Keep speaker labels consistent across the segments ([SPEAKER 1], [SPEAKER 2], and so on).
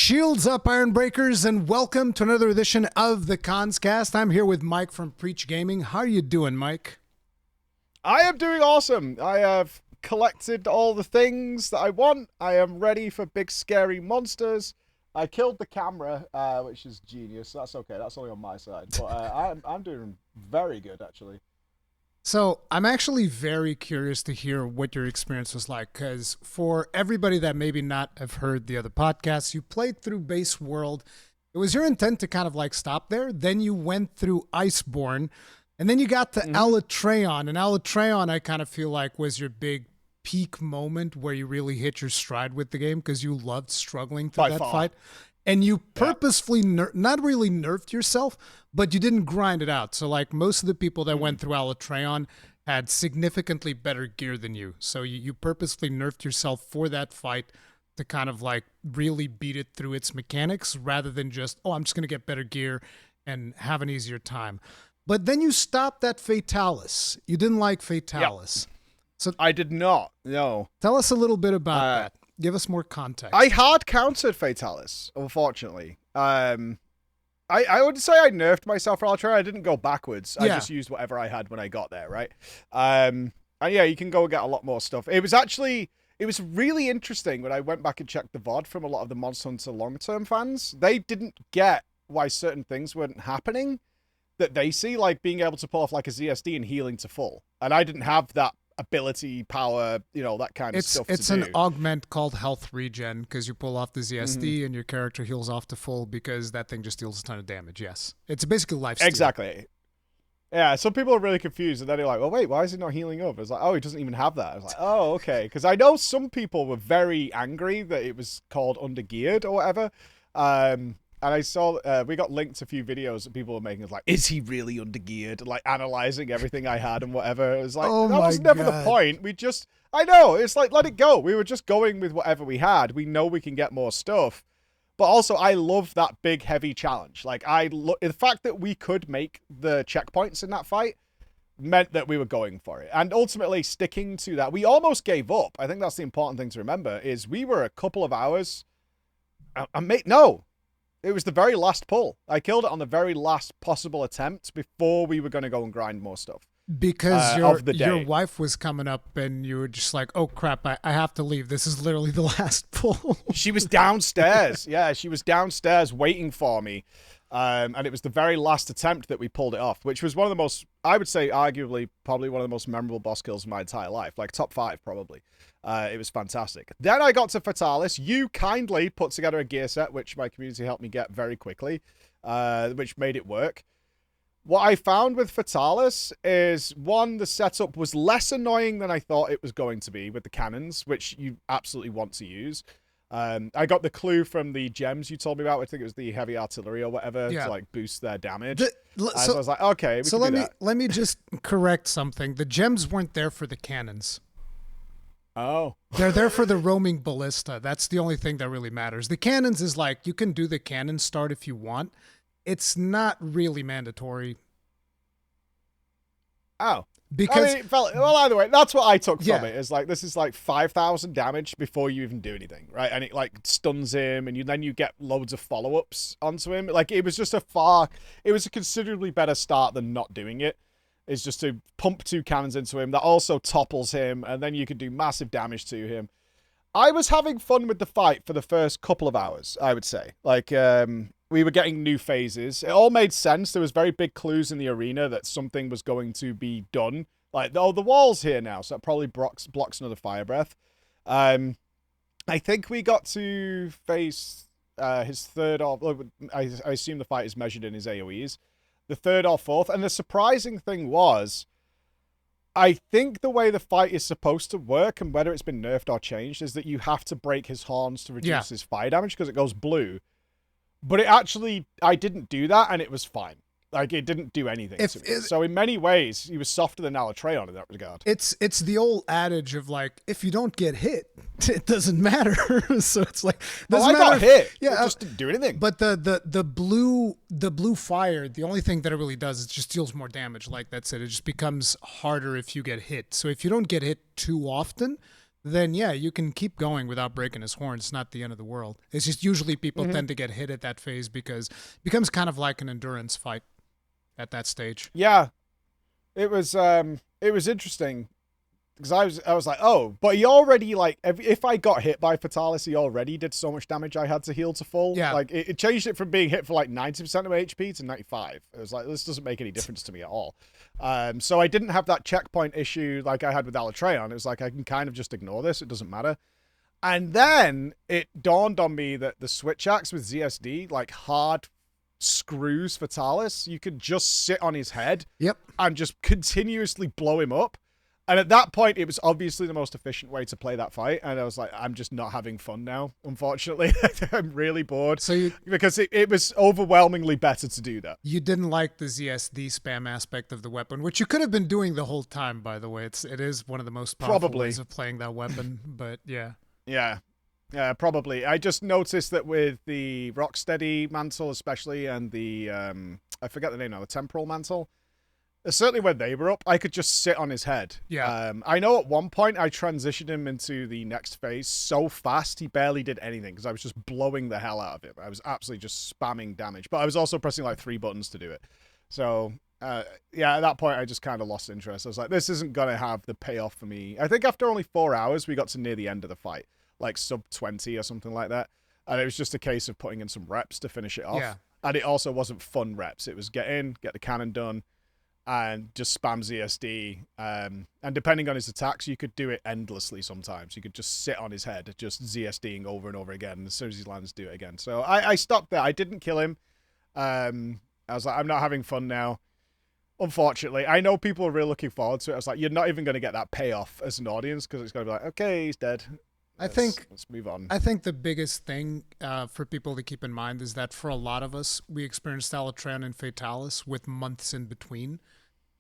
[SPEAKER 1] Shields up, Iron Breakers, and welcome to another edition of the Kast. I'm here with Mike from Preach Gaming. How are you doing, Mike?
[SPEAKER 2] I am doing awesome. I have collected all the things that I want. I am ready for big scary monsters. I killed the camera, which is genius. That's okay. That's only on my side. But I'm doing very good, actually.
[SPEAKER 1] So I'm actually very curious to hear what your experience was like, because for everybody that maybe not have heard the other podcasts, you played through Base World. It was your intent to kind of like stop there. Then you went through Iceborne, and then you got to Alatreon. And Alatreon, I kind of feel like, was your big peak moment where you really hit your stride with the game because you loved struggling through that fight. And you purposefully not really nerfed yourself, but you didn't grind it out. So like most of the people that went through Alatreon had significantly better gear than you. So you purposefully nerfed yourself for that fight to kind of like really beat it through its mechanics rather than just, oh, I'm just going to get better gear and have an easier time. But then you stopped at Fatalis. You didn't like Fatalis.
[SPEAKER 2] Yep. So I did not, no.
[SPEAKER 1] Tell us a little bit about that. Give us more context.
[SPEAKER 2] I hard countered Fatalis, unfortunately. I would say I nerfed myself for Ultra. I didn't go backwards. I just used whatever I had when I got there, right? And yeah, you can go and get a lot more stuff. It was really interesting when I went back and checked the VOD from a lot of the Monster Hunter long-term fans. They didn't get why certain things weren't happening that they see, like being able to pull off like a ZSD and healing to full. And I didn't have that ability, power, that kind of stuff.
[SPEAKER 1] It's an augment called health regen because you pull off the ZSD and your character heals off to full because that thing just deals a ton of damage. Yes, it's basically life steal.
[SPEAKER 2] Exactly. Yeah, some people are really confused and then they're like, well, wait, why is he not healing over? It's like, oh, he doesn't even have that. I was like, oh, okay, because I know some people were very angry that it was called undergeared or whatever. And I saw, we got linked a few videos that people were making. It's like, is he really undergeared? Like, analyzing everything I had and whatever. It was like, that was never the point. I know, it's like, let it go. We were just going with whatever we had. We know we can get more stuff. But also, I love that big, heavy challenge. Like, the fact that we could make the checkpoints in that fight meant that we were going for it. And ultimately, sticking to that, we almost gave up. I think that's the important thing to remember, is we were a couple of hours... It was the very last pull. I killed it on the very last possible attempt before we were going to go and grind more stuff.
[SPEAKER 1] Because your wife was coming up and you were just like, oh crap, I have to leave. This is literally the last pull.
[SPEAKER 2] She was downstairs. Yeah, she was downstairs waiting for me. And it was the very last attempt that we pulled it off, which was one of the most, I would say, arguably, probably one of the most memorable boss kills of my entire life. Like top 5, probably. It was fantastic. Then I got to Fatalis. You kindly put together a gear set, which my community helped me get very quickly, which made it work. What I found with Fatalis is, one, the setup was less annoying than I thought it was going to be with the cannons, which you absolutely want to use. I got the clue from the gems you told me about. I think it was the heavy artillery or whatever to like boost their damage. So I was like, okay,
[SPEAKER 1] let me just correct something. The gems weren't there for the cannons.
[SPEAKER 2] Oh.
[SPEAKER 1] They're there for the roaming ballista. That's the only thing that really matters. The cannons is like, you can do the cannon start if you want. It's not really mandatory.
[SPEAKER 2] Oh.
[SPEAKER 1] Because
[SPEAKER 2] either way, that's what I took from it. Is like, this is like 5,000 damage before you even do anything, right? And it like stuns him, and then you get loads of follow-ups onto him. Like, it was just it was a considerably better start than not doing it. Is just to pump 2 cannons into him. That also topples him, and then you can do massive damage to him. I was having fun with the fight for the first couple of hours, I would say. Like, we were getting new phases. It all made sense. There was very big clues in the arena that something was going to be done. Like, oh, the wall's here now, so that probably blocks another fire breath. I think we got to face his third, or I assume the fight is measured in his AoEs. The third or fourth. And the surprising thing was, I think the way the fight is supposed to work, and whether it's been nerfed or changed, is that you have to break his horns to reduce his fire damage because it goes blue. But I didn't do that, and it was fine. Like, it didn't do anything to me. So in many ways, he was softer than Alatreon in that regard.
[SPEAKER 1] It's the old adage of like, if you don't get hit, it doesn't matter. So it's like,
[SPEAKER 2] I got hit. Yeah, it just didn't do anything.
[SPEAKER 1] But the blue fire, the only thing that it really does is just deals more damage. Like that's it. It just becomes harder if you get hit. So if you don't get hit too often, then yeah, you can keep going without breaking his horn. It's not the end of the world. It's just usually people tend to get hit at that phase because it becomes kind of like an endurance fight at that stage.
[SPEAKER 2] Yeah, it was interesting because I was like, oh, but he already, like, if I got hit by Fatalis, he already did so much damage I had to heal to full.
[SPEAKER 1] Yeah.
[SPEAKER 2] Like, it changed it from being hit for like 90% of HP to 95. It was like, this doesn't make any difference to me at all. So I didn't have that checkpoint issue like I had with Alatreon. It was like, I can kind of just ignore this. It doesn't matter. And then it dawned on me that the switch axe with ZSD, like, hard screws Fatalis. You could just sit on his head and just continuously blow him up. And at that point, it was obviously the most efficient way to play that fight. And I was like, I'm just not having fun now, unfortunately. I'm really bored. Because it was overwhelmingly better to do that.
[SPEAKER 1] You didn't like the ZSD spam aspect of the weapon, which you could have been doing the whole time, by the way. It is one of the most powerful ways of playing that weapon, but yeah.
[SPEAKER 2] Yeah. Yeah, probably. I just noticed that with the Rocksteady mantle especially, and the, I forget the name now, the Temporal mantle, certainly when they were up, I could just sit on his head.
[SPEAKER 1] Yeah.
[SPEAKER 2] I know at one point I transitioned him into the next phase so fast he barely did anything because I was just blowing the hell out of him. I was absolutely just spamming damage, but I was also pressing like 3 buttons to do it. So, yeah, at that point I just kind of lost interest. I was like, this isn't going to have the payoff for me. I think after only 4 hours, we got to near the end of the fight, like sub 20 or something like that. And it was just a case of putting in some reps to finish it off.
[SPEAKER 1] Yeah.
[SPEAKER 2] And it also wasn't fun reps. It was get in, get the cannon done, and just spam ZSD. And depending on his attacks, you could do it endlessly sometimes. You could just sit on his head, just ZSDing over and over again. And as soon as he lands, do it again. So I stopped there. I didn't kill him. I was like, I'm not having fun now. Unfortunately, I know people are really looking forward to it. I was like, you're not even going to get that payoff as an audience because it's going to be like, okay, he's dead. Let's move on.
[SPEAKER 1] I think the biggest thing for people to keep in mind is that for a lot of us, we experienced Alatreon and Fatalis with months in between.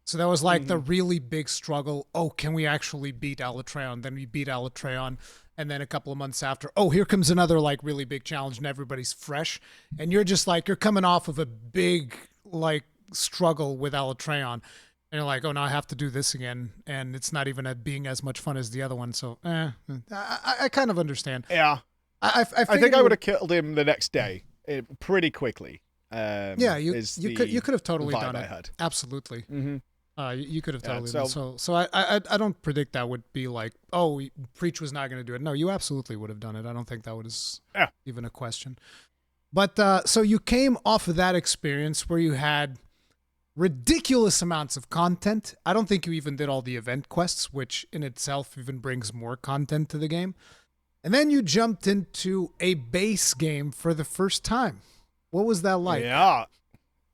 [SPEAKER 1] So that was like the really big struggle. Oh, can we actually beat Alatreon? Then we beat Alatreon. And then a couple of months after, oh, here comes another like really big challenge and everybody's fresh. And you're just like, you're coming off of a big like struggle with Alatreon. And you're like, oh, now I have to do this again. And it's not even being as much fun as the other one. So, I kind of understand.
[SPEAKER 2] Yeah. I think I would have killed him the next day pretty quickly.
[SPEAKER 1] Yeah, you could have totally done it.
[SPEAKER 2] I had.
[SPEAKER 1] Absolutely.
[SPEAKER 2] Mm-hmm.
[SPEAKER 1] You could have totally done it. So I don't predict that would be like, oh, Preach was not going to do it. No, you absolutely would have done it. I don't think that was even a question. But so you came off of that experience where you had ridiculous amounts of content. I don't think you even did all the event quests, which in itself even brings more content to the game. And then you jumped into a base game for the first time. What was that like?
[SPEAKER 2] Yeah.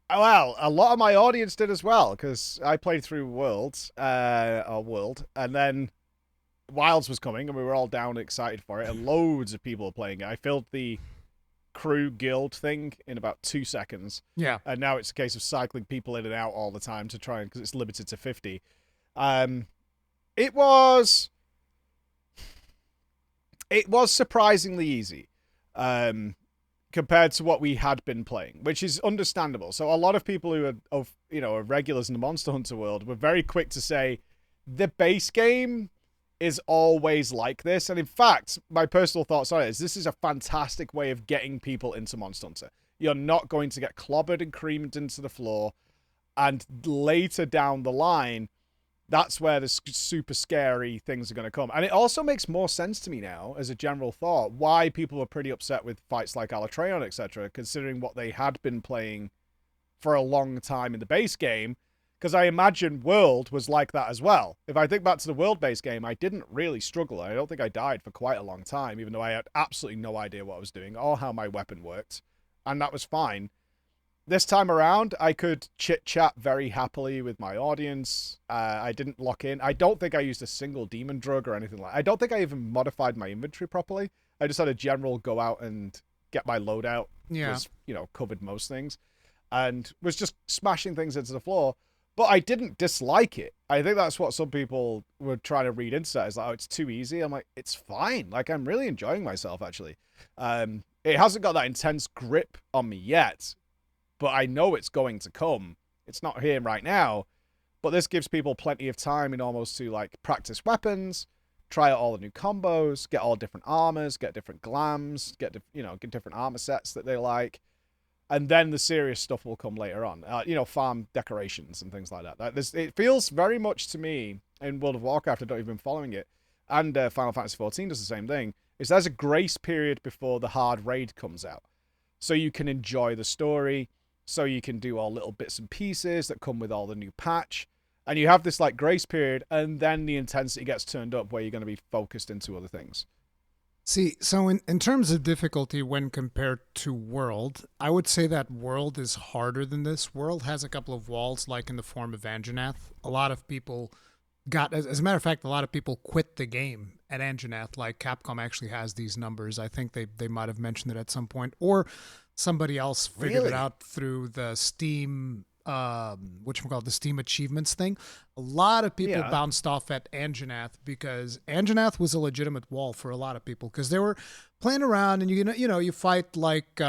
[SPEAKER 2] Well, a lot of my audience did as well, because I played through World, and then Wilds was coming, and we were all down and excited for it, and loads of people were playing it. I filled the crew guild thing in about 2 seconds.
[SPEAKER 1] Yeah.
[SPEAKER 2] And now it's a case of cycling people in and out all the time to try, because it's limited to 50. It was surprisingly easy. Compared to what we had been playing, which is understandable. So a lot of people who are regulars in the Monster Hunter world were very quick to say the base game is always like this. And in fact, my personal thoughts on it is this is a fantastic way of getting people into Monster Hunter. You're not going to get clobbered and creamed into the floor. And later down the line, that's where the super scary things are going to come. And it also makes more sense to me now, as a general thought, why people were pretty upset with fights like Alatreon, etc., considering what they had been playing for a long time in the base game. Because I imagine World was like that as well. If I think back to the World-based game, I didn't really struggle. I don't think I died for quite a long time, even though I had absolutely no idea what I was doing or how my weapon worked. And that was fine. This time around, I could chit-chat very happily with my audience. I didn't lock in. I don't think I used a single demon drug or anything like that. I don't think I even modified my inventory properly. I just had a general go out and get my loadout.
[SPEAKER 1] Yeah.
[SPEAKER 2] Was, covered most things. And was just smashing things into the floor. But I didn't dislike it. I think that's what some people were trying to read into that. It's like, oh, it's too easy. I'm like, it's fine. Like, I'm really enjoying myself, actually. It hasn't got that intense grip on me yet. But I know it's going to come. It's not here right now. But this gives people plenty of time in almost to, like, practice weapons, try out all the new combos, get all different armors, get different glams, get different armor sets that they like, and then the serious stuff will come later on. Farm decorations and things like that. It feels very much to me in World of Warcraft. I don't even been following it, and Final Fantasy XIV does the same thing. Is there's a grace period before the hard raid comes out, so you can enjoy the story, so you can do all little bits and pieces that come with all the new patch. And you have this like grace period, and then the intensity gets turned up where you're going to be focused into other things.
[SPEAKER 1] See, so in terms of difficulty when compared to World, I would say that World is harder than this. World has a couple of walls, like in the form of Anjanath. A lot of people as a matter of fact, a lot of people quit the game at Anjanath. Like Capcom actually has these numbers. I think they might have mentioned it at some point, or somebody else figured it out through the Steam the Steam achievements thing. A lot of people bounced off at Anjanath because Anjanath was a legitimate wall for a lot of people because they were playing around and you fight like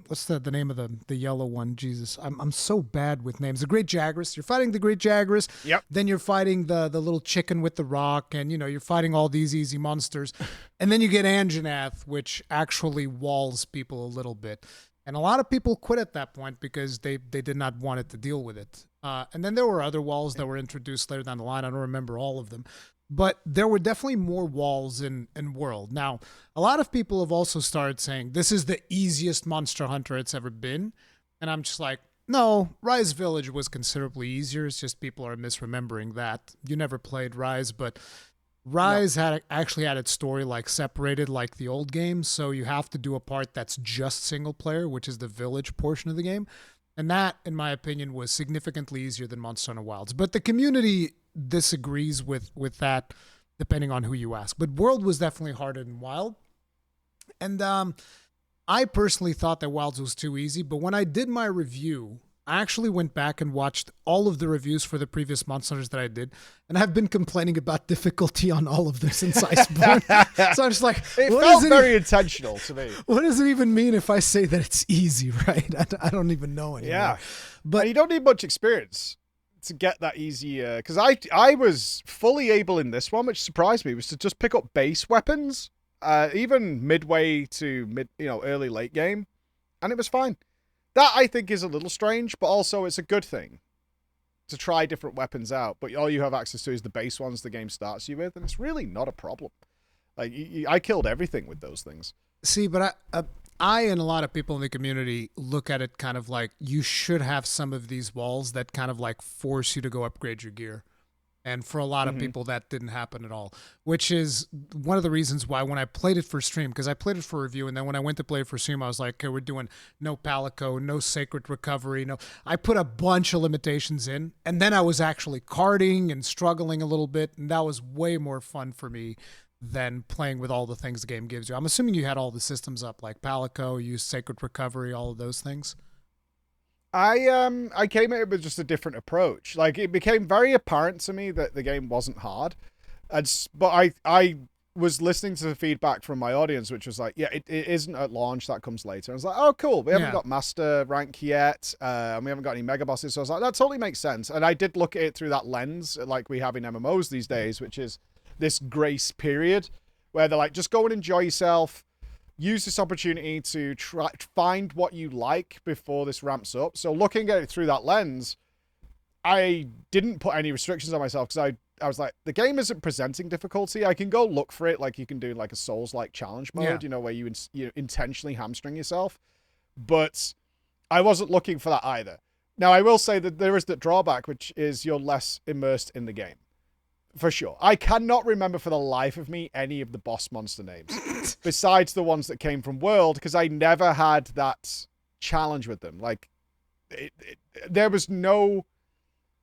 [SPEAKER 1] what's the name of the yellow one? Jesus, I'm so bad with names. The Great Jagras. You're fighting the Great Jagras.
[SPEAKER 2] Yep.
[SPEAKER 1] Then you're fighting the little chicken with the rock, and you're fighting all these easy monsters, and then you get Anjanath, which actually walls people a little bit. And a lot of people quit at that point because they did not want it to deal with it. And then there were other walls that were introduced later down the line. I don't remember all of them. But there were definitely more walls in World. Now, a lot of people have also started saying, this is the easiest Monster Hunter it's ever been. And I'm just like, no, Rise Village was considerably easier. It's just people are misremembering that. You never played Rise, but Rise actually had its story like separated like the old game, so you have to do a part that's just single player, which is the village portion of the game. And that, in my opinion, was significantly easier than Monster Hunter Wilds. But the community disagrees with that, depending on who you ask. But World was definitely harder than Wild. And I personally thought that Wilds was too easy, but when I did my review, I actually went back and watched all of the reviews for the previous Monster Hunters that I did, and I've been complaining about difficulty on all of them since Iceborne. So I'm just like,
[SPEAKER 2] it felt very intentional to me.
[SPEAKER 1] What does it even mean if I say that it's easy, right? I don't even know anymore.
[SPEAKER 2] Yeah, but you don't need much experience to get that easy. Because I was fully able in this one, which surprised me, was to just pick up base weapons, even midway to early late game, and it was fine. That, I think, is a little strange, but also it's a good thing to try different weapons out. But all you have access to is the base ones the game starts you with, and it's really not a problem. Like, I killed everything with those things.
[SPEAKER 1] See, but I and a lot of people in the community look at it kind of like you should have some of these walls that kind of like force you to go upgrade your gear. And for a lot of people, that didn't happen at all, which is one of the reasons why when I played it for stream, because I played it for review, and then when I went to play it for stream, I was like, okay, we're doing no Palico, no Seikret recovery. No, I put a bunch of limitations in, and then I was actually carding and struggling a little bit, and that was way more fun for me than playing with all the things the game gives you. I'm assuming you had all the systems up, like Palico, you used Seikret recovery, all of those things.
[SPEAKER 2] I came at it with just a different approach. Like, it became very apparent to me that the game wasn't hard, but I was listening to the feedback from my audience, which was like, yeah, it isn't at launch. That comes later. And I was like, oh, cool. We haven't got master rank yet, and we haven't got any mega bosses. So I was like, that totally makes sense. And I did look at it through that lens, like we have in MMOs these days, which is this grace period where they're like, just go and enjoy yourself. Use this opportunity to find what you like before this ramps up. So looking at it through that lens, I didn't put any restrictions on myself because I was like, the game isn't presenting difficulty. I can go look for it like you can do like a Souls-like challenge mode, where you intentionally hamstring yourself. But I wasn't looking for that either. Now, I will say that there is that drawback, which is you're less immersed in the game. For sure. I cannot remember for the life of me any of the boss monster names besides the ones that came from World, because I never had that challenge with them. Like, there was no...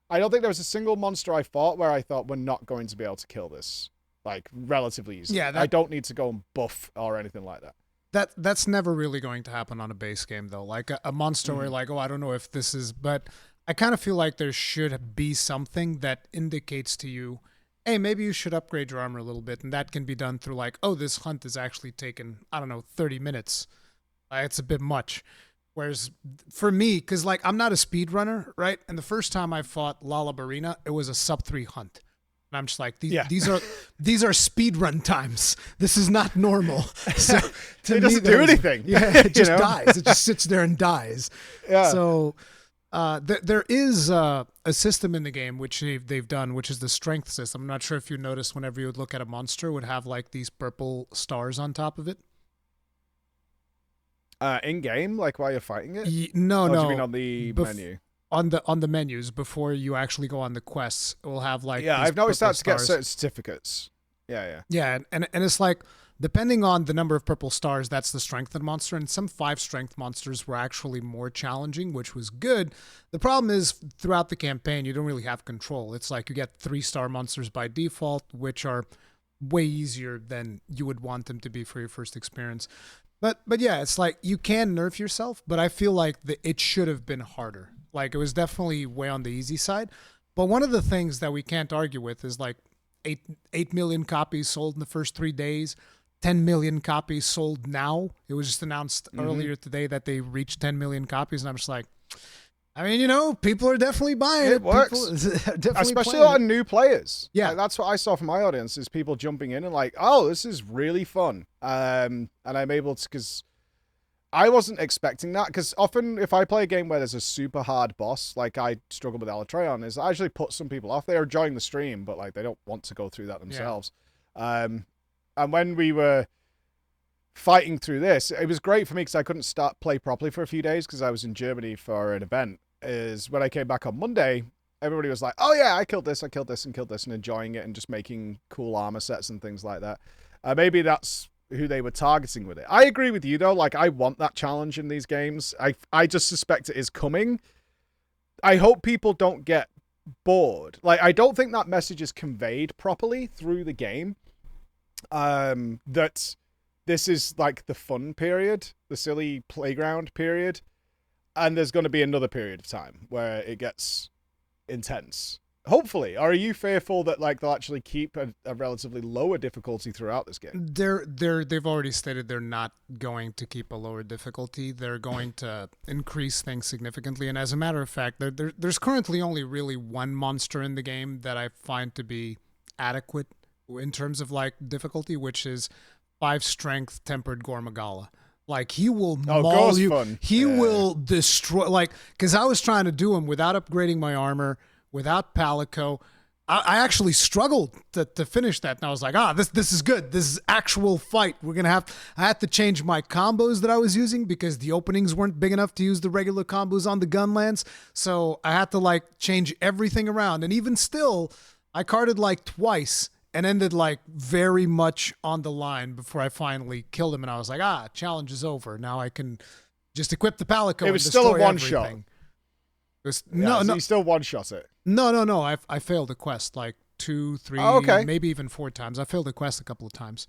[SPEAKER 2] I don't think there was a single monster I fought where I thought we're not going to be able to kill this, like, relatively easily. Yeah, I don't need to go and buff or anything like that.
[SPEAKER 1] That's never really going to happen on a base game, though. Like, a monster where, like, oh, I don't know if this is... But I kind of feel like there should be something that indicates to you, hey, maybe you should upgrade your armor a little bit, and that can be done through like, oh, this hunt is actually taken, 30 minutes. It's a bit much. Whereas for me, because like I'm not a speedrunner, right? And the first time I fought Lalabarina, it was a sub 3 hunt. It And I'm just like, these are speed run times. This is not normal. So
[SPEAKER 2] it doesn't do anything.
[SPEAKER 1] Yeah, it just dies. It just sits there and dies.
[SPEAKER 2] Yeah.
[SPEAKER 1] So there is a system in the game which they've done, which is the strength system. I'm not sure if you noticed whenever you would look at a monster, it would have like these purple stars on top of it.
[SPEAKER 2] In game, like while you're fighting it?
[SPEAKER 1] No.
[SPEAKER 2] Do you mean on the menu?
[SPEAKER 1] On the menus before you actually go on the quests, it will have like
[SPEAKER 2] I've noticed that to get
[SPEAKER 1] stars.
[SPEAKER 2] certain certificates.
[SPEAKER 1] Yeah, and it's like depending on the number of purple stars, that's the strength of the monster. And some 5 strength monsters were actually more challenging, which was good. The problem is throughout the campaign, you don't really have control. It's like you get 3-star monsters by default, which are way easier than you would want them to be for your first experience. But yeah, it's like you can nerf yourself, but I feel like it should have been harder. Like it was definitely way on the easy side. But one of the things that we can't argue with is like 8 million copies sold in the first 3 days, 10 million copies sold now. It was just announced earlier today that they reached 10 million copies, and I'm just like, I mean, people are definitely buying it.
[SPEAKER 2] It works. Especially a lot of new players.
[SPEAKER 1] Yeah.
[SPEAKER 2] Like, that's what I saw from my audience is people jumping in and like, oh, this is really fun. And I'm able to, because I wasn't expecting that. Because often if I play a game where there's a super hard boss, like I struggle with Alatreon, is I actually put some people off. They're enjoying the stream, but like they don't want to go through that themselves. Yeah. And when we were fighting through this, it was great for me because I couldn't play properly for a few days because I was in Germany for an event. Is when I came back on Monday, everybody was like, oh yeah, I killed this, and killed this, and enjoying it and just making cool armor sets and things like that. Maybe that's who they were targeting with it. I agree with you though, like I want that challenge in these games. I just suspect it is coming. I hope people don't get bored. Like I don't think that message is conveyed properly through the game. That this is like the fun period, the silly playground period. And there's going to be another period of time where it gets intense. Hopefully. Or are you fearful that like they'll actually keep a relatively lower difficulty throughout this game?
[SPEAKER 1] They've already stated they're not going to keep a lower difficulty. They're going to increase things significantly. And as a matter of fact, there's currently only really one monster in the game that I find to be adequate in terms of like difficulty, which is 5 strength tempered Gormagala. Like he will maul you.
[SPEAKER 2] Fun.
[SPEAKER 1] He will destroy. Like because I was trying to do him without upgrading my armor, without Palico. I actually struggled to finish that, and I was like, this is good. This is actual fight. I had to change my combos that I was using because the openings weren't big enough to use the regular combos on the gunlands. So I had to like change everything around, and even still, I carded like twice. And ended like very much on the line before I finally killed him. And I was like, challenge is over. Now I can just equip the Palico.
[SPEAKER 2] It was still a one-shot.
[SPEAKER 1] It was,
[SPEAKER 2] no. You still one-shot it.
[SPEAKER 1] No. I failed a quest like 2, 3, maybe even 4 times. I failed a quest a couple of times.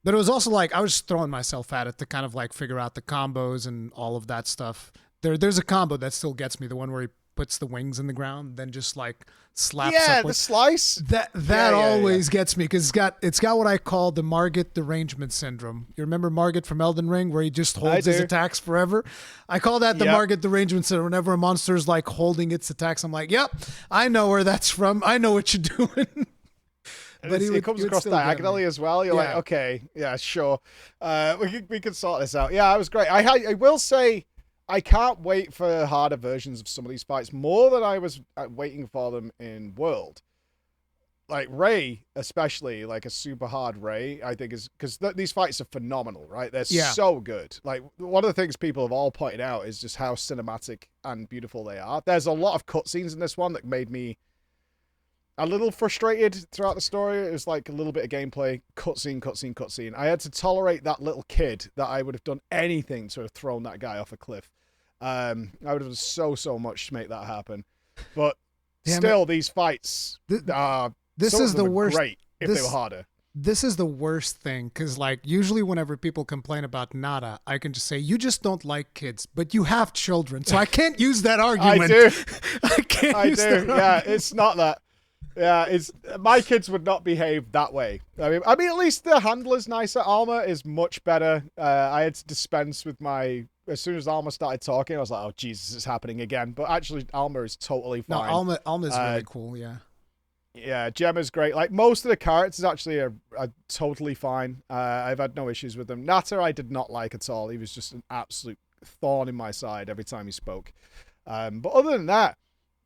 [SPEAKER 1] But it was also like I was just throwing myself at it to kind of like figure out the combos and all of that stuff. There's a combo that still gets me, the one where he puts the wings in the ground, then just like slaps up with
[SPEAKER 2] the slice.
[SPEAKER 1] That always gets me because it's got what I call the Margit derangement syndrome. You remember Margit from Elden Ring where he just holds his attacks forever? I call that the Margit derangement syndrome. Whenever a monster is like holding its attacks, I'm like, yep, I know where that's from. I know what you're doing.
[SPEAKER 2] But it comes across diagonally as well. You're like, okay, yeah, sure. We can sort this out. Yeah, it was great. I will say, I can't wait for harder versions of some of these fights more than I was waiting for them in World. Like Ray, especially, like a super hard Ray, I think is because these fights are phenomenal, right? They're so good. Like one of the things people have all pointed out is just how cinematic and beautiful they are. There's a lot of cutscenes in this one that made me a little frustrated throughout the story. It was like a little bit of gameplay, cutscene. I had to tolerate that little kid that I would have done anything to have thrown that guy off a cliff. I would have done so much to make that happen. But still, these fights are
[SPEAKER 1] this is the worst.
[SPEAKER 2] Great if they were harder.
[SPEAKER 1] This is the worst thing because, like, usually whenever people complain about Nada, I can just say, you just don't like kids, but you have children, so I can't use that argument.
[SPEAKER 2] I do.
[SPEAKER 1] I can't use that argument.
[SPEAKER 2] Yeah, it's not that. Yeah, my kids would not behave that way. I mean, at least the handler's nicer. Alma is much better. I had to dispense with as soon as Alma started talking, I was like, oh, Jesus, it's happening again. But actually, Alma is totally fine.
[SPEAKER 1] No, Alma is really cool, yeah.
[SPEAKER 2] Yeah, Gemma's great. Like most of the characters actually are totally fine. I've had no issues with them. Natter I did not like at all. He was just an absolute thorn in my side every time he spoke. But other than that,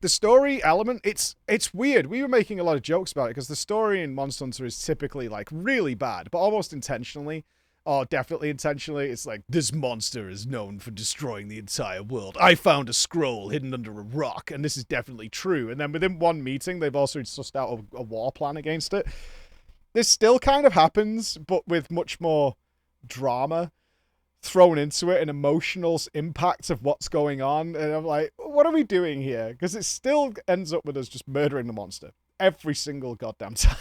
[SPEAKER 2] the story element, it's weird. We were making a lot of jokes about it because the story in Monster Hunter is typically like really bad, but almost intentionally. Oh, definitely intentionally. It's like, this monster is known for destroying the entire world. I found a scroll hidden under a rock, and this is definitely true. And then within one meeting, they've also sussed out a war plan against it. This still kind of happens, but with much more drama thrown into it and emotional impact of what's going on. And I'm like, what are we doing here? Because it still ends up with us just murdering the monster every single goddamn time.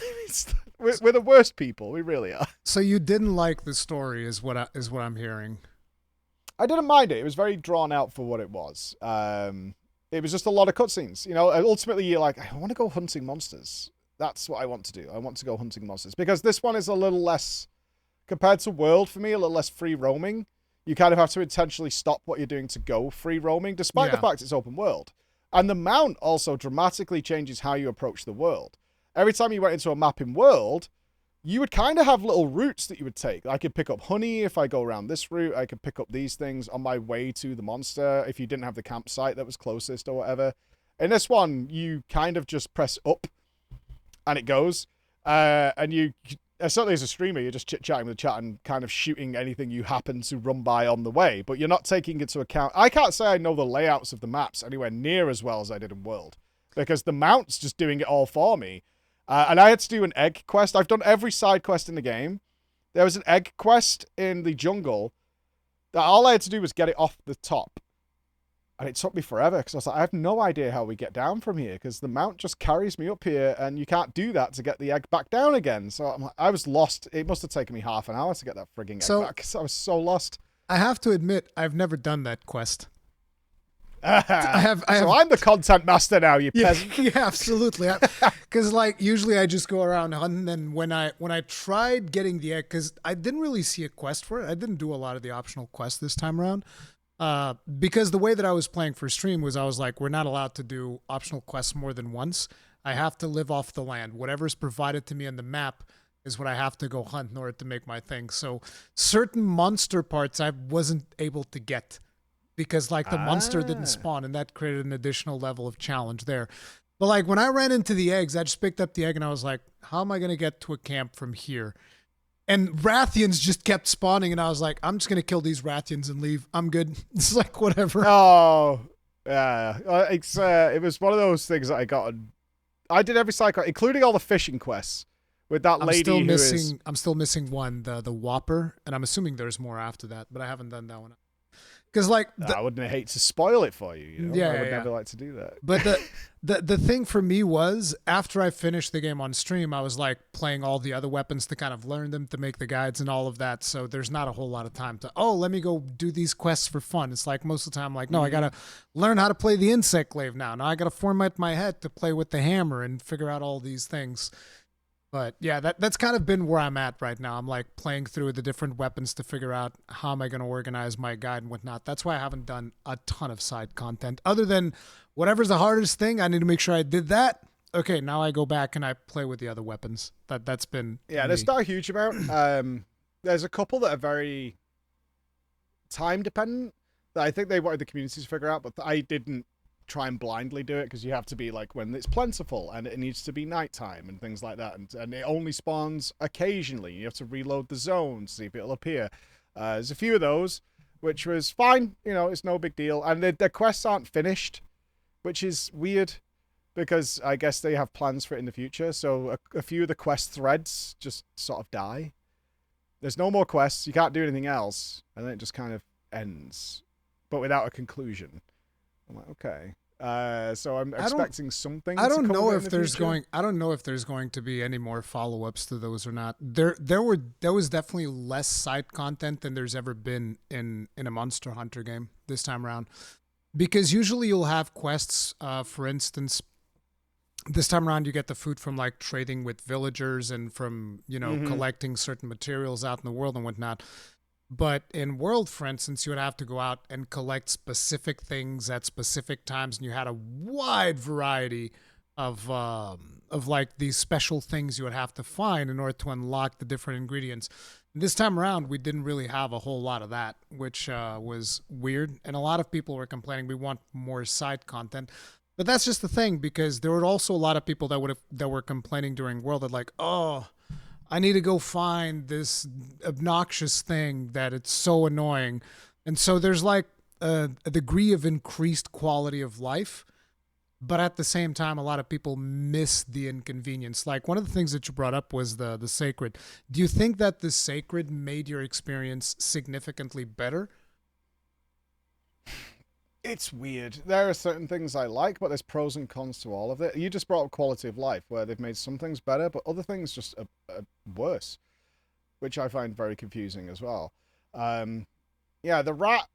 [SPEAKER 2] We're the worst people. We really are.
[SPEAKER 1] So you didn't like the story, is what I'm hearing.
[SPEAKER 2] I didn't mind it. It was very drawn out for what it was. It was just a lot of cutscenes. You know, ultimately you're like, I want to go hunting monsters. That's what I want to do. I want to go hunting monsters because this one is a little less, compared to World for me, a little less free roaming. You kind of have to intentionally stop what you're doing to go free roaming, despite the fact it's open world. And the mount also dramatically changes how you approach the world. Every time you went into a map in World, you would kind of have little routes that you would take. I could pick up honey if I go around this route. I could pick up these things on my way to the monster if you didn't have the campsite that was closest or whatever. In this one, you kind of just press up and it goes. And you, certainly as a streamer, you're just chit-chatting with the chat and kind of shooting anything you happen to run by on the way. But you're not taking into account... I can't say I know the layouts of the maps anywhere near as well as I did in World. Because the mount's just doing it all for me. And I had to do an egg quest. I've done every side quest in the game. There was an egg quest in the jungle that all I had to do was get it off the top. And it took me forever because I was like, I have no idea how we get down from here because the mount just carries me up here and you can't do that to get the egg back down again. So I'm like, I was lost. It must have taken me half an hour to get that frigging egg back because I was so lost.
[SPEAKER 1] I have to admit, I've never done that quest.
[SPEAKER 2] I'm the content master now, you peasant.
[SPEAKER 1] Yeah, absolutely. Because like usually I just go around hunting, and when I tried getting the egg, because I didn't really see a quest for it. I didn't do a lot of the optional quests this time around. Because the way that I was playing for stream was I was like, we're not allowed to do optional quests more than once. I have to live off the land. Whatever's provided to me on the map is what I have to go hunt in order to make my thing. So certain monster parts I wasn't able to get because like the monster didn't spawn, and that created an additional level of challenge there. But like when I ran into the eggs, I just picked up the egg and I was like, how am I going to get to a camp from here? And Rathians just kept spawning, and I was like, I'm just going to kill these Rathians and leave. I'm good. It's like, whatever.
[SPEAKER 2] Oh, yeah. It was one of those things that I got. I did every cycle, including all the fishing quests with that lady
[SPEAKER 1] I'm still missing one, the Whopper, and I'm assuming there's more after that, but I haven't done that one. Because like
[SPEAKER 2] I wouldn't hate to spoil it for you. You know?
[SPEAKER 1] Yeah,
[SPEAKER 2] I would never like to do that.
[SPEAKER 1] But the thing for me was after I finished the game on stream, I was like playing all the other weapons to kind of learn them, to make the guides and all of that. So there's not a whole lot of time to let me go do these quests for fun. It's like most of the time, I'm like, no, I gotta learn how to play the insect glaive now. Now I gotta format my head to play with the hammer and figure out all these things. But yeah, that's kind of been where I'm at right now. I'm like playing through the different weapons to figure out how am I going to organize my guide and whatnot. That's why I haven't done a ton of side content other than whatever's the hardest thing. I need to make sure I did that. Okay, now I go back and I play with the other weapons. That's been
[SPEAKER 2] there's not a huge amount. There's a couple that are very time dependent that I think they wanted the community to figure out, but I didn't try and blindly do it because you have to be like when it's plentiful and it needs to be nighttime and things like that, and it only spawns occasionally. You have to reload the zone to see if it'll appear. There's a few of those, which was fine. You know, it's no big deal, and the quests aren't finished, which is weird because I guess they have plans for it in the future. So a few of the quest threads just sort of die. There's no more quests. You can't do anything else, and then it just kind of ends, but without a conclusion. I'm like, okay. So I'm expecting something.
[SPEAKER 1] I don't know if there's going to be any more follow-ups to those or not. There was definitely less side content than there's ever been in a Monster Hunter game this time around. Because usually you'll have quests, for instance, this time around you get the food from like trading with villagers and from, collecting certain materials out in the world and whatnot. But in World, for instance, you would have to go out and collect specific things at specific times, and you had a wide variety of of like these special things you would have to find in order to unlock the different ingredients. This time around, we didn't really have a whole lot of that, which was weird. And a lot of people were complaining we want more side content. But that's just the thing, because there were also a lot of people that were complaining during World that like, oh, I need to go find this obnoxious thing that it's so annoying. And so there's like a degree of increased quality of life, but at the same time, a lot of people miss the inconvenience. Like one of the things that you brought up was the Seikret. Do you think that the Seikret made your experience significantly better?
[SPEAKER 2] It's weird. There are certain things I like, but there's pros and cons to all of it. You just brought up quality of life, where they've made some things better, but other things just are worse, which I find very confusing as well. Yeah, the rat,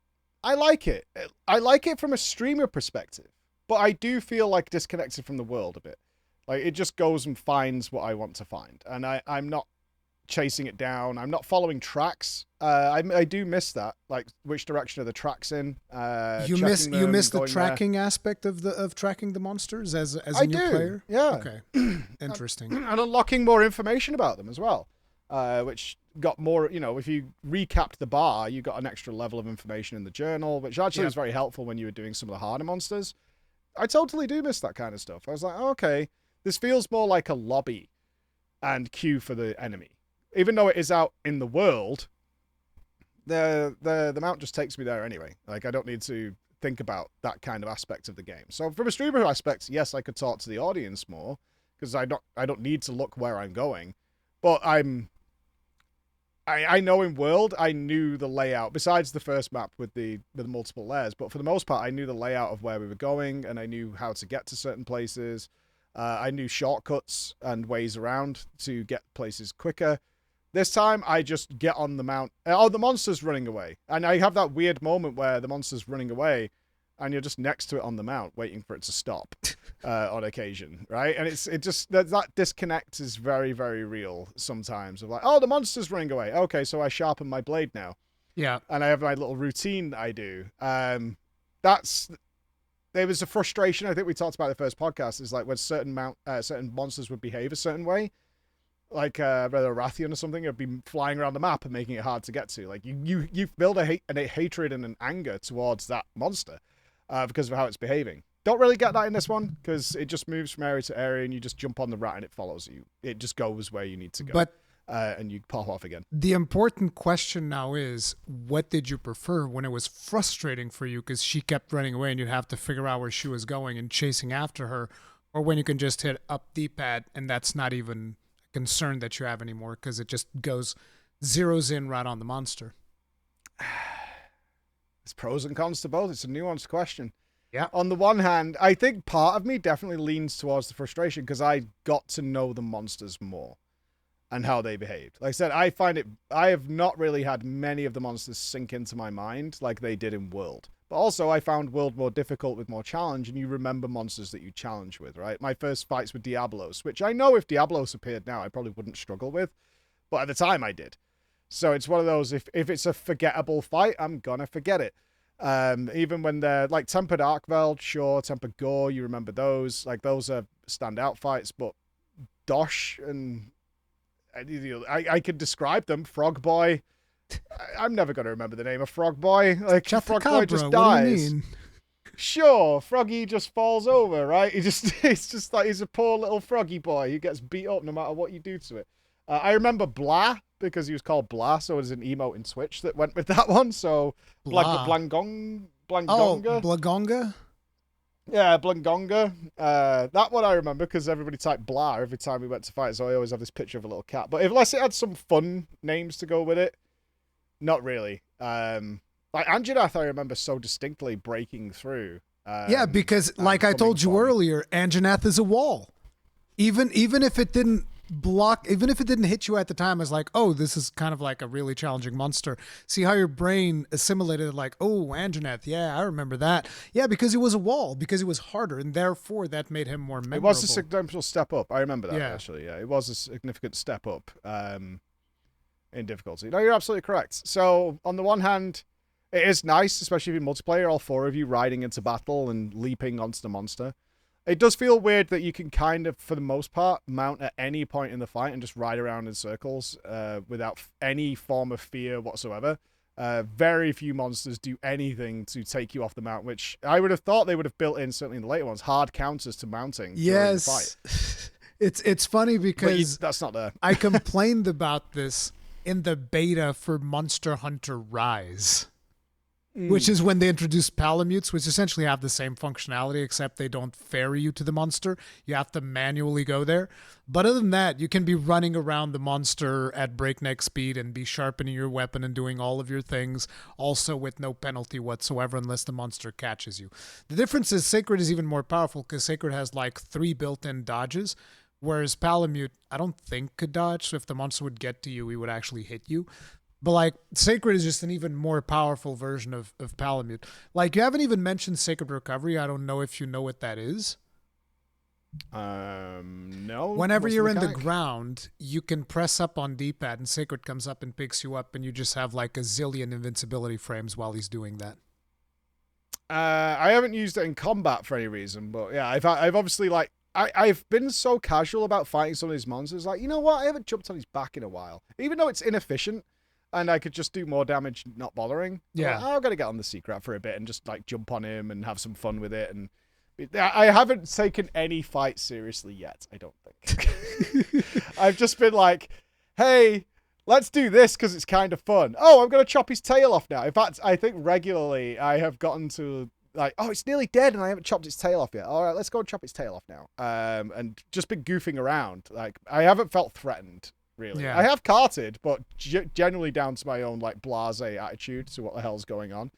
[SPEAKER 2] I like it. I like it from a streamer perspective, but I do feel like disconnected from the world a bit. Like, it just goes and finds what I want to find, and I'm not chasing it down. I'm not following tracks. I do miss that, like which direction are the tracks in.
[SPEAKER 1] You miss the tracking aspect of tracking the monsters as a new player.
[SPEAKER 2] Yeah.
[SPEAKER 1] Okay. Interesting.
[SPEAKER 2] And unlocking more information about them as well, which got more. You know, if you recapped the bar, you got an extra level of information in the journal, which actually was very helpful when you were doing some of the harder monsters. I totally do miss that kind of stuff. I was like, oh, okay, this feels more like a lobby and queue for the enemy. Even though it is out in the world, the mount just takes me there anyway. Like, I don't need to think about that kind of aspect of the game. So from a streamer aspect, yes, I could talk to the audience more, because I don't need to look where I'm going. But I know in world I knew the layout, besides the first map with the multiple layers, but for the most part I knew the layout of where we were going, and I knew how to get to certain places. I knew shortcuts and ways around to get places quicker. This time, I just get on the mount. Oh, the monster's running away. And I have that weird moment where the monster's running away, and you're just next to it on the mount, waiting for it to stop on occasion, right? And it just, that disconnect is very, very real sometimes. Of like, oh, the monster's running away. Okay, so I sharpen my blade now.
[SPEAKER 1] Yeah.
[SPEAKER 2] And I have my little routine that I do. There was a frustration, I think we talked about in the first podcast, is like when certain monsters would behave a certain way. Like whether a Rathian or something, it'd be flying around the map and making it hard to get to. Like you build a hatred and an anger towards that monster because of how it's behaving. Don't really get that in this one, because it just moves from area to area and you just jump on the rat and it follows you. It just goes where you need to go.
[SPEAKER 1] But
[SPEAKER 2] and you pop off again.
[SPEAKER 1] The important question now is, what did you prefer when it was frustrating for you because she kept running away and you'd have to figure out where she was going and chasing after her, or when you can just hit up D-pad and that's not even concern that you have anymore because it just zeroes in right on the monster?
[SPEAKER 2] There's pros and cons to both. It's a nuanced question.
[SPEAKER 1] Yeah.
[SPEAKER 2] On the one hand, I think part of me definitely leans towards the frustration because I got to know the monsters more and how they behaved. Like I said, I have not really had many of the monsters sink into my mind like they did in World. But also, I found World more difficult with more challenge, and you remember monsters that you challenge with, right? My first fights with Diablos, which I know if Diablos appeared now, I probably wouldn't struggle with. But at the time, I did. So it's one of those, if it's a forgettable fight, I'm gonna forget it. Even when they're, like, Tempered Arkveld, sure, Tempered Gore, you remember those. Like, those are standout fights, but Dosh and... I could describe them. Frog Boy... I'm never going to remember the name of Frog Boy. Like, Frog Boy just dies.
[SPEAKER 1] What do you mean?
[SPEAKER 2] Sure, Froggy just falls over, right? It's just like he's a poor little froggy boy who gets beat up no matter what you do to it. I remember Blah, because he was called Blah, so there's an emote in Twitch that went with that one. So, Blangonga?
[SPEAKER 1] Oh, Blagonga?
[SPEAKER 2] Yeah, Blangonga. That one I remember because everybody typed Blah every time we went to fight, so I always have this picture of a little cat. But unless it had some fun names to go with it, not really. Like Anjanath, I remember so distinctly breaking through.
[SPEAKER 1] Yeah, because like I told you earlier, Anjanath is a wall. Even if it didn't hit you at the time, as like, oh, this is kind of like a really challenging monster. See how your brain assimilated it, like, oh, Anjanath, yeah, I remember that. Yeah, because it was a wall, because it was harder, and therefore that made him more memorable.
[SPEAKER 2] It was a significant step up. I remember that, actually. Yeah, it was a significant step up. In difficulty. No, you're absolutely correct. So, on the one hand, it is nice, especially if you multiplayer, all four of you riding into battle and leaping onto the monster. It does feel weird that you can kind of, for the most part, mount at any point in the fight and just ride around in circles without any form of fear whatsoever. Very few monsters do anything to take you off the mount, which I would have thought they would have built in, certainly in the later ones, hard counters to mounting during the fight.
[SPEAKER 1] It's funny because
[SPEAKER 2] that's not there.
[SPEAKER 1] I complained about this in the beta for Monster Hunter Rise. Which is when they introduced Palamutes, which essentially have the same functionality, except they don't ferry you to the monster. You have to manually go there. But other than that, you can be running around the monster at breakneck speed and be sharpening your weapon and doing all of your things, also with no penalty whatsoever unless the monster catches you. The difference is Seikret is even more powerful because Seikret has like 3 built-in dodges, whereas Palamute, I don't think could dodge, so if the monster would get to you, he would actually hit you. But, like, Seikret is just an even more powerful version of Palamute. Like, you haven't even mentioned Seikret Recovery. I don't know if you know what that is.
[SPEAKER 2] No.
[SPEAKER 1] Whenever you're in the ground, you can press up on D-pad, and Seikret comes up and picks you up, and you just have, like, a zillion invincibility frames while he's doing that.
[SPEAKER 2] I haven't used it in combat for any reason, but, yeah, I've obviously, like, I've been so casual about fighting some of these monsters. Like, you know what? I haven't jumped on his back in a while. Even though it's inefficient, and I could just do more damage not bothering.
[SPEAKER 1] Yeah.
[SPEAKER 2] Like, I've got to get on the Seikret for a bit and just like jump on him and have some fun with it. And I haven't taken any fight seriously yet, I don't think. I've just been like, hey, let's do this because it's kind of fun. Oh, I'm going to chop his tail off now. In fact, I think regularly I have gotten to like, oh, it's nearly dead and I haven't chopped its tail off yet. All right, let's go and chop its tail off now. And just been goofing around. Like, I haven't felt threatened. Really, yeah. I have carted, but generally down to my own like blasé attitude to what the hell's going on.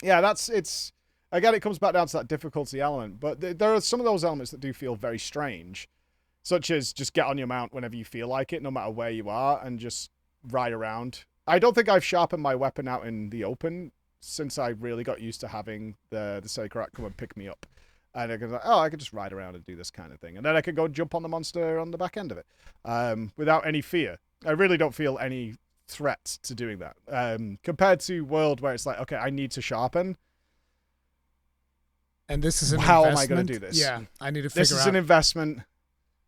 [SPEAKER 2] Yeah, it's again, it comes back down to that difficulty element. But there are some of those elements that do feel very strange, such as just get on your mount whenever you feel like it, no matter where you are, and just ride around. I don't think I've sharpened my weapon out in the open since I really got used to having the Seikret come and pick me up. And I could like, oh, I could just ride around and do this kind of thing. And then I could go jump on the monster on the back end of it without any fear. I really don't feel any threat to doing that. Compared to World, where it's like, okay, I need to sharpen.
[SPEAKER 1] And this is an
[SPEAKER 2] How
[SPEAKER 1] investment.
[SPEAKER 2] am I going to do this?
[SPEAKER 1] Yeah, I need to figure out.
[SPEAKER 2] This is an investment.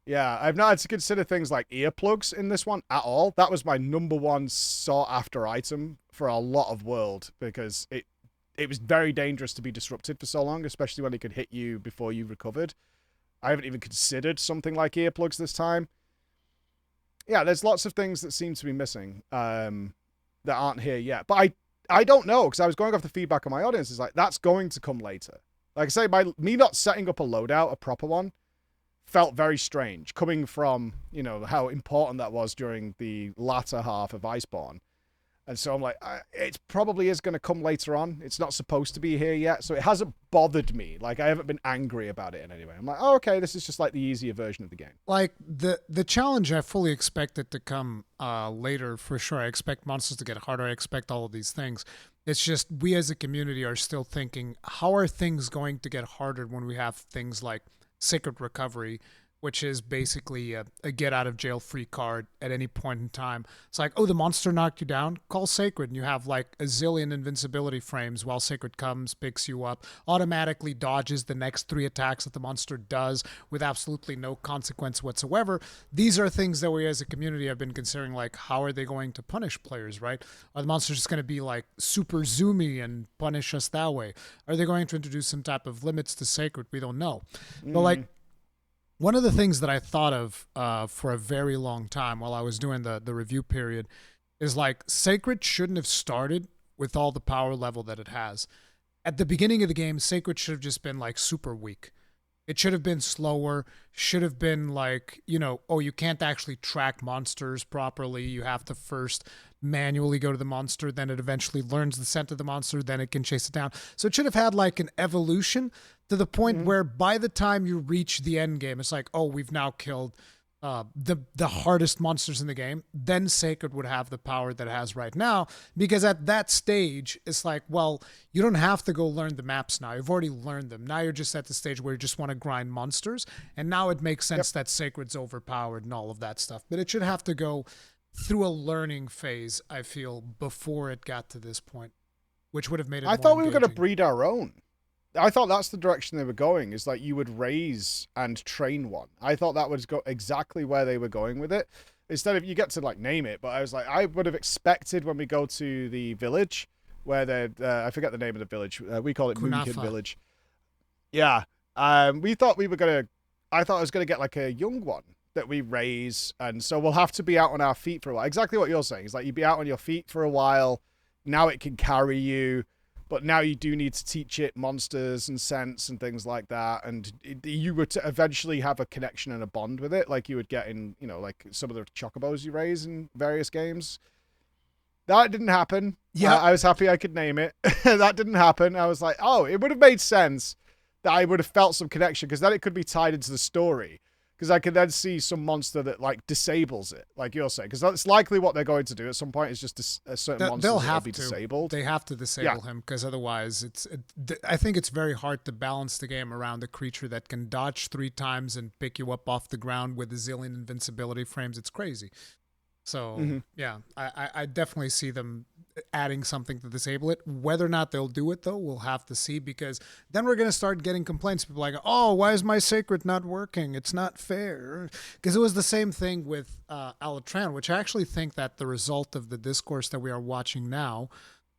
[SPEAKER 2] Yeah, I've not had to consider things like earplugs in this one at all. That was my number one sought-after item for a lot of World because it was very dangerous to be disrupted for so long, especially when it could hit you before you recovered. I haven't even considered something like earplugs this time. Yeah, there's lots of things that seem to be missing that aren't here yet. But I don't know, because I was going off the feedback of my audience. It's like, that's going to come later. Like I say, me not setting up a loadout, a proper one, felt very strange, coming from, you know, how important that was during the latter half of Iceborne. And so I'm like, it probably is going to come later on. It's not supposed to be here yet. So it hasn't bothered me. Like, I haven't been angry about it in any way. I'm like, oh, okay, this is just like the easier version of the game.
[SPEAKER 1] Like, the challenge, I fully expect it to come later for sure. I expect monsters to get harder. I expect all of these things. It's just we as a community are still thinking, how are things going to get harder when we have things like Seikret Recovery, which is basically a get out of jail free card at any point in time. It's like, oh, the monster knocked you down, call Seikret, and you have like a zillion invincibility frames while Seikret comes, picks you up, automatically dodges the next 3 attacks that the monster does with absolutely no consequence whatsoever. These are things that we as a community have been considering, like, how are they going to punish players, right? Are the monsters just going to be like super zoomy and punish us that way? Are they going to introduce some type of limits to Seikret? We don't know. But like, one of the things that I thought of for a very long time while I was doing the review period is like Seikret shouldn't have started with all the power level that it has. At the beginning of the game, Seikret should have just been like super weak. It should have been slower, should have been like, you know, oh, you can't actually track monsters properly. You have to first manually go to the monster, then it eventually learns the scent of the monster, then it can chase it down. So it should have had like an evolution to the point where by the time you reach the end game, it's like, oh, we've now killed the hardest monsters in the game. Then Seikret would have the power that it has right now, because at that stage, it's like, well, you don't have to go learn the maps now. You've already learned them. Now you're just at the stage where you just want to grind monsters, and now it makes sense that Seikret's overpowered and all of that stuff. But it should have to go through a learning phase, I feel, before it got to this point, which would have made it
[SPEAKER 2] I
[SPEAKER 1] more
[SPEAKER 2] thought we were going to
[SPEAKER 1] engaging.
[SPEAKER 2] breed our own. I thought that's the direction they were going. Is like you would raise and train one. I thought that would go exactly where they were going with it. Instead of you get to like name it, but I was like, I would have expected when we go to the village where they I forget the name of the village. We call it Moonkin Village. Yeah. We thought we were gonna. I thought I was gonna get like a young one that we raise, and so we'll have to be out on our feet for a while. Exactly what you're saying. It's like you'd be out on your feet for a while. Now it can carry you. But now you do need to teach it monsters and scents and things like that. And you would eventually have a connection and a bond with it, like you would get in, like some of the chocobos you raise in various games. That didn't happen. Yeah. I was happy I could name it. That didn't happen. I was like, oh, it would have made sense that I would have felt some connection, because then it could be tied into the story. Because I could then see some monster that like disables it, like you're saying. Because that's likely what they're going to do at some point. Is just a certain monster will be disabled.
[SPEAKER 1] They have to disable him, because otherwise, I think it's very hard to balance the game around a creature that can dodge 3 times and pick you up off the ground with a zillion invincibility frames. It's crazy. So yeah, I definitely see them adding something to disable it. Whether or not they'll do it, though, we'll have to see, because then we're going to start getting complaints. People like, oh, why is my Seikret not working? It's not fair. Because it was the same thing with Alatran, which I actually think that the result of the discourse that we are watching now,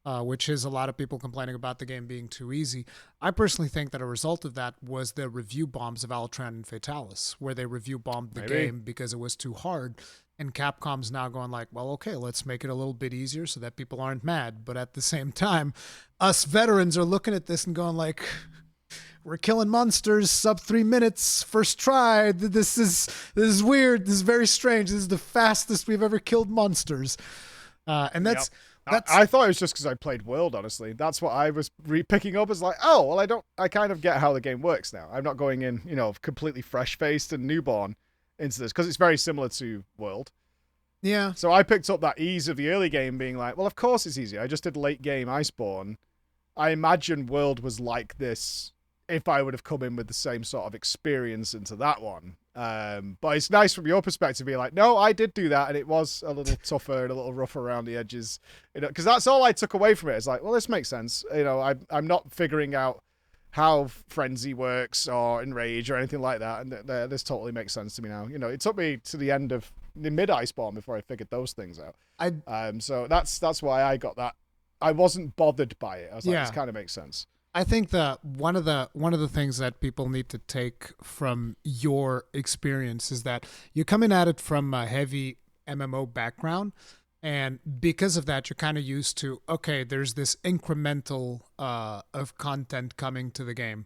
[SPEAKER 1] which is a lot of people complaining about the game being too easy. I personally think that a result of that was the review bombs of Alatran and Fatalis, where they review bombed the game because it was too hard. And Capcom's now going like, well, okay, let's make it a little bit easier so that people aren't mad. But at the same time, us veterans are looking at this and going like, we're killing monsters sub 3 minutes, first try. This is weird. This is very strange. This is the fastest we've ever killed monsters. And that's...
[SPEAKER 2] I thought it was just because I played World, honestly. That's what I was picking up as like, oh, well, I kind of get how the game works now. I'm not going in, completely fresh-faced and newborn into this, because it's very similar to World.
[SPEAKER 1] Yeah.
[SPEAKER 2] So I picked up that ease of the early game being like, well, of course it's easy. I just did late game Iceborne. I imagine World was like this if I would have come in with the same sort of experience into that one. But it's nice from your perspective to be like, no, I did do that, and it was a little tougher and a little rougher around the edges. Because that's all I took away from it. It's like, well, this makes sense. I'm not figuring out how Frenzy works or Enrage or anything like that, and this totally makes sense to me now. It took me to the end of the mid Iceborne before I figured those things out. So that's why I got that. I wasn't bothered by it. I was like, this kind of makes sense.
[SPEAKER 1] I think that one of the things that people need to take from your experience is that you're coming at it from a heavy MMO background, and because of that, you're kind of used to, okay, there's this incremental of content coming to the game,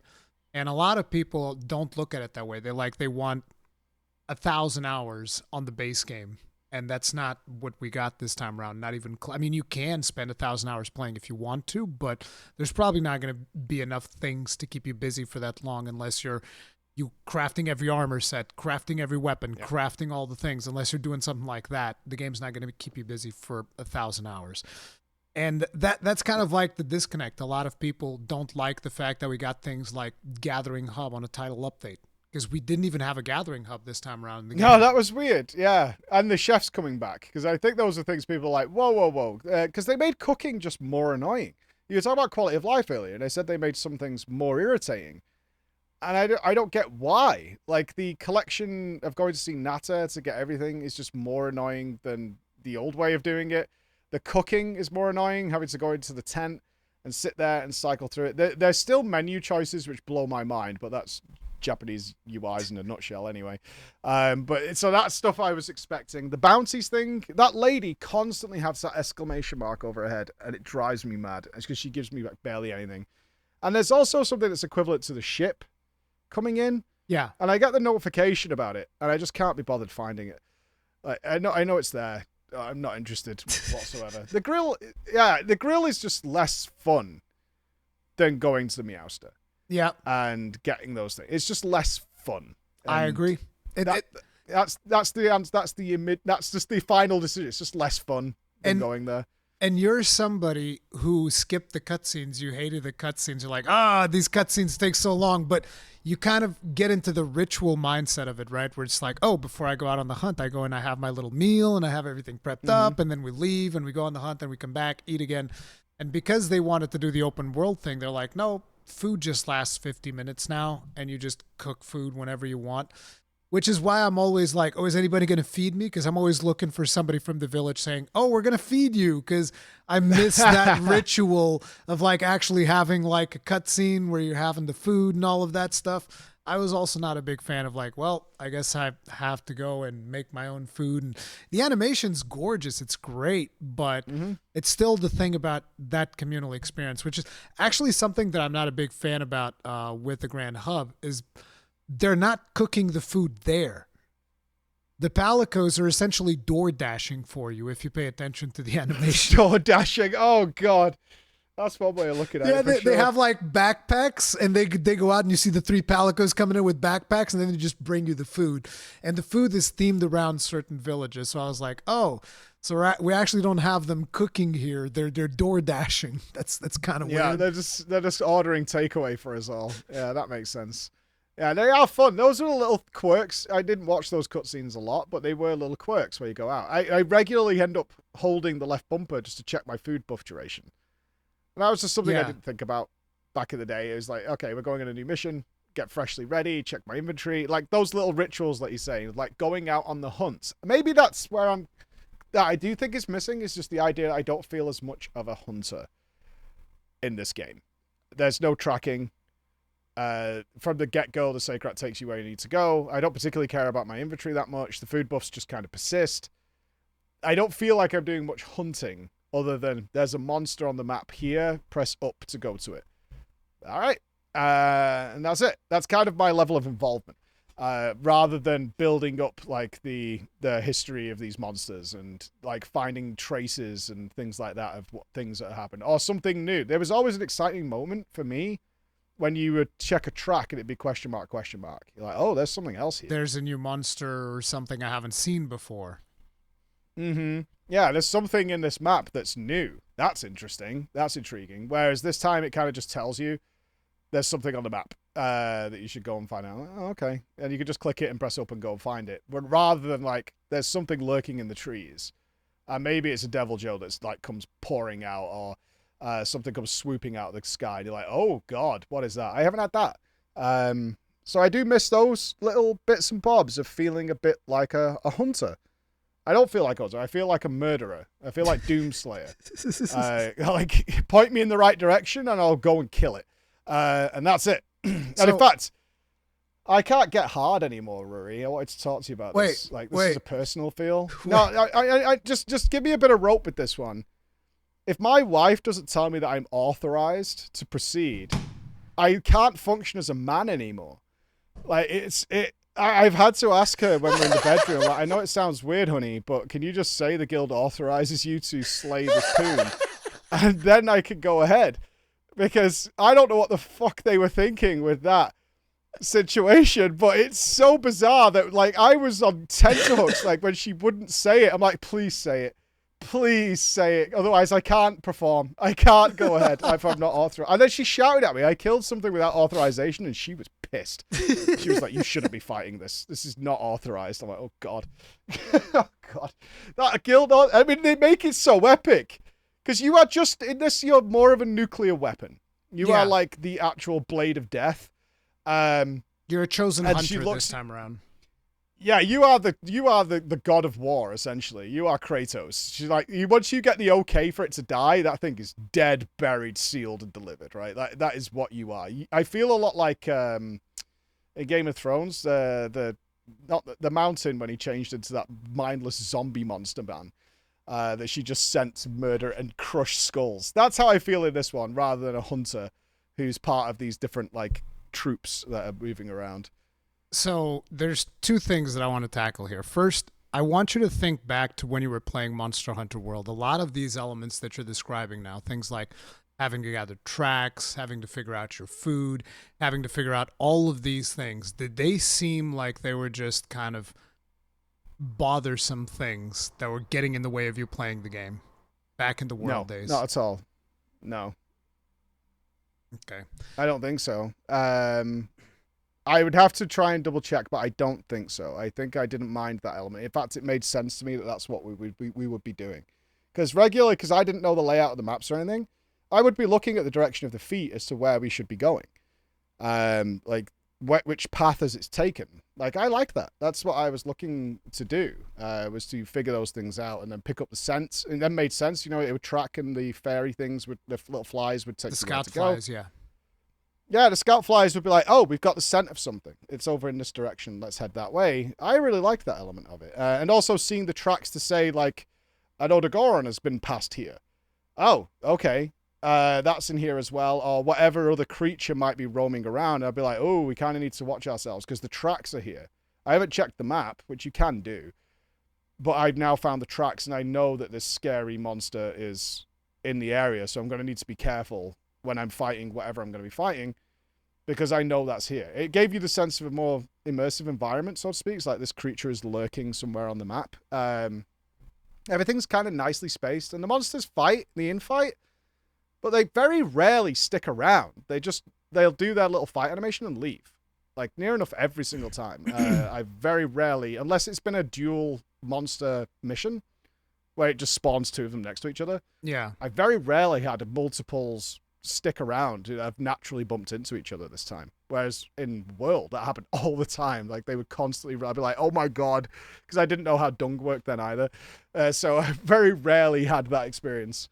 [SPEAKER 1] and a lot of people don't look at it that way. They want 1,000 hours on the base game. And that's not what we got this time around. Not even, I mean, you can spend 1,000 hours playing if you want to, but there's probably not going to be enough things to keep you busy for that long unless you crafting every armor set, crafting every weapon, crafting all the things. Unless you're doing something like that, the game's not going to keep you busy for 1,000 hours. And that's kind of like the disconnect. A lot of people don't like the fact that we got things like Gathering Hub on a title update, because we didn't even have a Gathering Hub this time around in the game.
[SPEAKER 2] No, that was weird. Yeah. And the chef's coming back, because I think those are things people are like, whoa. Because they made cooking just more annoying. You were talking about quality of life earlier, and I said they made some things more irritating. And I don't get why. Like, the collection of going to see Nata to get everything is just more annoying than the old way of doing it. The cooking is more annoying, having to go into the tent and sit there and cycle through it. There's still menu choices which blow my mind, but that's Japanese UIs in a nutshell anyway. But so that's stuff I was expecting. The bounties thing, that lady constantly has that exclamation mark over her head, and it drives me mad. It's because she gives me like barely anything. And there's also something that's equivalent to the ship coming in.
[SPEAKER 1] Yeah.
[SPEAKER 2] And I get the notification about it, and I just can't be bothered finding it. Like, I know it's there. I'm not interested whatsoever. The grill is just less fun than going to the Meowster.
[SPEAKER 1] Yeah,
[SPEAKER 2] and getting those things, it's just less fun.
[SPEAKER 1] I agree.
[SPEAKER 2] That's just the final decision. It's just less fun than going there.
[SPEAKER 1] And you're somebody who skipped the cutscenes. You hated the cutscenes. You're like, these cutscenes take so long. But you kind of get into the ritual mindset of it, right? Where it's like, oh, before I go out on the hunt, I go and I have my little meal and I have everything prepped up, and then we leave and we go on the hunt and we come back, eat again. And because they wanted to do the open world thing, they're like, no, food just lasts 50 minutes now, and you just cook food whenever you want. Which is why I'm always like, oh, is anybody going to feed me? Because I'm always looking for somebody from the village saying, oh, we're going to feed you. Because I miss that ritual of like actually having like a cutscene where you're having the food and all of that stuff. I was also not a big fan of like, well, I guess I have to go and make my own food. And the animation's gorgeous. It's great. But it's still the thing about that communal experience, which is actually something that I'm not a big fan about with the Grand Hub is they're not cooking the food there. The Palicos are essentially door dashing for you if you pay attention to the animation.
[SPEAKER 2] Door dashing. Oh God, that's one way of looking at it.
[SPEAKER 1] They have like backpacks, and they go out and you see the 3 Palicos coming in with backpacks, and then they just bring you the food. And the food is themed around certain villages. So I was like, oh, so we actually don't have them cooking here. They're door dashing. That's kind of weird.
[SPEAKER 2] Yeah, they're just ordering takeaway for us all. Yeah, that makes sense. Yeah, they are fun. Those are little quirks. I didn't watch those cutscenes a lot, but they were little quirks where you go out. I regularly end up holding the left bumper just to check my food buff duration. And that was just something I didn't think about back in the day. It was like, okay, we're going on a new mission, get freshly ready, check my inventory. Like those little rituals that you're saying, like going out on the hunt. Maybe that's where that I do think is missing, is just the idea that I don't feel as much of a hunter in this game. There's no tracking. From the get-go, the Seikret takes you where you need to go. I don't particularly care about my inventory that much. The food buffs just kind of persist. I don't feel like I'm doing much hunting other than there's a monster on the map here, press up to go to it. All right. And that's it. That's kind of my level of involvement. Rather than building up like the history of these monsters and like finding traces and things like that of what things that happened or something new. There was always an exciting moment for me when you would check a track and it'd be question mark, question mark. You're like, oh, there's something else here.
[SPEAKER 1] There's a new monster or something I haven't seen before.
[SPEAKER 2] Yeah, there's something in this map that's new. That's interesting. That's intriguing. Whereas this time it kind of just tells you there's something on the map that you should go and find out. Oh, okay. And you can just click it and press up and go and find it. But rather than like, there's something lurking in the trees. Maybe it's a Devil Joe that's like comes pouring out or something comes swooping out of the sky. And you're like, oh God, what is that? I haven't had that. So I do miss those little bits and bobs of feeling a bit like a hunter. I don't feel like a hunter. I feel like a murderer. I feel like Doomslayer. Like, point me in the right direction and I'll go and kill it. And that's it. And in fact, I can't get hard anymore, Ruri. I wanted to talk to you about this. Like, this is a personal feel. No, I just give me a bit of rope with this one. If my wife doesn't tell me that I'm authorized to proceed, I can't function as a man anymore. Like, I've had to ask her when we're in the bedroom, like, I know it sounds weird, honey, but can you just say the guild authorizes you to slay the coon? And then I can go ahead. Because I don't know what the fuck they were thinking with that situation, but it's so bizarre that, like, I was on tenterhooks, like, when she wouldn't say it. I'm like, please say it. Please say it. Otherwise, I can't perform. I can't go ahead if I'm not authorized. And then she shouted at me. I killed something without authorization, and she was pissed. She was like, you shouldn't be fighting this. This is not authorized. I'm like, oh, God. Oh, God. That guild, I mean, they make it so epic. Because you are just, in this, you're more of a nuclear weapon. You are like the actual blade of death.
[SPEAKER 1] You're a chosen hunter this time around.
[SPEAKER 2] Yeah, you are the god of war, essentially. You are Kratos. She's like, once you get the okay for it to die, that thing is dead, buried, sealed, and delivered, right? That is what you are. I feel a lot like in Game of Thrones, not the mountain when he changed into that mindless zombie monster man. That she just sent to murder and crush skulls. That's how I feel in this one, rather than a hunter who's part of these different like troops that are moving around.
[SPEAKER 1] So there's two things that I want to tackle here. First, I want you to think back to when you were playing Monster Hunter World. A lot of these elements that you're describing now, things like having to gather tracks, having to figure out your food, having to figure out all of these things, did they seem like they were just kind of bothersome things that were getting in the way of you playing the game back in the World days?
[SPEAKER 2] No, not at all. No.
[SPEAKER 1] Okay.
[SPEAKER 2] I don't think so. I would have to try and double check, but I don't think so. I think I didn't mind that element. In fact, it made sense to me that that's what we would be doing. Because I didn't know the layout of the maps or anything, I would be looking at the direction of the feet as to where we should be going. Like which path has it's taken. Like, I like that. That's what I was looking to do, was to figure those things out and then pick up the scent. And then made sense, you know, it would track, and the fairy things would, the little flies would take
[SPEAKER 1] The
[SPEAKER 2] you where
[SPEAKER 1] scout
[SPEAKER 2] to
[SPEAKER 1] flies,
[SPEAKER 2] go.
[SPEAKER 1] yeah.
[SPEAKER 2] Yeah, the scout flies would be like, oh, we've got the scent of something. It's over in this direction. Let's head that way. I really like that element of it. And also seeing the tracks to say, like, an Odogoron has been passed here. Oh, okay. That's in here as well. Or whatever other creature might be roaming around. I'd be like, oh, we kind of need to watch ourselves because the tracks are here. I haven't checked the map, which you can do. But I've now found the tracks, and I know that this scary monster is in the area. So I'm going to need to be careful when I'm fighting whatever I'm going to be fighting, because I know that's here. It gave you the sense of a more immersive environment, so to speak. It's like this creature is lurking somewhere on the map. Everything's kind of nicely spaced, and the monsters fight, the infight, but they very rarely stick around. They'll do their little fight animation and leave. Like, near enough every single time. I very rarely, unless it's been a dual monster mission, where it just spawns two of them next to each other.
[SPEAKER 1] Yeah.
[SPEAKER 2] I very rarely had multiples stick around who have naturally bumped into each other this time. Whereas in World, that happened all the time. Like, they would constantly, I'd be like, oh my God, because I didn't know how dung worked then either. So I very rarely had that experience.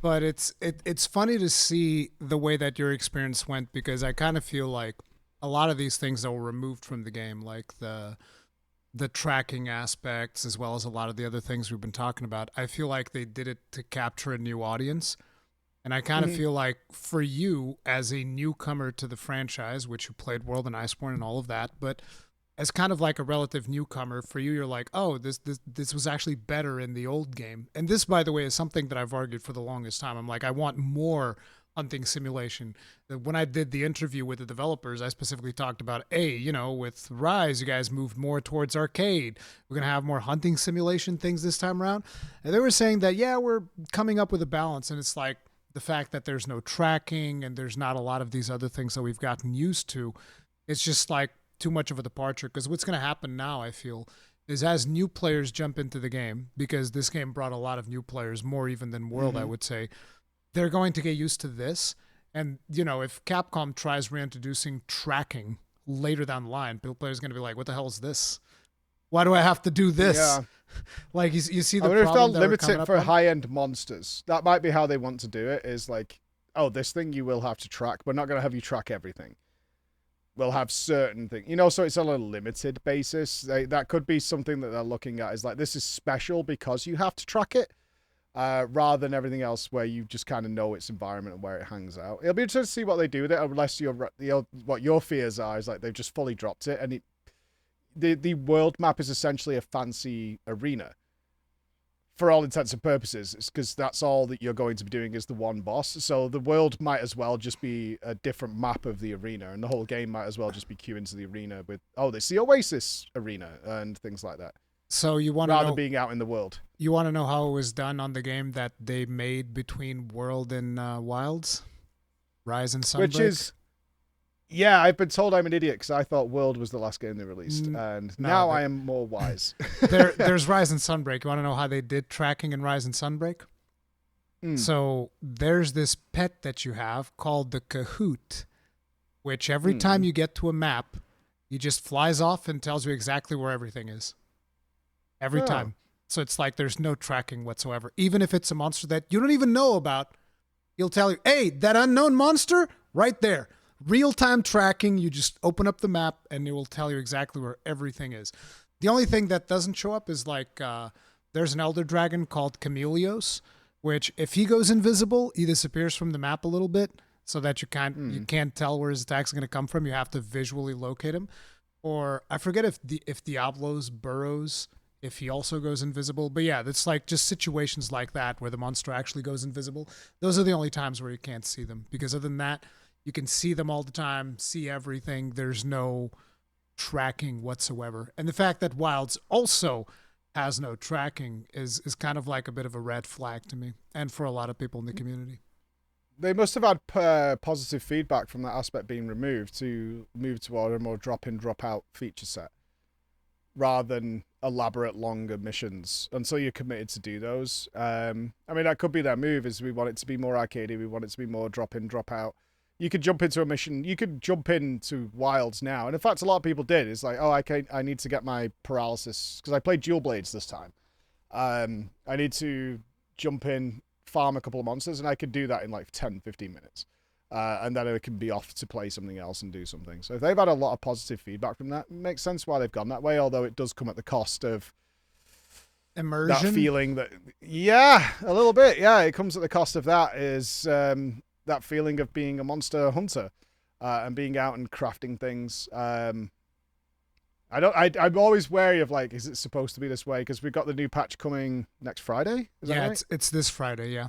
[SPEAKER 1] But it's funny to see the way that your experience went, because I kind of feel like a lot of these things that were removed from the game, like the tracking aspects, as well as a lot of the other things we've been talking about, I feel like they did it to capture a new audience. And I kind of feel like for you as a newcomer to the franchise, which you played World and Iceborne and all of that, but as kind of like a relative newcomer, for you, you're like, oh, this was actually better in the old game. And this, by the way, is something that I've argued for the longest time. I'm like, I want more hunting simulation. When I did the interview with the developers, I specifically talked about, hey, you know, with Rise, you guys moved more towards arcade. We're going to have more hunting simulation things this time around. And they were saying that, yeah, we're coming up with a balance. And it's like, the fact that there's no tracking and there's not a lot of these other things that we've gotten used to, it's just like too much of a departure. Because what's going to happen now, I feel, is as new players jump into the game, because this game brought a lot of new players, more even than World, I would say, they're going to get used to this. And, you know, if Capcom tries reintroducing tracking later down the line, players are going to be like, what the hell is this? Why do I have to do this?
[SPEAKER 2] Yeah.
[SPEAKER 1] Like, you see the
[SPEAKER 2] I wonder if they'll
[SPEAKER 1] problem that
[SPEAKER 2] limit
[SPEAKER 1] we're
[SPEAKER 2] it
[SPEAKER 1] coming
[SPEAKER 2] for
[SPEAKER 1] up on?
[SPEAKER 2] high-end monsters. That might be how they want to do it, is like, oh, this thing you will have to track. We're not going to have you track everything. We'll have certain things. You know, so it's on a limited basis. That could be something that they're looking at, is like, this is special because you have to track it, rather than everything else where you just kind of know its environment and where it hangs out. It'll be interesting to see what they do with it, unless what your fears are is like they've just fully dropped it, and the world map is essentially a fancy arena for all intents and purposes. It's because that's all that you're going to be doing is the one boss. So the world might as well just be a different map of the arena, and the whole game might as well just be queue into the arena with, oh, this is the Oasis arena and things like that.
[SPEAKER 1] So you want to know,
[SPEAKER 2] rather being out in the world.
[SPEAKER 1] You want to know how it was done on the game that they made between World and Wilds? Rise and Sunbreak?
[SPEAKER 2] Which is, yeah, I've been told I'm an idiot because I thought World was the last game they released, and now I am more wise.
[SPEAKER 1] There's Rise and Sunbreak. You want to know how they did tracking in Rise and Sunbreak? So there's this pet that you have called the Kahoot, which every time you get to a map, he just flies off and tells you exactly where everything is. Every time. So it's like there's no tracking whatsoever. Even if it's a monster that you don't even know about, he'll tell you, hey, that unknown monster, right there. Real-time tracking, you just open up the map and it will tell you exactly where everything is. The only thing that doesn't show up is like there's an elder dragon called Chameleos, which if he goes invisible, he disappears from the map a little bit so that you can't tell where his attack's going to come from. You have to visually locate him. Or I forget if Diablo's burrows, if he also goes invisible. But yeah, it's like just situations like that where the monster actually goes invisible. Those are the only times where you can't see them, because other than that, you can see them all the time, see everything. There's no tracking whatsoever. And the fact that Wilds also has no tracking is kind of like a bit of a red flag to me, and for a lot of people in the community.
[SPEAKER 2] They must have had positive feedback from that aspect being removed to move toward a more drop-in, drop-out feature set. rather than elaborate longer missions until you're committed to do those. I mean, that could be their move, is we want it to be more arcadey, we want it to be more drop in, drop out. You could jump into a mission, you could jump into Wilds now, and in fact a lot of people did. It's like, oh, I need to get my paralysis, because I played dual blades this time. I need to jump in, farm a couple of monsters, and I could do that in like 10-15 minutes. And then I can be off to play something else and do something. So if they've had a lot of positive feedback from that, it makes sense why they've gone that way, although it does come at the cost of
[SPEAKER 1] immersion.
[SPEAKER 2] That feeling that, yeah, a little bit. Yeah, it comes at the cost of that, is that feeling of being a monster hunter and being out and crafting things. I'm always wary of, like, is it supposed to be this way? Because we've got the new patch coming next Friday. Is that right?
[SPEAKER 1] It's this Friday, yeah.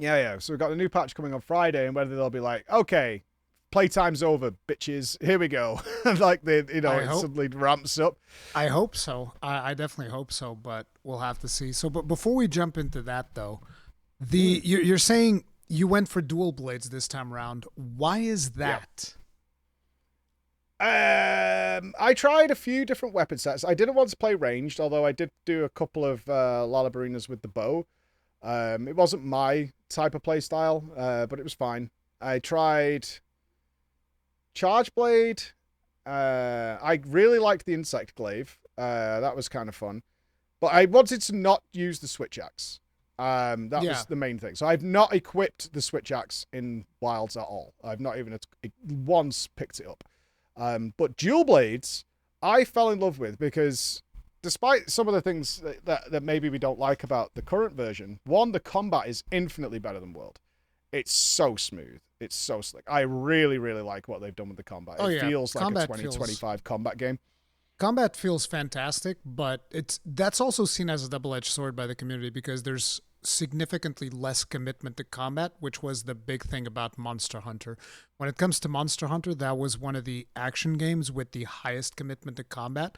[SPEAKER 2] Yeah. So we've got a new patch coming on Friday, and whether they'll be like, okay, playtime's over, bitches, here we go. Like, it suddenly ramps up.
[SPEAKER 1] I hope so. I definitely hope so, but we'll have to see. So, but before we jump into that, though, you're saying you went for dual blades this time around. Why is that?
[SPEAKER 2] Yeah. I tried a few different weapon sets. I didn't want to play ranged, although I did do a couple of Lalabarinas with the bow. It wasn't my type of play style, but it was fine. I tried Charge Blade. I really liked the Insect Glaive. That was kind of fun. But I wanted to not use the Switch Axe. That was the main thing. So I've not equipped the Switch Axe in Wilds at all. I've not even once picked it up. But Dual Blades, I fell in love with, because despite some of the things that maybe we don't like about the current version, one, the combat is infinitely better than World. It's so smooth. It's so slick. I really, really like what they've done with the combat. It feels like a 2025 combat game.
[SPEAKER 1] Combat feels fantastic, but that's also seen as a double-edged sword by the community, because there's significantly less commitment to combat, which was the big thing about Monster Hunter. When it comes to Monster Hunter, that was one of the action games with the highest commitment to combat.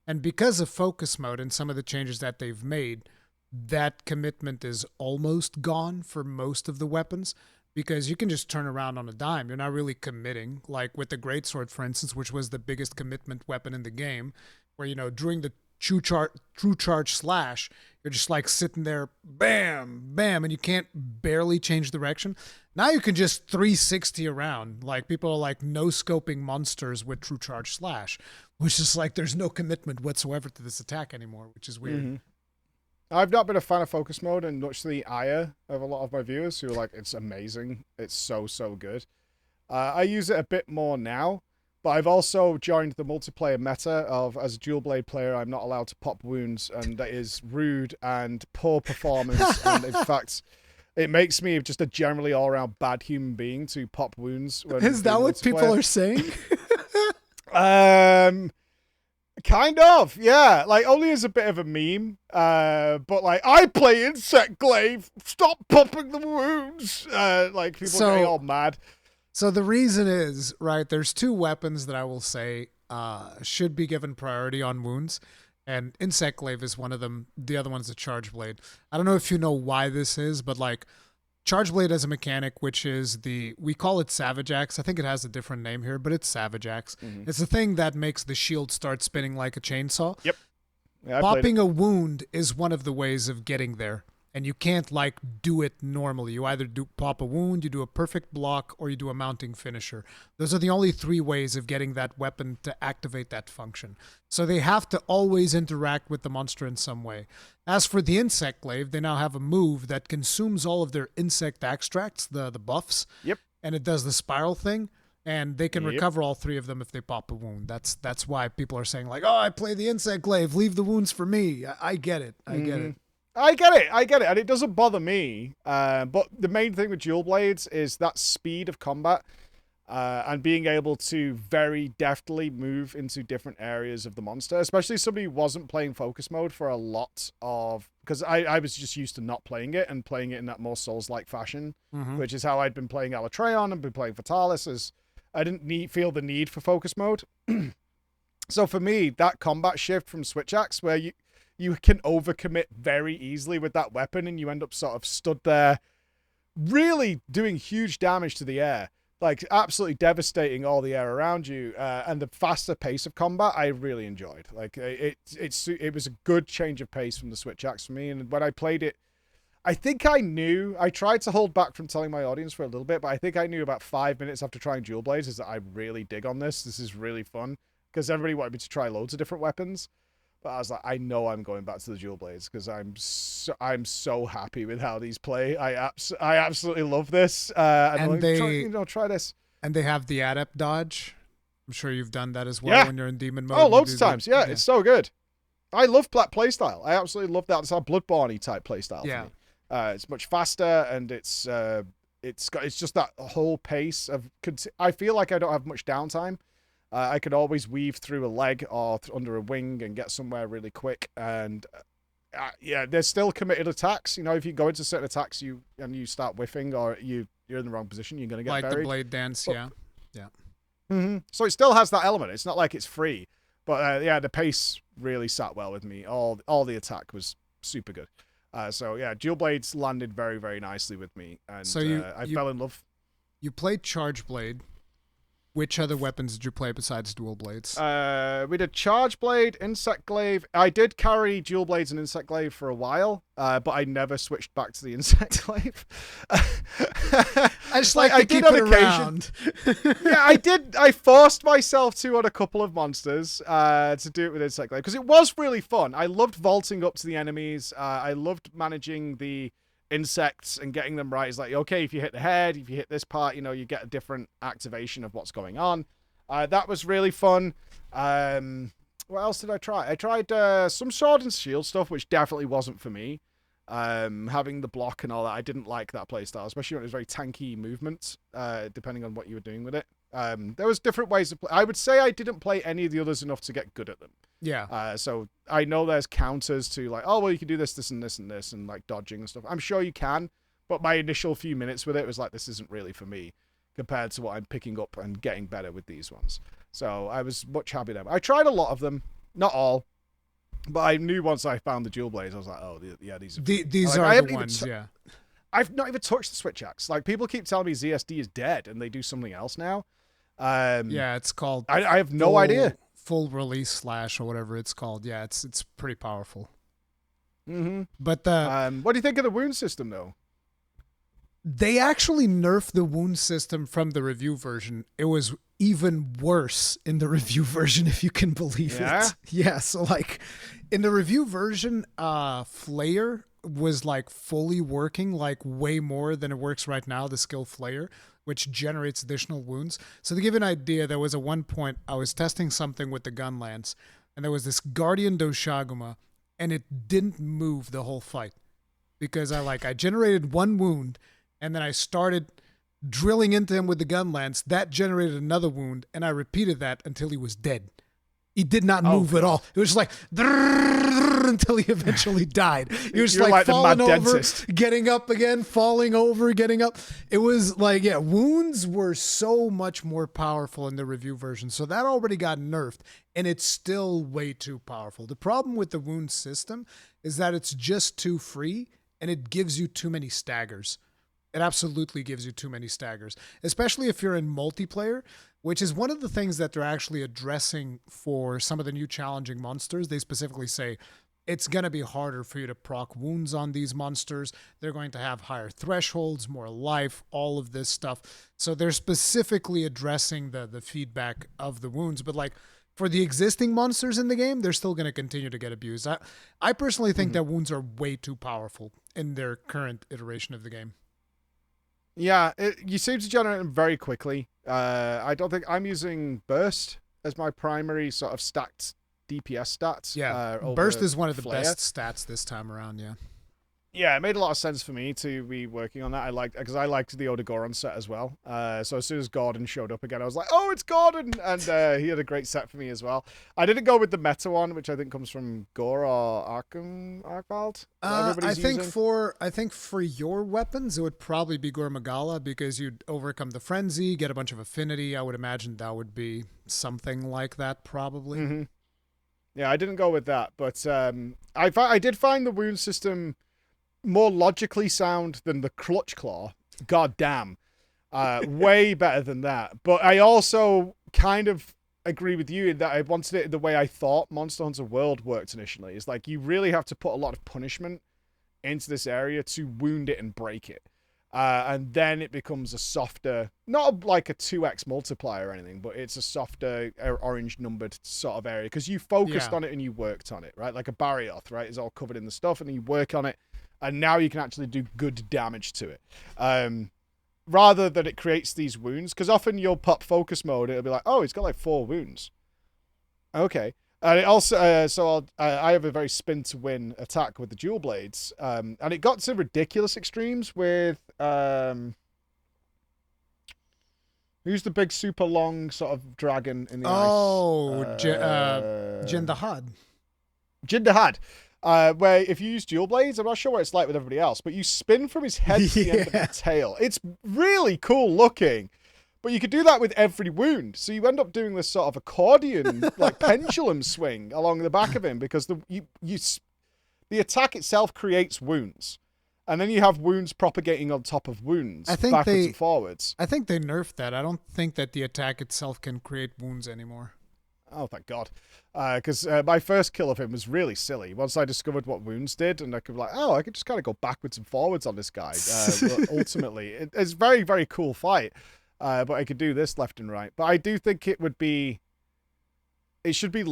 [SPEAKER 1] And because of focus mode and some of the changes that they've made, that commitment is almost gone for most of the weapons, because you can just turn around on a dime. You're not really committing, like with the Greatsword, for instance, which was the biggest commitment weapon in the game, where, during the true charge slash, you're just like sitting there, bam, bam, and you can't barely change direction. Now you can just 360 around. Like, people are like no-scoping monsters with true charge slash, which is like there's no commitment whatsoever to this attack anymore, which is weird.
[SPEAKER 2] Mm-hmm. I've not been a fan of focus mode, and much to the ire of a lot of my viewers who are like, it's amazing. It's so, so good. I use it a bit more now, but I've also joined the multiplayer meta of, as a dual blade player, I'm not allowed to pop wounds, and that is rude and poor performance. And in fact, it makes me just a generally all-around bad human being to pop wounds.
[SPEAKER 1] Is that what people are saying?
[SPEAKER 2] Kind of, yeah. Like, only as a bit of a meme. But like, I play Insect Glaive. Stop popping the wounds. Like, people getting all mad.
[SPEAKER 1] So the reason is, right, there's two weapons that I will say should be given priority on wounds, and Insect Glaive is one of them. The other one's the Charge Blade. I don't know if you know why this is, but like, Charge Blade has a mechanic, which is we call it Savage Axe. I think it has a different name here, but it's Savage Axe. Mm-hmm. It's the thing that makes the shield start spinning like a chainsaw.
[SPEAKER 2] Yep. Yeah,
[SPEAKER 1] popping a wound is one of the ways of getting there. And you can't like do it normally. You either pop a wound, you do a perfect block, or you do a mounting finisher. Those are the only three ways of getting that weapon to activate that function. So they have to always interact with the monster in some way. As for the Insect Glaive, they now have a move that consumes all of their insect extracts, the buffs.
[SPEAKER 2] Yep.
[SPEAKER 1] And it does the spiral thing. And they can recover all three of them if they pop a wound. That's why people are saying like, oh, I play the Insect Glaive, leave the wounds for me. I get it. I get it.
[SPEAKER 2] I get it, and it doesn't bother me. But the main thing with dual blades is that speed of combat, and being able to very deftly move into different areas of the monster, especially somebody who wasn't playing focus mode for a lot of, because I was just used to not playing it and playing it in that more Souls-like fashion, which is how I'd been playing Alatreon and been playing Fatalis, as I didn't feel the need for focus mode. So for me, that combat shift from Switch Axe, where you can overcommit very easily with that weapon, and you end up sort of stood there really doing huge damage to the air. like absolutely devastating all the air around you, and the faster pace of combat I really enjoyed. Like it was a good change of pace from the Switch axe for me. And when I played it, I think I tried to hold back from telling my audience for a little bit, but I think I knew about 5 minutes after trying Dual Blades is that I really dig on this. This is really fun because everybody wanted me to try loads of different weapons. But I was like, I know I'm going back to the Dual Blades because I'm so happy with how these play. I absolutely love this. And try this.
[SPEAKER 1] And they have the adept dodge. I'm sure you've done that as well when you're in demon mode.
[SPEAKER 2] Oh, loads of times. Yeah, it's so good. I love that playstyle. I absolutely love that. It's a Bloodborne-y type playstyle for me. It's much faster, and it's just that whole pace of. I feel like I don't have much downtime. I could always weave through a leg or under a wing and get somewhere really quick. And there's still committed attacks. You know, if you go into certain attacks, you start whiffing or you're in the wrong position, you're gonna get buried.
[SPEAKER 1] Like the blade dance, yeah.
[SPEAKER 2] Mm-hmm. So it still has that element. It's not like it's free, but the pace really sat well with me. All the attack was super good. Dual Blades landed very, very nicely with me, and so I fell in love.
[SPEAKER 1] You played Charge Blade. Which other weapons did you play besides Dual Blades?
[SPEAKER 2] We did Charge Blade, Insect Glaive. I did carry Dual Blades and Insect Glaive for a while, but I never switched back to the Insect Glaive.
[SPEAKER 1] I just like to keep it around.
[SPEAKER 2] Yeah, I did. I forced myself to on a couple of monsters to do it with Insect Glaive because it was really fun. I loved vaulting up to the enemies. I loved managing the insects and getting them right. Is like, okay, if you hit the head, if you hit this part, you get a different activation of what's going on. That was really fun. What else did I try? I tried some sword and shield stuff, which definitely wasn't for me. Having the block and all that, I didn't like that playstyle, especially when it was very tanky movement, depending on what you were doing with it. There was different ways to play. I would say I didn't play any of the others enough to get good at them.
[SPEAKER 1] Yeah.
[SPEAKER 2] So I know there's counters to like, oh, well, you can do this, this, and this, and this, and like dodging and stuff. I'm sure you can, but my initial few minutes with it was like, this isn't really for me compared to what I'm picking up and getting better with these ones. So I was much happier there. I tried a lot of them, not all, but I knew once I found the Dual Blades, I was like, oh, yeah, these are
[SPEAKER 1] the ones, yeah.
[SPEAKER 2] I've not even touched the Switch axe. Like, people keep telling me ZSD is dead and they do something else now.
[SPEAKER 1] It's called...
[SPEAKER 2] I have no idea.
[SPEAKER 1] Full release slash or whatever it's called. Yeah, it's pretty powerful.
[SPEAKER 2] Mm-hmm.
[SPEAKER 1] But
[SPEAKER 2] what do you think of the wound system, though?
[SPEAKER 1] They actually nerfed the wound system from the review version. It was even worse in the review version, if you can believe it. Yeah, so like in the review version, Flayer was like fully working, like way more than it works right now, the skill Flayer, which generates additional wounds. So to give you an idea, there was at one point I was testing something with the gun lance, and there was this Guardian Doshaguma, and it didn't move the whole fight because I generated one wound, and then I started drilling into him with the gun lance. That generated another wound, and I repeated that until he was dead. He did not move at all. It was just like until he eventually died. He was just like falling over, getting up again, falling over, getting up. It was like, wounds were so much more powerful in the review version. So that already got nerfed, and it's still way too powerful. The problem with the wound system is that it's just too free, and it gives you too many staggers. It absolutely gives you too many staggers, especially if you're in multiplayer, which is one of the things that they're actually addressing for some of the new challenging monsters. They specifically say it's going to be harder for you to proc wounds on these monsters. They're going to have higher thresholds, more life, all of this stuff. So they're specifically addressing the feedback of the wounds. But like for the existing monsters in the game, they're still going to continue to get abused. I personally think that wounds are way too powerful in their current iteration of the game.
[SPEAKER 2] Yeah, you seem to generate them very quickly. I don't think I'm using Burst as my primary sort of stacked DPS stats.
[SPEAKER 1] Yeah, Burst is one of the best stats this time around,
[SPEAKER 2] Yeah, it made a lot of sense for me to be working on that. Because I liked the Odegoron set as well. So as soon as Gordon showed up again, I was like, oh, it's Gordon! And he had a great set for me as well. I didn't go with the meta one, which I think comes from Gore or Arkvald.
[SPEAKER 1] I think for your weapons, it would probably be Gore Magala because you'd overcome the frenzy, get a bunch of affinity. I would imagine that would be something like that, probably.
[SPEAKER 2] Mm-hmm. Yeah, I didn't go with that, but I did find the wound system more logically sound than the Clutch Claw. God damn. Way better than that. But I also kind of agree with you in that I wanted it the way I thought Monster Hunter World worked initially. It's like you really have to put a lot of punishment into this area to wound it and break it. And then it becomes a softer, not like a 2x multiplier or anything, but it's a softer orange numbered sort of area because you focused on it and you worked on it, right? Like a Barioth, right? It's all covered in the stuff and then you work on it and now you can actually do good damage to it. Rather than it creates these wounds, because often you'll pop focus mode, it'll be like, oh, he's got like 4 wounds. Okay. And it also, I have a very spin to win attack with the dual blades. And it got to ridiculous extremes with, who's the big super long sort of dragon in the ice?
[SPEAKER 1] Oh, Jindahad.
[SPEAKER 2] Jindahad. Where if you use dual blades, I'm not sure what it's like with everybody else, but you spin from his head to the end of the tail. It's really cool looking. But you could do that with every wound. So you end up doing this sort of accordion, like pendulum swing along the back of him because the attack itself creates wounds. And then you have wounds propagating on top of wounds, backwards and forwards.
[SPEAKER 1] I think they nerfed that. I don't think that the attack itself can create wounds anymore.
[SPEAKER 2] Oh, thank God. Because my first kill of him was really silly. Once I discovered what wounds did, and I could be like, oh, I could just kind of go backwards and forwards on this guy. But ultimately, it's a very, very cool fight. But I could do this left and right. But I do think it should be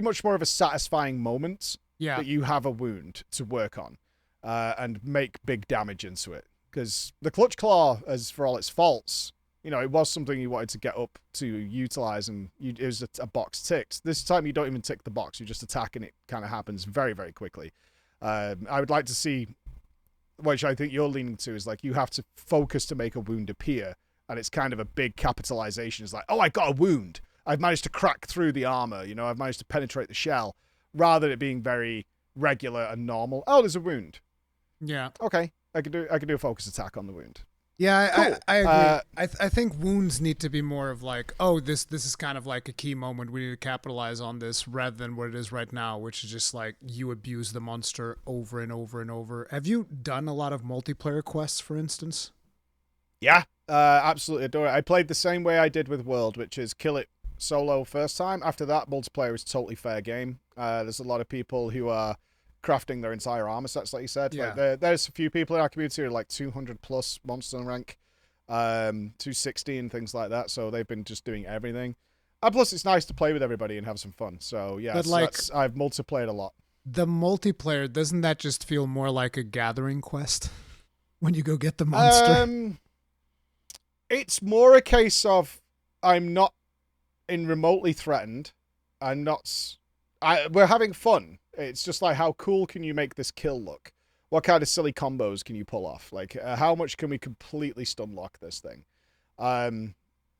[SPEAKER 2] much more of a satisfying moment that you have a wound to work on and make big damage into it. Because the Clutch Claw, as for all its faults, it was something you wanted to get up to utilize, and it was a box ticked. This time you don't even tick the box, you just attack, and it kind of happens very, very quickly. I would like to see, which I think you're leaning to, is like you have to focus to make a wound appear. And it's kind of a big capitalization. It's like, oh, I got a wound. I've managed to crack through the armor. I've managed to penetrate the shell. Rather than it being very regular and normal. Oh, there's a wound.
[SPEAKER 1] Yeah.
[SPEAKER 2] Okay. I could do a focus attack on the wound.
[SPEAKER 1] Yeah,
[SPEAKER 2] cool.
[SPEAKER 1] I agree. I think wounds need to be more of like, oh, this is kind of like a key moment. We need to capitalize on this rather than what it is right now, which is just like you abuse the monster over and over and over. Have you done a lot of multiplayer quests, for instance?
[SPEAKER 2] Yeah. Absolutely adore it. I played the same way I did with World, which is kill it solo first time. After that, multiplayer is totally fair game. There's a lot of people who are crafting their entire armor sets, like you said.
[SPEAKER 1] Yeah.
[SPEAKER 2] Like there's a few people in our community who are like 200 plus monster rank, 260 and things like that. So they've been just doing everything. And plus, it's nice to play with everybody and have some fun. So yeah, I've multiplayed a lot.
[SPEAKER 1] The multiplayer, doesn't that just feel more like a gathering quest when you go get the monster?
[SPEAKER 2] It's more a case of I'm not in remotely threatened. We're having fun. It's just like, how cool can you make this kill look? What kind of silly combos can you pull off? Like, how much can we completely stun lock this thing?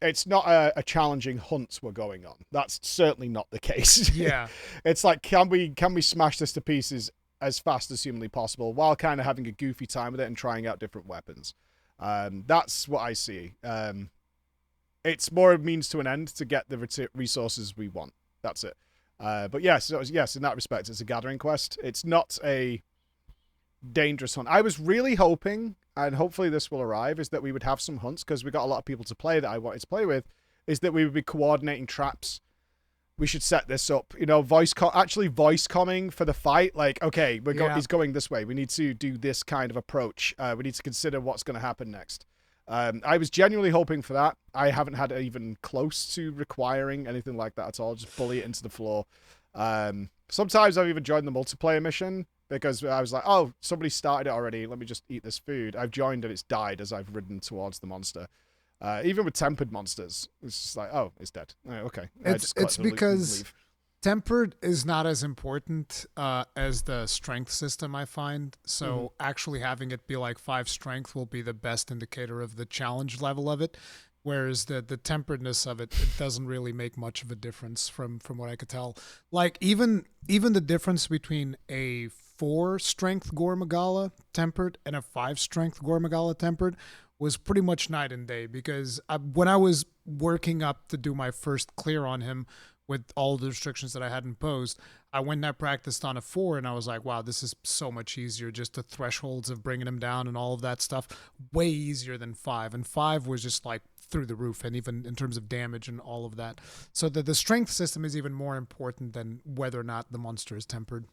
[SPEAKER 2] It's not a challenging hunt we're going on. That's certainly not the case.
[SPEAKER 1] Yeah.
[SPEAKER 2] It's like, can we smash this to pieces as fast as humanly possible while kind of having a goofy time with it and trying out different weapons? That's what I see. It's more a means to an end to get the resources we want. That's it. But yes, in that respect, it's a gathering quest. It's not a dangerous hunt. I was really hoping, and hopefully this will arrive, is that we would have some hunts, because we got a lot of people to play that I wanted to play with, is that we would be coordinating traps. We should set this up, voice comming for the fight. Like, okay, he's going this way. We need to do this kind of approach. We need to consider what's going to happen next. I was genuinely hoping for that. I haven't had even close to requiring anything like that at all. Just bully it into the floor. Sometimes I've even joined the multiplayer mission because I was like, oh, somebody started it already. Let me just eat this food. I've joined and it's died as I've ridden towards the monster. Even with tempered monsters, it's just like, oh, it's dead. Okay.
[SPEAKER 1] It's because tempered is not as important as the strength system, I find. So actually having it be like 5 strength will be the best indicator of the challenge level of it. Whereas the temperedness of it doesn't really make much of a difference from what I could tell. Like even the difference between a 4 strength Gore Magala tempered and a 5 strength Gore Magala tempered was pretty much night and day, because when I was working up to do my first clear on him, with all the restrictions that I had imposed. I went and I practiced on a 4, and I was like, wow, this is so much easier. Just the thresholds of bringing him down and all of that stuff, way easier than 5. And 5 was just like through the roof, and even in terms of damage and all of that. So the strength system is even more important than whether or not the monster is tempered.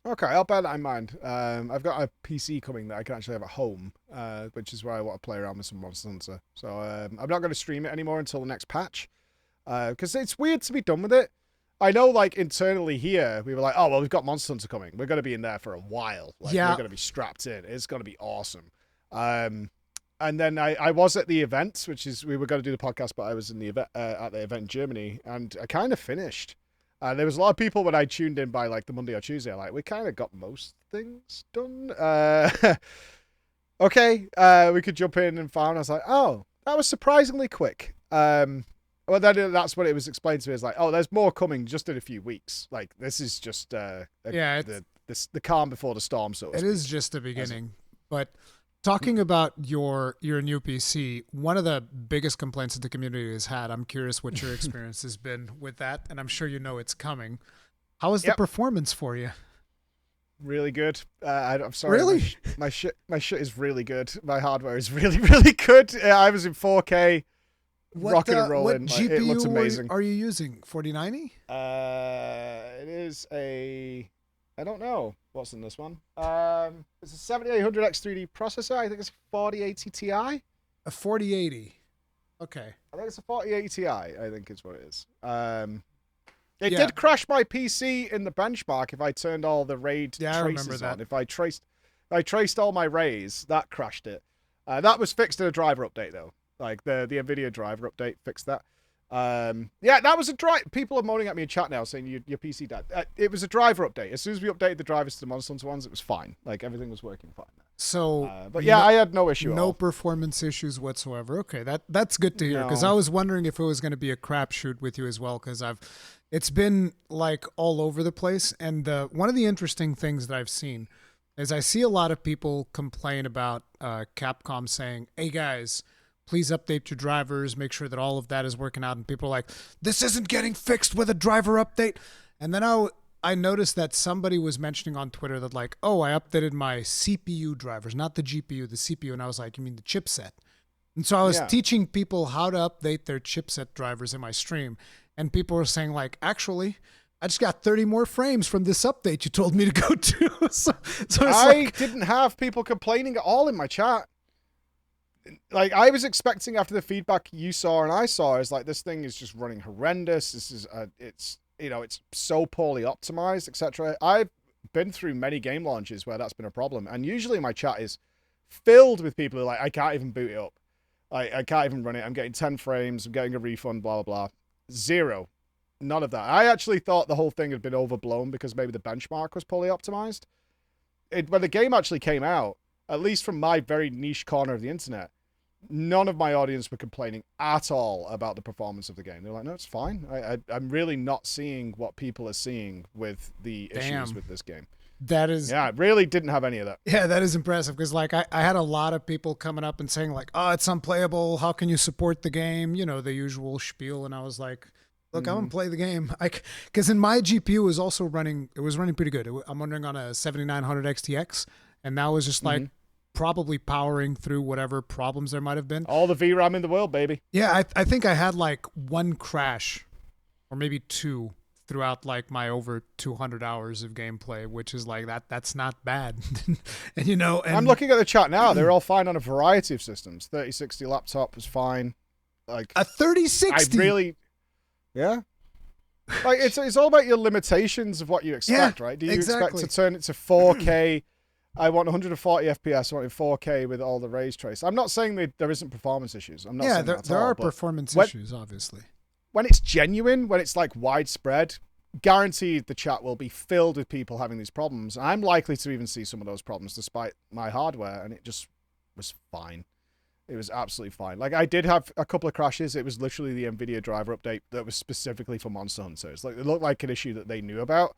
[SPEAKER 2] Okay, I'll bear that in mind. I've got a PC coming that I can actually have at home, which is where I want to play around with some Monster Hunter. So I'm not going to stream it anymore until the next patch, because it's weird to be done with it. I know, like, internally here, we were like, oh, well, we've got Monster Hunter coming. We're going to be in there for a while. Like,
[SPEAKER 1] yeah.
[SPEAKER 2] We're going to be strapped in. It's going to be awesome. And then I was at the event, which is, we were going to do the podcast, but I was in the event, at the event in Germany, and I kind of finished. There was a lot of people when I tuned in by like the Monday or Tuesday, like, we kind of got most things done. Okay, we could jump in and found. I was like, oh, that was surprisingly quick. Well, then that's what it was explained to me. It's like, oh, there's more coming just in a few weeks. Like, this is just the calm before the storm. So
[SPEAKER 1] it is just the beginning. But talking about your new PC, one of the biggest complaints that the community has had, I'm curious what your experience has been with that, and I'm sure you know it's coming. How is the performance for you?
[SPEAKER 2] Really good. I'm sorry.
[SPEAKER 1] Really?
[SPEAKER 2] My shit is really good. My hardware is really, really good. I was in 4K, rocking and rolling.
[SPEAKER 1] What GPU
[SPEAKER 2] it looks amazing.
[SPEAKER 1] Are you using? 4090?
[SPEAKER 2] It is a... I don't know what's in this one. It's a 7800X3D processor. I think it's a 4080 Ti.
[SPEAKER 1] A 4080. Okay.
[SPEAKER 2] I think it's a 4080 Ti, I think is what it is. It did crash my PC in the benchmark if I turned all the RAID traces on. If I traced all my RAIs, that crashed it. That was fixed in a driver update, though. Like, the NVIDIA driver update fixed that. That was a drive. People are moaning at me in chat now saying your PC died. It was a driver update. As soon as we updated the drivers to the Monster Hunter ones, it was fine. Like, everything was working fine.
[SPEAKER 1] So,
[SPEAKER 2] I had no issue.
[SPEAKER 1] No performance issues whatsoever. Okay, that's good to hear, because I was wondering if it was going to be a crapshoot with you as well, because it's been like all over the place. And one of the interesting things that I've seen is I see a lot of people complain about Capcom saying, "Hey guys, please update your drivers, make sure that all of that is working out." And people are like, this isn't getting fixed with a driver update. And then I noticed that somebody was mentioning on Twitter that, like, oh, I updated my CPU drivers, not the GPU, the CPU. And I was like, you mean the chipset? And so I was teaching people how to update their chipset drivers in my stream. And people were saying, like, actually, I just got 30 more frames from this update you told me to go to. so
[SPEAKER 2] I didn't have people complaining at all in my chat. Like, I was expecting after the feedback you saw and I saw, is like, this thing is just running horrendous. This is it's so poorly optimized, etc. I've been through many game launches where that's been a problem, and usually my chat is filled with people who are like, I can't even boot it up. I can't even run it. I'm getting 10 frames. I'm getting a refund. Blah blah blah. Zero. None of that. I actually thought the whole thing had been overblown because maybe the benchmark was poorly optimized. When the game actually came out, at least from my very niche corner of the internet, none of my audience were complaining at all about the performance of the game. They're like, no, it's fine. I'm really not seeing what people are seeing with the issues with this game.
[SPEAKER 1] That is...
[SPEAKER 2] Yeah, I really didn't have any of that.
[SPEAKER 1] Yeah, that is impressive, because, like, I had a lot of people coming up and saying, like, oh, it's unplayable. How can you support the game? You know, the usual spiel. And I was like, look, I'm going to play the game. Because in my GPU, it was running pretty good. I'm running on a 7900 XTX, and that was just like... probably powering through whatever problems there might have been.
[SPEAKER 2] All the VRAM in the world, baby.
[SPEAKER 1] Yeah, I think I had like one crash or maybe two throughout like my over 200 hours of gameplay, which is like that's not bad. and
[SPEAKER 2] I'm looking at the chat now. They're all fine on a variety of systems. 3060 laptop is fine. Like
[SPEAKER 1] a 3060.
[SPEAKER 2] Yeah. Like it's all about your limitations of what you expect, right? Do you expect to turn it to 4K? I want 140 FPS. I want it 4K with all the rays traced. I'm not saying that there isn't performance issues. I'm not saying that
[SPEAKER 1] there are performance issues, obviously.
[SPEAKER 2] When it's genuine, when it's like widespread, guaranteed the chat will be filled with people having these problems. I'm likely to even see some of those problems despite my hardware, and it just was fine. It was absolutely fine. Like, I did have a couple of crashes. It was literally the NVIDIA driver update that was specifically for Monster Hunter. It's like, it looked like an issue that they knew about.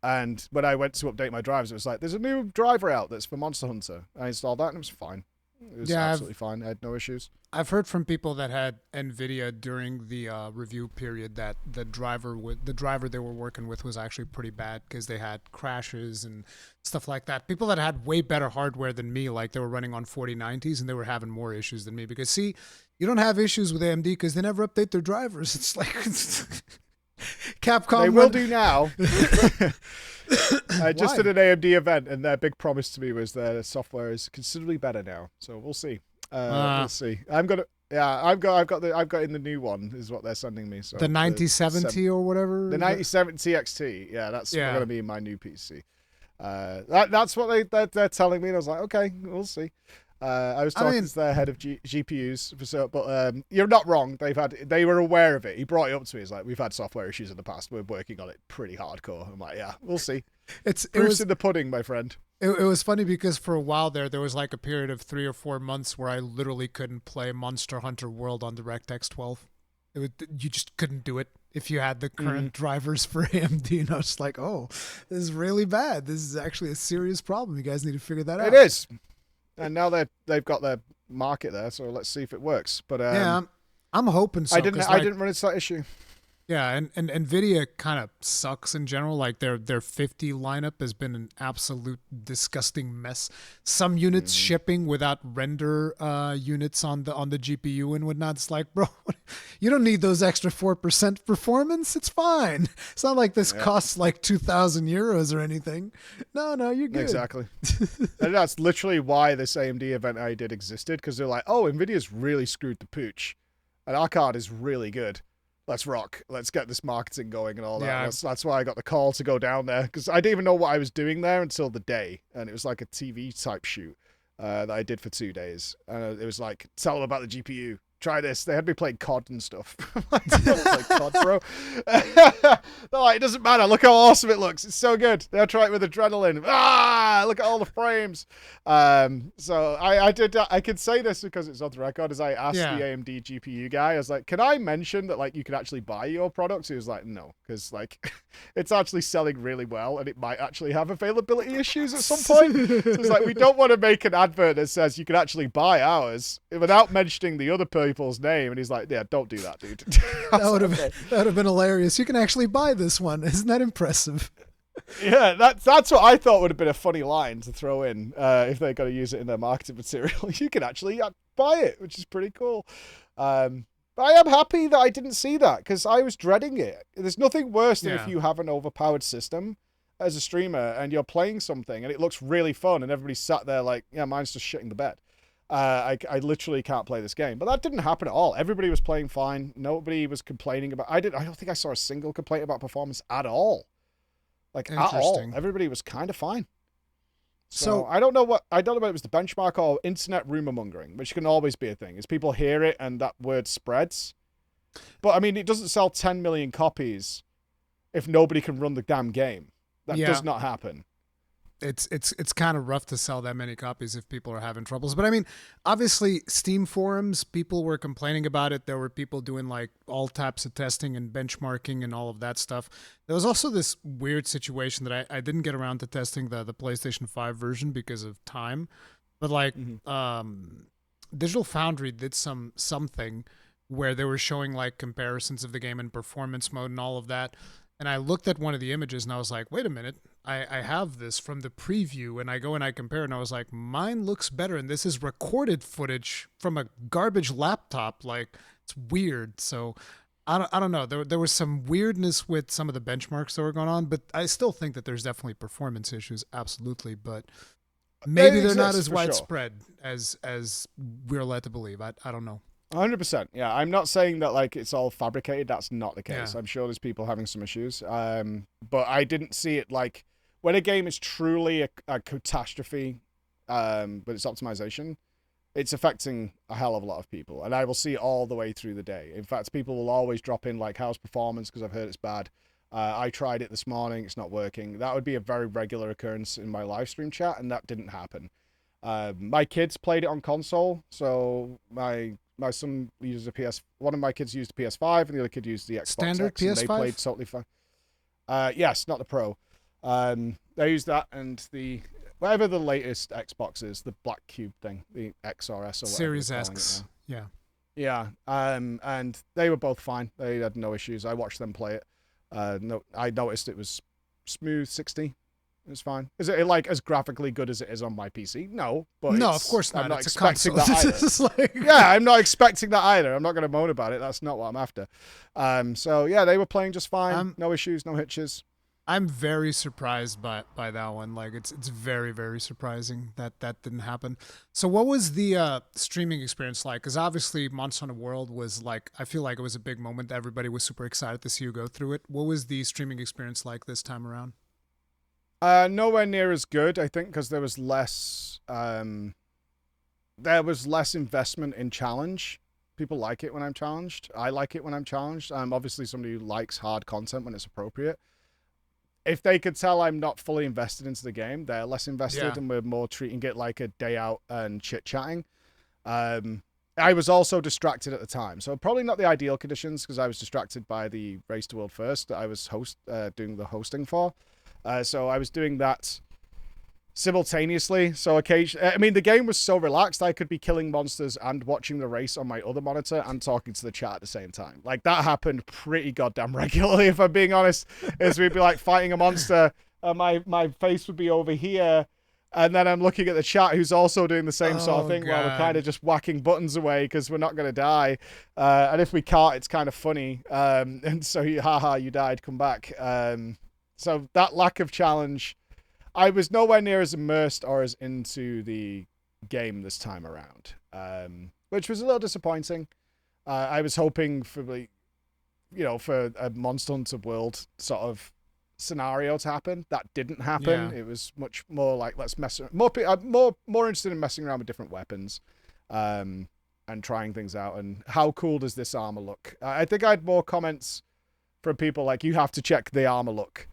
[SPEAKER 2] And when I went to update my drivers, it was like, there's a new driver out that's for Monster Hunter. I installed that and it was fine. It was
[SPEAKER 1] Yeah,
[SPEAKER 2] absolutely fine. I had no issues.
[SPEAKER 1] I've heard from people that had NVIDIA during the review period that the driver they were working with was actually pretty bad because they had crashes and stuff like that. People that had way better hardware than me, like they were running on 4090s and they were having more issues than me. Because see, you don't have issues with AMD because they never update their drivers. It's like Capcom.
[SPEAKER 2] They will do now. I just did an AMD event, and their big promise to me was their software is considerably better now. So we'll see. We'll see. I've got in the new one is what they're sending me. So
[SPEAKER 1] the 9070 or whatever.
[SPEAKER 2] The 9070 XT. Yeah, that's going to be my new PC. That's what they're telling me, and I was like, okay, we'll see. I was talking to their head of GPUs, but you're not wrong. They were aware of it. He brought it up to me. He's like, we've had software issues in the past. We're working on it pretty hardcore. I'm like, yeah, we'll see. Proof's in the pudding, my friend.
[SPEAKER 1] It was funny because for a while there was like a period of 3 or 4 months where I literally couldn't play Monster Hunter World on DirectX 12. You just couldn't do it if you had the current drivers for AMD. And I was like, oh, this is really bad. This is actually a serious problem. You guys need to figure that out.
[SPEAKER 2] It is. And now they've got their market there, so let's see if it works. But
[SPEAKER 1] yeah, I'm hoping so.
[SPEAKER 2] I didn't run into that issue.
[SPEAKER 1] Yeah, and NVIDIA kind of sucks in general. Like their 50 lineup has been an absolute disgusting mess. Some units shipping without render units on the GPU and whatnot. It's like, bro, you don't need those extra 4% performance. It's fine. It's not like this costs like 2,000 euros or anything. No, you're good.
[SPEAKER 2] Exactly. And that's literally why this AMD event I did existed, because they're like, oh, NVIDIA's really screwed the pooch, and our card is really good. Let's rock. Let's get this marketing going and all that.
[SPEAKER 1] Yeah.
[SPEAKER 2] That's why I got the call to go down there, because I didn't even know what I was doing there until the day. And it was like a TV type shoot that I did for 2 days. And it was like, tell them about the GPU. Try this. They had me playing COD and stuff. I don't play COD, bro. They're like, it doesn't matter. Look how awesome it looks. It's so good. They'll try it with adrenaline. Look at all the frames. So I can say this because it's on the record. As I asked the AMD GPU guy, I was like, can I mention that like you can actually buy your products? He was like, no, because like it's actually selling really well and it might actually have availability issues at some point. So it's like, we don't want to make an advert that says you can actually buy ours without mentioning the other people's name. And he's like, yeah, don't do that, dude.
[SPEAKER 1] That would have been hilarious. You can actually buy this one. Isn't that impressive?
[SPEAKER 2] Yeah, that's what I thought would have been a funny line to throw in if they're going to use it in their marketing material. You can actually buy it, which is pretty cool. But I am happy that I didn't see that, because I was dreading it. There's nothing worse than if you have an overpowered system as a streamer and you're playing something and it looks really fun and everybody's sat there like, yeah, mine's just shitting the bed. I literally can't play this game. But that didn't happen at all. Everybody was playing fine. Nobody was complaining about... I don't think I saw a single complaint about performance at all. Like, at all. Everybody was kind of fine. So I don't know whether it was the benchmark or internet rumor mongering, which can always be a thing, is people hear it and that word spreads. But, I mean, it doesn't sell 10 million copies if nobody can run the damn game. That does not happen.
[SPEAKER 1] It's kind of rough to sell that many copies if people are having troubles. But I mean, obviously, Steam forums, people were complaining about it. There were people doing like all types of testing and benchmarking and all of that stuff. There was also this weird situation that I didn't get around to testing the PlayStation 5 version because of time. But like, Digital Foundry did something where they were showing like comparisons of the game in performance mode and all of that. And I looked at one of the images and I was like, wait a minute, I have this from the preview, and I go and I compare and I was like, mine looks better. And this is recorded footage from a garbage laptop. Like, it's weird. So I don't know. There was some weirdness with some of the benchmarks that were going on, but I still think that there's definitely performance issues. Absolutely. But maybe they're not as widespread as we're led to believe. I don't know.
[SPEAKER 2] 100%. Yeah, I'm not saying that like it's all fabricated. That's not the case. I'm sure there's people having some issues. But I didn't see it like when a game is truly a catastrophe, but it's optimization, it's affecting a hell of a lot of people, and I will see it all the way through the day. In fact, people will always drop in like, how's performance, because I've heard it's bad. I tried it this morning, it's not working. That would be a very regular occurrence in my live stream chat, and that didn't happen. My kids played it on console, so my son used a PS. One of my kids used the PS5, and the other kid used the Xbox
[SPEAKER 1] Standard
[SPEAKER 2] X,
[SPEAKER 1] PS5?
[SPEAKER 2] and they played totally fine. Yes, not the Pro. They used that, and the whatever the latest Xbox is, the black cube thing, the XRS or whatever
[SPEAKER 1] Series X. Yeah.
[SPEAKER 2] Yeah. And they were both fine. They had no issues. I watched them play it. No, I noticed it was smooth 60. It was fine. Is it like as graphically good as it is on my PC? No, but
[SPEAKER 1] no, of course not.
[SPEAKER 2] I'm not
[SPEAKER 1] it's
[SPEAKER 2] expecting
[SPEAKER 1] that
[SPEAKER 2] either. Yeah, I'm not expecting that either. I'm not going to moan about it. That's not what I'm after. So yeah, they were playing just fine. No issues, no hitches.
[SPEAKER 1] I'm very surprised by that one. Like it's very, very surprising that didn't happen. So what was the streaming experience like? Because obviously Monster Hunter World was like, I feel like it was a big moment. Everybody was super excited to see you go through it. What was the streaming experience like this time around?
[SPEAKER 2] Nowhere near as good, I think, because there was less investment in challenge. People like it when I'm challenged. I like it when I'm challenged. I'm obviously somebody who likes hard content when it's appropriate. If they could tell I'm not fully invested into the game, they're less invested, and we're more treating it like a day out and chit-chatting. I was also distracted at the time, so probably not the ideal conditions, because I was distracted by the Race to World First that I was doing the hosting for. So I was doing that simultaneously. So occasionally, I mean, the game was so relaxed, I could be killing monsters and watching the race on my other monitor and talking to the chat at the same time. Like, that happened pretty goddamn regularly, if I'm being honest. Is we'd be like fighting a monster, and my face would be over here, and then I'm looking at the chat who's also doing the same sort of thing, while we're kind of just whacking buttons away because we're not going to die. And if we can't, it's kind of funny. And so, haha, you died, come back. So that lack of challenge, I was nowhere near as immersed or as into the game this time around, which was a little disappointing. I was hoping for for a Monster Hunter World sort of scenario to happen. That didn't happen. It was much more like, let's mess around. More interested in messing around with different weapons, and trying things out. And how cool does this armor look? I think I had more comments from people like, you have to check the armor look,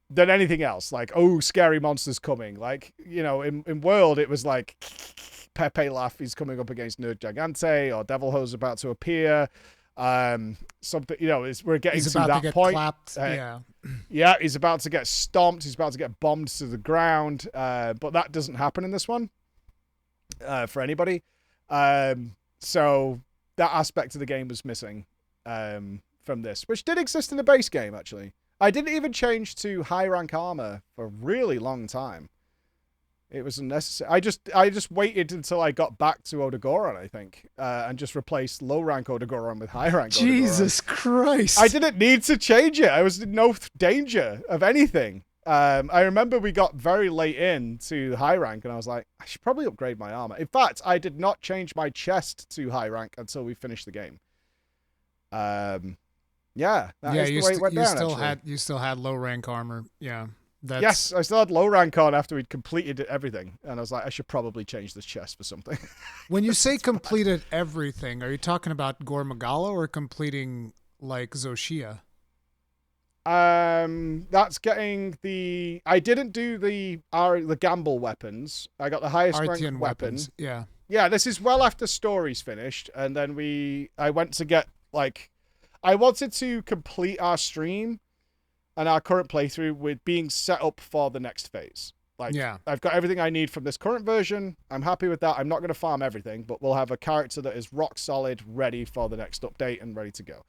[SPEAKER 2] than anything else. Like, oh, scary monsters coming. Like, in World, it was like, Pepe laugh, he's coming up against Nerd Gigante, or Devil Hose about to appear. Something, we're getting
[SPEAKER 1] he's
[SPEAKER 2] to
[SPEAKER 1] about
[SPEAKER 2] that
[SPEAKER 1] to get
[SPEAKER 2] point.
[SPEAKER 1] Clapped.
[SPEAKER 2] Yeah, he's about to get stomped. He's about to get bombed to the ground. But that doesn't happen in this one, for anybody. So that aspect of the game was missing from this, which did exist in the base game, actually. I didn't even change to high rank armor for a really long time. It was unnecessary. I just waited until I got back to Odogoron, I think, and just replaced low rank Odogoron with high rank Odogoron.
[SPEAKER 1] Jesus Christ!
[SPEAKER 2] I didn't need to change it. I was in no danger of anything. I remember we got very late in to high rank, and I was like, I should probably upgrade my armor. In fact, I did not change my chest to high rank until we finished the game. Yeah, that is the way it went down.
[SPEAKER 1] You still had low rank armor. Yeah.
[SPEAKER 2] Yes, I still had low rank on after we'd completed everything, and I was like, I should probably change this chest for something.
[SPEAKER 1] When you say completed everything, are you talking about Gore Magala or completing like Zoshia?
[SPEAKER 2] That's getting the. I didn't do the gamble weapons. I got the highest rank weapon. Yeah. This is well after story's finished, and then I went to get like. I wanted to complete our stream and our current playthrough with being set up for the next phase. I've got everything I need from this current version. I'm happy with that. I'm not going to farm everything, but we'll have a character that is rock solid, ready for the next update and ready to go.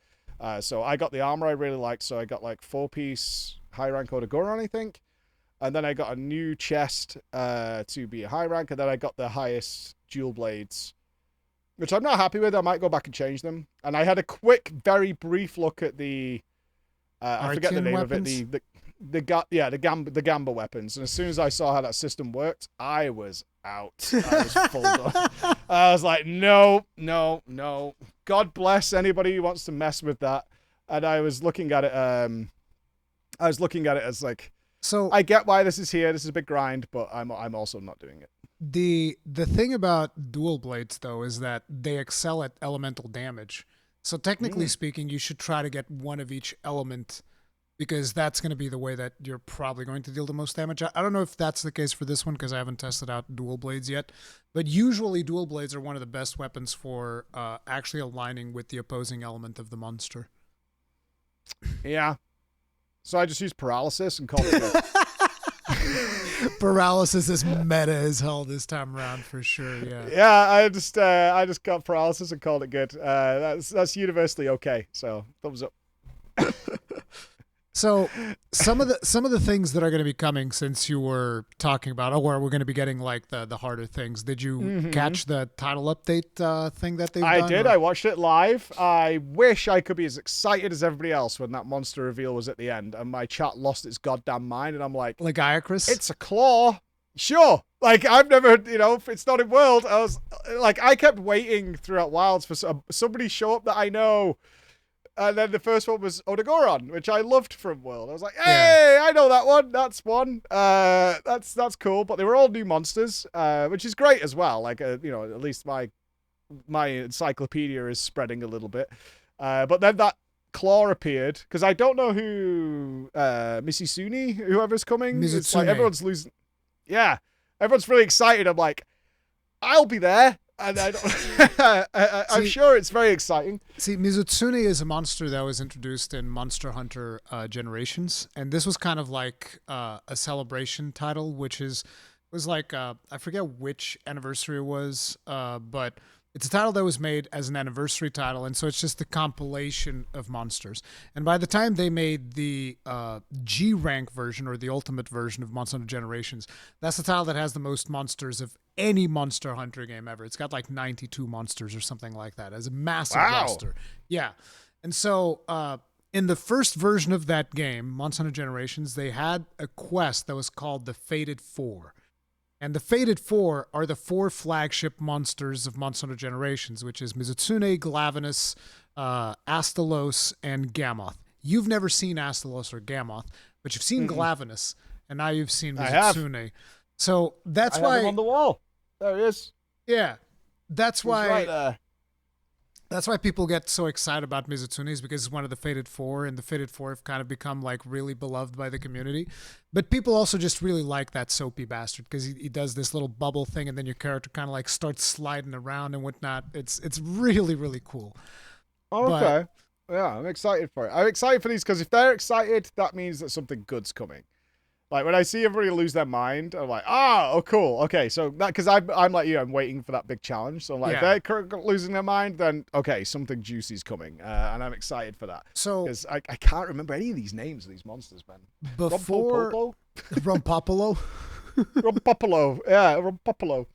[SPEAKER 2] So I got the armor I really liked. So I got like 4-piece high rank Odogoron, I think. And then I got a new chest to be a high rank. And then I got the highest dual blades, which I'm not happy with. I might go back and change them. And I had a quick, very brief look at the I forget the name
[SPEAKER 1] weapons?
[SPEAKER 2] of it. The Gamba weapons. And as soon as I saw how that system worked, I was out. I was full done. I was like, no. God bless anybody who wants to mess with that. And I was looking at it. As like, so I get why this is here. This is a big grind, but I'm also not doing it.
[SPEAKER 1] The thing about dual blades, though, is that they excel at elemental damage. So technically speaking, you should try to get one of each element, because that's going to be the way that you're probably going to deal the most damage. I don't know if that's the case for this one, because I haven't tested out dual blades yet. But usually dual blades are one of the best weapons for actually aligning with the opposing element of the monster.
[SPEAKER 2] Yeah. So I just use paralysis and call it good.
[SPEAKER 1] Paralysis is meta as hell this time around for sure. Yeah.
[SPEAKER 2] Yeah, I just got paralysis and called it good. That's universally okay. So thumbs up.
[SPEAKER 1] So some of the things that are going to be coming, since you were talking about, oh, where we're going to be getting like the harder things. Did you catch the title update thing that they've done?
[SPEAKER 2] I did. Or? I watched it live. I wish I could be as excited as everybody else when that monster reveal was at the end, and my chat lost its goddamn mind, and I'm like
[SPEAKER 1] Iacris?
[SPEAKER 2] It's a claw. Sure. Like, I've never, if it's not in World, I kept waiting throughout Wilds for somebody show up that I know. And then the first one was Odagoron, which I loved from World. I was like, hey, I know that one. That's one. That's cool. But they were all new monsters, which is great as well. Like, at least my encyclopedia is spreading a little bit. But then that claw appeared, because I don't know who Misisune, whoever's coming.
[SPEAKER 1] Mizutsume.
[SPEAKER 2] It's like everyone's losing. Yeah. Everyone's really excited. I'm like, I'll be there. And I don't, I'm sure it's very exciting.
[SPEAKER 1] See, Mizutsune is a monster that was introduced in Monster Hunter Generations, and this was kind of like a celebration title, which was like I forget which anniversary it was, but it's a title that was made as an anniversary title, and so it's just the compilation of monsters. And by the time they made the G rank version, or the ultimate version of Monster Hunter Generations, that's the title that has the most monsters of any Monster Hunter game ever. It's got like 92 monsters or something like that. It's a massive roster. Yeah. And so in the first version of that game, Monster Hunter Generations, they had a quest that was called the Fated Four. And the Fated Four are the 4 flagship monsters of Monster Hunter Generations, which is Mizutsune, Glavenus, Astalos, and Gammoth. You've never seen Astalos or Gammoth, but you've seen Glavenus, and now you've seen Mizutsune. So that's why...
[SPEAKER 2] I have him on the wall. There he is.
[SPEAKER 1] Yeah. That's why...
[SPEAKER 2] He's right there.
[SPEAKER 1] That's why people get so excited about Mizutsune, is because it's one of the Fated Four, and the Fated Four have kind of become like really beloved by the community. But people also just really like that soapy bastard, because he does this little bubble thing, and then your character kind of like starts sliding around and whatnot. It's really, really cool.
[SPEAKER 2] Okay. Yeah, I'm excited for it. I'm excited for these, because if they're excited, that means that something good's coming. Like, when I see everybody lose their mind, I'm like, oh, cool. Okay, so that, because I'm like you, I'm waiting for that big challenge. So I'm like, if they're losing their mind, then okay, something juicy's coming. And I'm excited for that. So, because I can't remember any of these names of these monsters, man.
[SPEAKER 1] Before Rompopolo?
[SPEAKER 2] Rompopolo. Yeah, Rompopolo.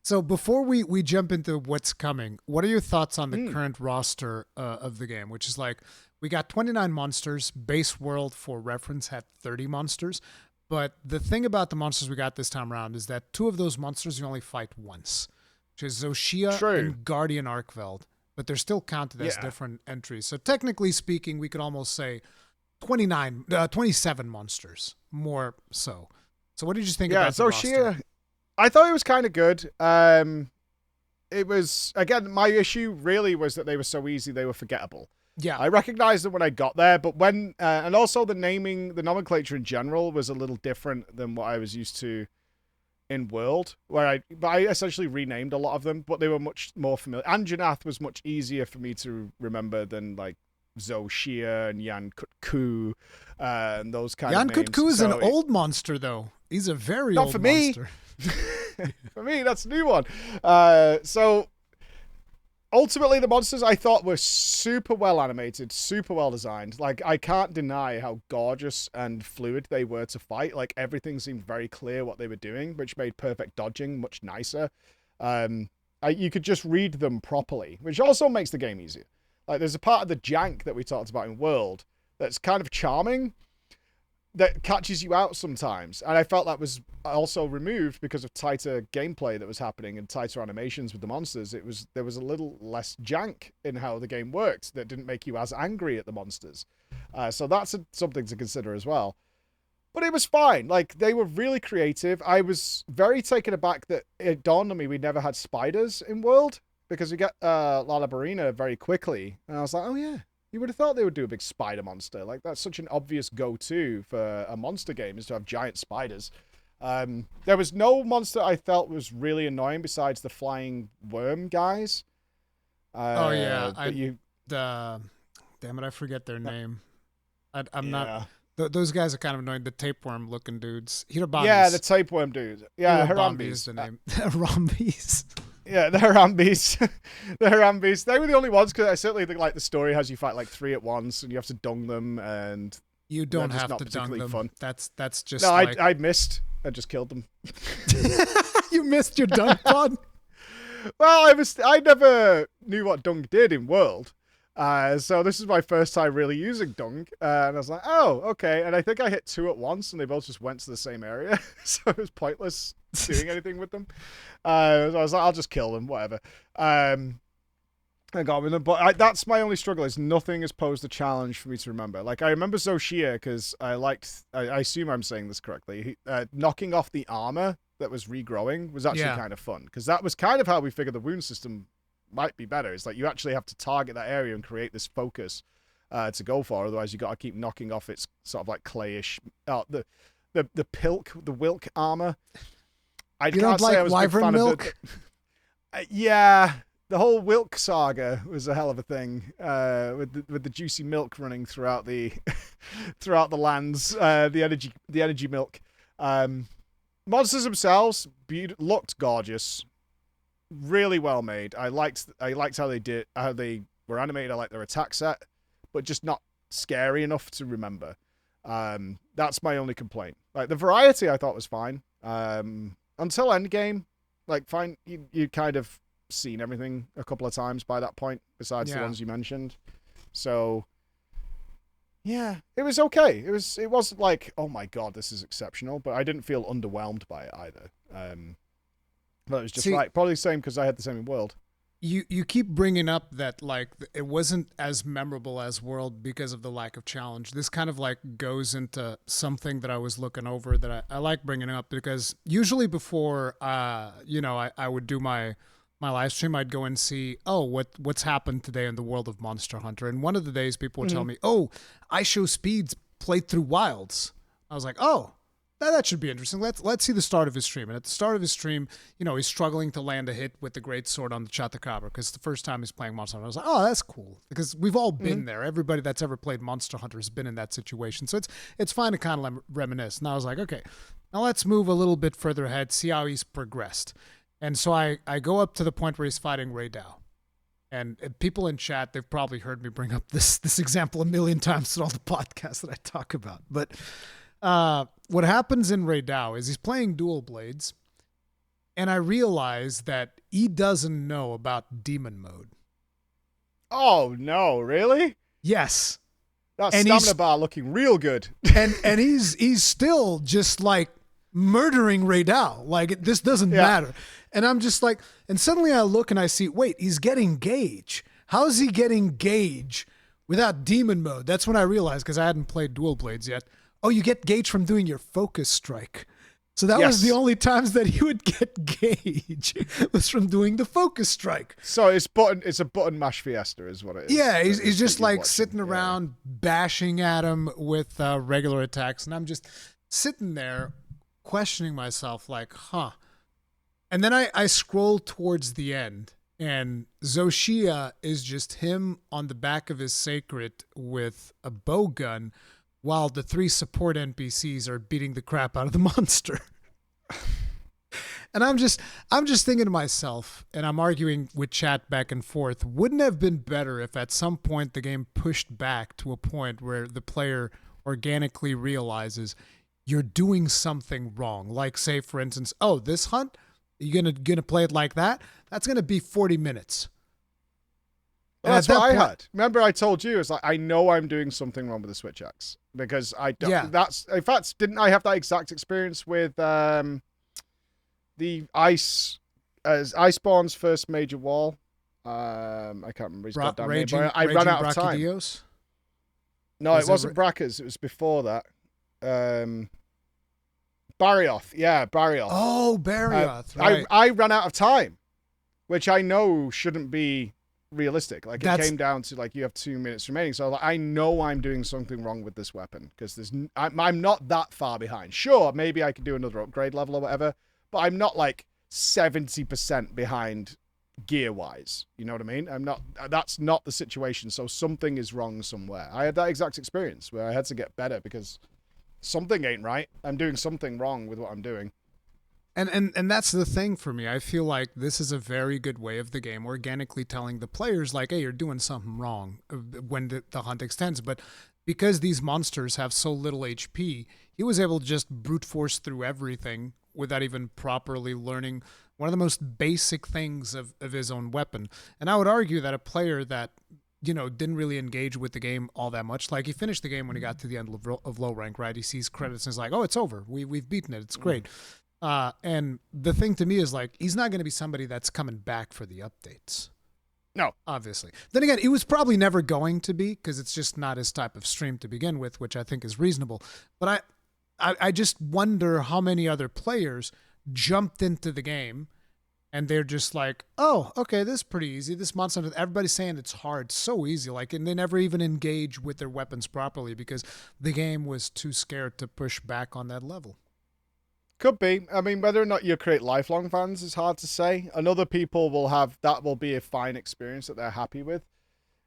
[SPEAKER 1] So before we jump into what's coming, what are your thoughts on the current roster of the game, which is like, we got 29 monsters. Base World, for reference, had 30 monsters. But the thing about the monsters we got this time around is that 2 of those monsters you only fight once, which is Zoshia and Guardian Arkveld. But they're still counted as different entries. So technically speaking, we could almost say 27 monsters, more so. So what did you think about the roster?
[SPEAKER 2] I thought it was kind of good. It was, again, my issue really was that they were so easy, they were forgettable.
[SPEAKER 1] Yeah,
[SPEAKER 2] I recognized them when I got there, but when and also the nomenclature in general was a little different than what I was used to in World, where I essentially renamed a lot of them, but they were much more familiar. Anjanath was much easier for me to remember than like Zoshia and Yan Kutku and those kind of names.
[SPEAKER 1] Yan Kutku is an old monster, though. He's a very old monster.
[SPEAKER 2] For me, that's a new one. So ultimately, the monsters I thought were super well animated, super well designed. Like, I can't deny how gorgeous and fluid they were to fight. Like, everything seemed very clear what they were doing, which made perfect dodging much nicer. You could just read them properly, which also makes the game easier. Like, there's a part of the jank that we talked about in World that's kind of charming, that catches you out sometimes. And I felt that was also removed because of tighter gameplay that was happening and tighter animations with the monsters. There was a little less jank in how the game worked that didn't make you as angry at the monsters. So that's something to consider as well. But it was fine. Like, they were really creative. I was very taken aback that it dawned on me we never had spiders in World, because we get Lalabarina very quickly. And I was like, oh yeah. You would have thought they would do a big spider monster. Like, that's such an obvious go-to for a monster game, is to have giant spiders. There was no monster I felt was really annoying besides the flying worm guys.
[SPEAKER 1] Damn it, I forget their name. I'm not. Those guys are kind of annoying. The tapeworm looking dudes. Hirobambis.
[SPEAKER 2] Yeah, the tapeworm dudes. Yeah,
[SPEAKER 1] Hirobambi is the name. Harambis.
[SPEAKER 2] Yeah, the Harambis. The Harambis. They were the only ones, because I certainly think like the story has you fight like 3 at once and you have to dung them, and
[SPEAKER 1] you don't have to dung them. Fun. That's just
[SPEAKER 2] no, like... I missed. I just killed them.
[SPEAKER 1] You missed your dung pod?
[SPEAKER 2] Well, I never knew what dung did in World. So this is my first time really using dung, and I was like, oh, okay. And I think I hit 2 at once, and they both just went to the same area, so it was pointless doing anything with them. So I was like, I'll just kill them, whatever. I got with them, but that's my only struggle. Is nothing has posed a challenge for me to remember. Like I remember Zoshia because I assume I'm saying this correctly. Knocking off the armor that was regrowing was actually kind of fun, because that was kind of how we figured the wound system might be better. It's like you actually have to target that area and create this focus to go for. Otherwise, you got to keep knocking off its sort of like clayish the Wilk armor. I can't say I was a big fan milk? Yeah. The whole Wilk saga was a hell of a thing, with the juicy milk running throughout the lands, the energy milk. Monsters themselves looked gorgeous, really well made. I liked how they were animated. I liked their attack set, but just not scary enough to remember. That's my only complaint. Like the variety, I thought was fine. Until Endgame, like fine, you kind of seen everything a couple of times by that point, besides the ones you mentioned. So yeah, it was okay. It wasn't like, oh my god, this is exceptional, but I didn't feel underwhelmed by it either. But it was just right. Probably the same because I had the same in World.
[SPEAKER 1] You keep bringing up that like it wasn't as memorable as World because of the lack of challenge. This kind of like goes into something that I was looking over that I like bringing up, because usually before I would do my live stream, I'd go and see, what's happened today in the world of Monster Hunter. And one of the days people would tell me, I show Speed's played through Wilds. I was like, that should be interesting. Let's see the start of his stream. And at the start of his stream, he's struggling to land a hit with the great sword on the Chatakabra, because it's the first time he's playing Monster Hunter. I was like, that's cool, because we've all been there. Everybody that's ever played Monster Hunter has been in that situation. So it's fine to kind of reminisce. And I was like, okay, now let's move a little bit further ahead, see how he's progressed. And so I go up to the point where he's fighting Ray Dow. And people in chat, they've probably heard me bring up this example a million times in all the podcasts that I talk about. But what happens in Ray Dow is he's playing dual blades, and I realize that he doesn't know about demon mode.
[SPEAKER 2] Oh, no, really?
[SPEAKER 1] Yes.
[SPEAKER 2] That stamina bar looking real good.
[SPEAKER 1] and he's still just like murdering Ray Dow. Like, this doesn't matter. And I'm just like, and suddenly I look and I see, wait, he's getting gauge. How is he getting gauge without demon mode? That's when I realized, because I hadn't played dual blades yet. Oh, you get gauge from doing your focus strike. So that was the only times that he would get gauge was from doing the focus strike.
[SPEAKER 2] So it's a button mash fiesta is what it is.
[SPEAKER 1] Yeah, he's just like sitting around bashing at him with regular attacks. And I'm just sitting there questioning myself like, And then I scroll towards the end, and Zoshia is just him on the back of his Seikret with a bow gun, while the 3 support NPCs are beating the crap out of the monster. And I'm just thinking to myself, and I'm arguing with chat back and forth, wouldn't it have been better if at some point the game pushed back to a point where the player organically realizes you're doing something wrong? Like, say, for instance, this hunt, you're gonna play it like that? That's gonna be 40 minutes.
[SPEAKER 2] Well, that's what I had. Remember, I told you, it's like, I know I'm doing something wrong with the Switch Axe, because I don't. Yeah. That's, in fact, didn't I have that exact experience with the Iceborne's first major wall? I can't remember his goddamn name, but I ran out of time. No, it wasn't Brackers. It was before that. Barioth. Yeah, Barioth.
[SPEAKER 1] Oh, Barioth. Right.
[SPEAKER 2] I ran out of time, which I know shouldn't be realistic. Like, it came down to like you have 2 minutes remaining, so like, I know I'm doing something wrong with this weapon, because I'm not that far behind. Sure, maybe I could do another upgrade level or whatever, but I'm not like 70% behind gear wise. You know what I mean? That's not the situation. So something is wrong somewhere. I had that exact experience where I had to get better because something ain't right. I'm doing something wrong with what I'm doing.
[SPEAKER 1] And that's the thing for me. I feel like this is a very good way of the game organically telling the players like, hey, you're doing something wrong when the hunt extends. But because these monsters have so little HP, he was able to just brute force through everything without even properly learning one of the most basic things of his own weapon. And I would argue that a player that, you know, didn't really engage with the game all that much, like he finished the game when he got to the end of low rank, right? He sees credits and is like, oh, it's over. We've beaten it. It's great. And the thing to me is like, he's not going to be somebody that's coming back for the updates.
[SPEAKER 2] No.
[SPEAKER 1] Obviously. Then again, he was probably never going to be because it's just not his type of stream to begin with, which I think is reasonable. But I just wonder how many other players jumped into the game and they're just like, oh, okay, this is pretty easy. This monster, everybody's saying it's hard, so easy. Like, and they never even engage with their weapons properly because the game was too scared to push back on that level.
[SPEAKER 2] Could be. I mean, whether or not you create lifelong fans is hard to say. And other people will have, that will be a fine experience that they're happy with.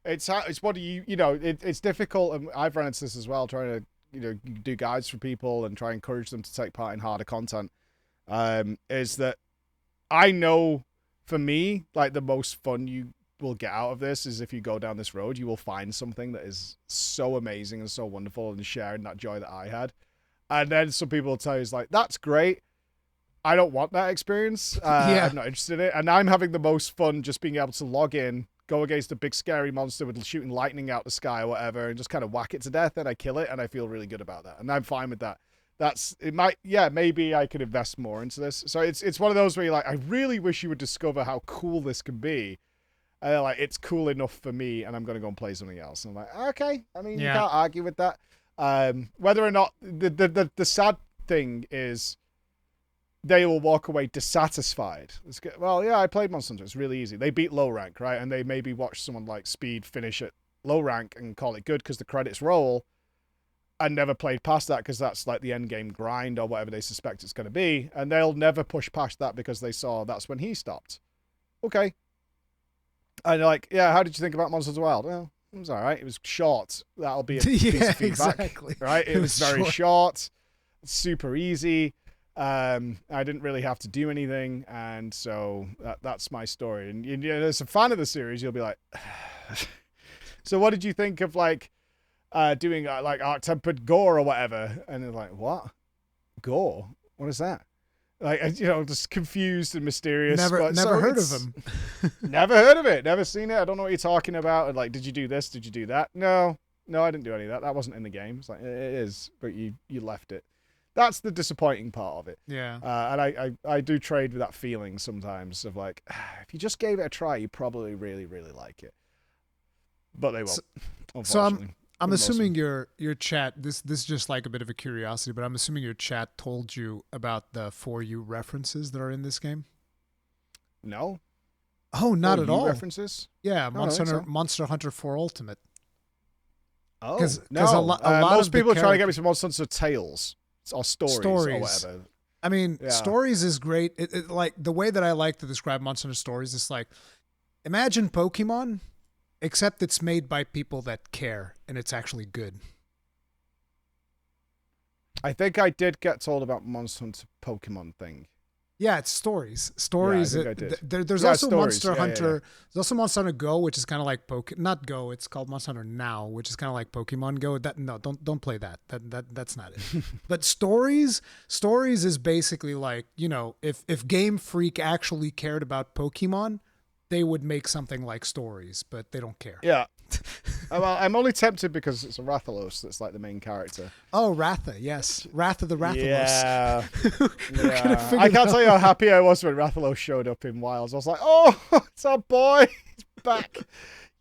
[SPEAKER 2] It's what do you know, it's difficult. And I've run into this as well, trying to, you know, do guides for people and try and encourage them to take part in harder content. Is that I know for me, like the most fun you will get out of this is if you go down this road, you will find something that is so amazing and so wonderful and sharing that joy that I had. And then some people will tell you, it's like, that's great. I don't want that experience. I'm not interested in it. And I'm having the most fun just being able to log in, go against a big scary monster with shooting lightning out the sky or whatever, and just kind of whack it to death, and I kill it, and I feel really good about that. And I'm fine with that. Maybe I could invest more into this. So it's one of those where you're like, I really wish you would discover how cool this can be. And like, it's cool enough for me, and I'm going to go and play something else. And I'm like, okay. I mean, you can't argue with that. Whether or not the sad thing is they will walk away dissatisfied. Well, yeah, I played Monster Hunter. It's really easy. They beat low rank, right? And they maybe watch someone like Speed finish at low rank and call it good because the credits roll, and never played past that because that's like the end game grind or whatever they suspect it's going to be. And they'll never push past that because they saw that's when he stopped. Okay. And they're like, yeah, how did you think about Monsters of the Wild? Well, it was all right. It was short. That'll be a piece of feedback. Exactly. Right? It was very short, super easy. I didn't really have to do anything, and so that's my story. And you know, as a fan of the series, you'll be like, so what did you think of like doing like arc-tempered gore or whatever? And they're like, what? Gore? What is that? Like, you know, just confused and mysterious.
[SPEAKER 1] Never heard of him.
[SPEAKER 2] Never heard of it. Never seen it. I don't know what you're talking about. And like, did you do this? Did you do that? No, I didn't do any of that. That wasn't in the game. It's like, it is, but you left it. That's the disappointing part of it.
[SPEAKER 1] Yeah.
[SPEAKER 2] And I do trade with that feeling sometimes of like, if you just gave it a try, you probably really, really like it. But they won't. Unfortunately.
[SPEAKER 1] So I'm assuming your chat, this is just like a bit of a curiosity, but I'm assuming your chat told you about the 4U references that are in this game?
[SPEAKER 2] No.
[SPEAKER 1] Oh, not at all.
[SPEAKER 2] References?
[SPEAKER 1] Yeah, Monster Hunter 4 Ultimate.
[SPEAKER 2] Oh,
[SPEAKER 1] no. A lot
[SPEAKER 2] most people are trying to get me some Monster Hunter Tales or stories or whatever.
[SPEAKER 1] I mean, stories is great. It like the way that I like to describe Monster Hunter stories is like, imagine Pokemon, except it's made by people that care and it's actually good.
[SPEAKER 2] I think I did get told about Monster Hunter Pokemon thing.
[SPEAKER 1] Yeah, it's stories. Stories.
[SPEAKER 2] Yeah, I think I did.
[SPEAKER 1] There's also stories. Monster Hunter. There's also Monster Hunter Go, which is kind of like not Go. It's called Monster Hunter Now, which is kind of like Pokemon Go. Don't play that. That's not it. But stories is basically like, you know, if Game Freak actually cared about Pokemon, they would make something like stories, but they don't care.
[SPEAKER 2] Yeah. Well, I'm only tempted because it's a Rathalos that's like the main character.
[SPEAKER 1] Oh, Ratha, yes. Ratha the Rathalos.
[SPEAKER 2] Yeah. Yeah. I can't tell you how happy I was when Rathalos showed up in Wilds. I was like, oh, it's our boy. He's back.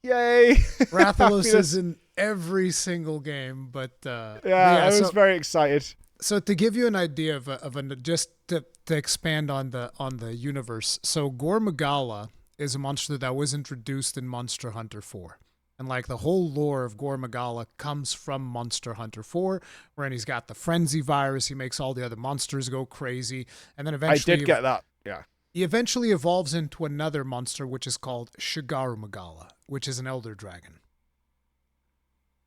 [SPEAKER 2] Yay.
[SPEAKER 1] Rathalos is in every single game, but
[SPEAKER 2] I was very excited.
[SPEAKER 1] So to give you an idea just to expand on the universe, so Gore Magala is a monster that was introduced in Monster Hunter 4. And like the whole lore of Gore Magala comes from Monster Hunter 4, wherein he's got the frenzy virus, he makes all the other monsters go crazy, and then eventually
[SPEAKER 2] I did get that. Yeah.
[SPEAKER 1] He eventually evolves into another monster, which is called Shigaru Magala, which is an elder dragon.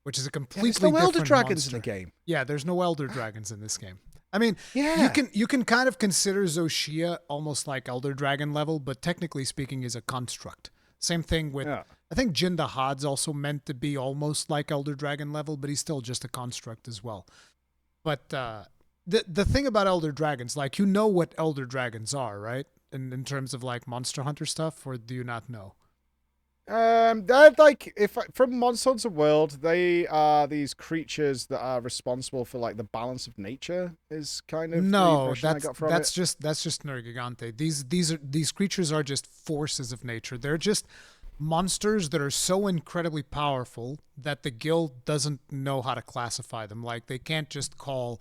[SPEAKER 1] Which is a completely different monster.
[SPEAKER 2] There's no elder dragons in the game.
[SPEAKER 1] Yeah, there's no elder dragons in this game. I mean,
[SPEAKER 2] yeah.
[SPEAKER 1] you can kind of consider Zoshia almost like elder dragon level, but technically speaking is a construct. Same thing with, I think Jin the Hod's also meant to be almost like elder dragon level, but he's still just a construct as well. But the thing about elder dragons, like, you know what elder dragons are, right? In terms of like Monster Hunter stuff, or do you not know?
[SPEAKER 2] They're like, from Monster Hunter World, they are these creatures that are responsible for like the balance of nature. Is kind of
[SPEAKER 1] no, that's just Nergigante. These creatures are just forces of nature. They're just monsters that are so incredibly powerful that the guild doesn't know how to classify them. Like, they can't just call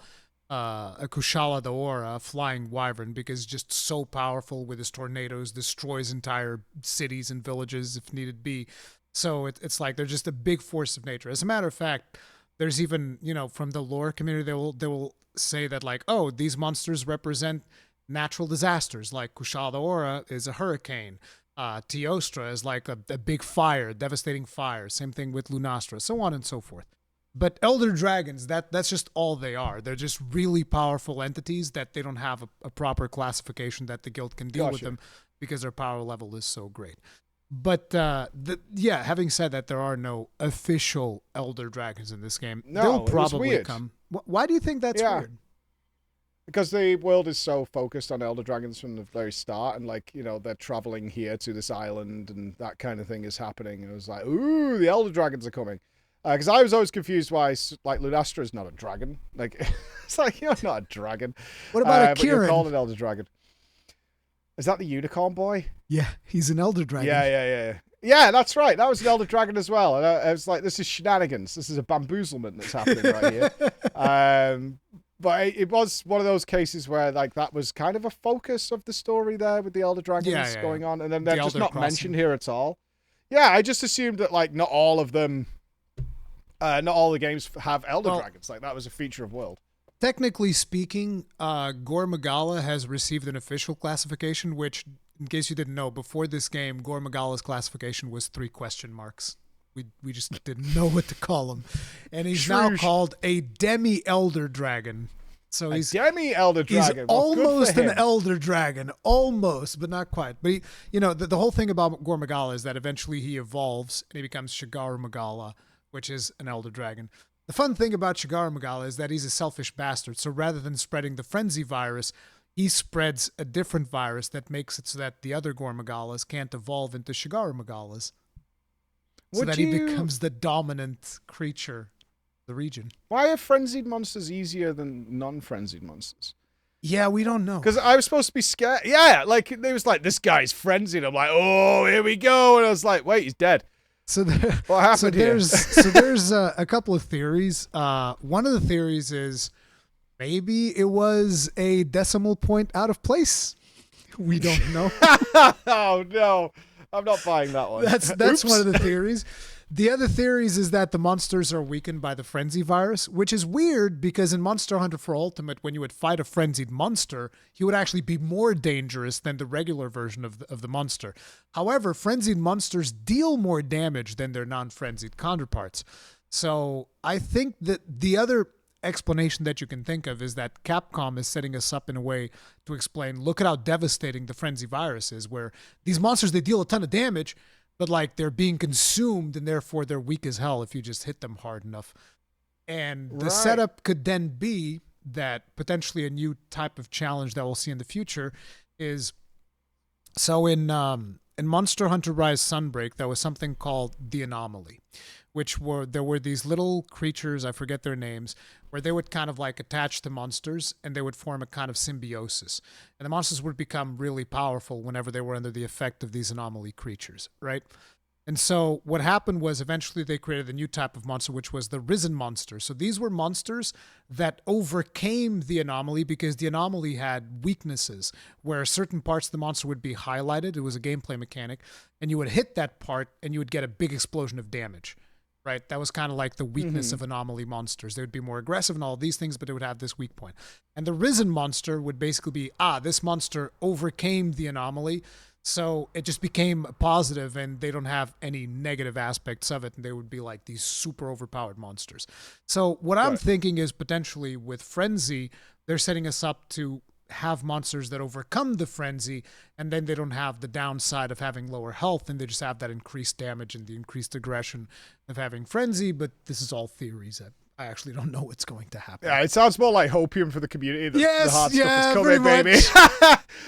[SPEAKER 1] a Kushala Daora, a flying wyvern, because it's just so powerful with his tornadoes, destroys entire cities and villages if needed be. So it's like they're just a big force of nature. As a matter of fact, there's even, from the lore community, they will say that, like, oh, these monsters represent natural disasters. Like Kushala Daora is a hurricane. Teostra is like a big fire, devastating fire. Same thing with Lunastra, so on and so forth. But elder dragons, that's just all they are. They're just really powerful entities that they don't have a proper classification that the guild can deal with them because their power level is so great. But having said that, there are no official elder dragons in this game.
[SPEAKER 2] No,
[SPEAKER 1] they'll probably come. Why do you think that's weird?
[SPEAKER 2] Because the world is so focused on elder dragons from the very start, and like, they're traveling here to this island and that kind of thing is happening. And it was like, ooh, the elder dragons are coming. Because I was always confused why, like, Lunastra is not a dragon. Like, it's like, you're not a dragon.
[SPEAKER 1] What about a
[SPEAKER 2] But you're
[SPEAKER 1] Kirin?
[SPEAKER 2] called an elder dragon. Is that the unicorn boy?
[SPEAKER 1] Yeah, he's an elder dragon.
[SPEAKER 2] Yeah. Yeah, that's right. That was an elder dragon as well. And I was like, this is shenanigans. This is a bamboozlement that's happening right here. But it was one of those cases where, like, that was kind of a focus of the story there with the elder dragons going on. And then they're just not mentioned here at all. Yeah, I just assumed that, like, not all of them... not all the games have elder dragons. Like, that was a feature of World.
[SPEAKER 1] Technically speaking, Gore Magala has received an official classification, which, in case you didn't know, before this game, Gore Magala's classification was 3 question marks. We just didn't know what to call him. And he's now called a demi-elder dragon. So he's
[SPEAKER 2] demi-elder dragon.
[SPEAKER 1] He's almost an elder dragon. Almost, but not quite. But the whole thing about Gore Magala is that eventually he evolves and he becomes Shigaru Magala, which is an elder dragon. The fun thing about Shigaru Magala is that he's a selfish bastard. So rather than spreading the frenzy virus, he spreads a different virus that makes it so that the other Gore Magalas can't evolve into Shigaru Magalas. So that he becomes the dominant creature of the region.
[SPEAKER 2] Why are frenzied monsters easier than non-frenzied monsters?
[SPEAKER 1] Yeah, we don't know.
[SPEAKER 2] Because I was supposed to be scared. Yeah, like, it was like, this guy's frenzied. I'm like, oh, here we go. And I was like, wait, he's dead.
[SPEAKER 1] So
[SPEAKER 2] what happened here?
[SPEAKER 1] There's a couple of theories. One of the theories is maybe it was a decimal point out of place. We don't know.
[SPEAKER 2] Oh no, I'm not buying that one.
[SPEAKER 1] That's one of the theories. The other theories is that the monsters are weakened by the frenzy virus, which is weird because in Monster Hunter 4 Ultimate, when you would fight a frenzied monster, he would actually be more dangerous than the regular version of the monster. However, frenzied monsters deal more damage than their non-frenzied counterparts. So I think that the other explanation that you can think of is that Capcom is setting us up in a way to explain, look at how devastating the frenzy virus is, where these monsters, they deal a ton of damage, but like they're being consumed and therefore they're weak as hell if you just hit them hard enough. And the setup could then be that potentially a new type of challenge that we'll see in the future is, so in Monster Hunter Rise Sunbreak, there was something called the Anomaly, there were these little creatures, I forget their names, where they would kind of like attach to monsters and they would form a kind of symbiosis. And the monsters would become really powerful whenever they were under the effect of these anomaly creatures, right? And so what happened was eventually they created a new type of monster, which was the Risen Monster. So these were monsters that overcame the anomaly because the anomaly had weaknesses where certain parts of the monster would be highlighted. It was a gameplay mechanic. And you would hit that part and you would get a big explosion of damage. right? That was kind of like the weakness of anomaly monsters. They would be more aggressive and all these things, but it would have this weak point. And the risen monster would basically be, this monster overcame the anomaly, so it just became positive and they don't have any negative aspects of it, and they would be like these super overpowered monsters. So what I'm thinking is potentially with Frenzy, they're setting us up to have monsters that overcome the frenzy, and then they don't have the downside of having lower health, and they just have that increased damage and the increased aggression of having frenzy. But this is all theories. I actually don't know what's going to happen.
[SPEAKER 2] Yeah, it sounds more like hopium for the community. The hard
[SPEAKER 1] yeah,
[SPEAKER 2] stuff is coming, baby.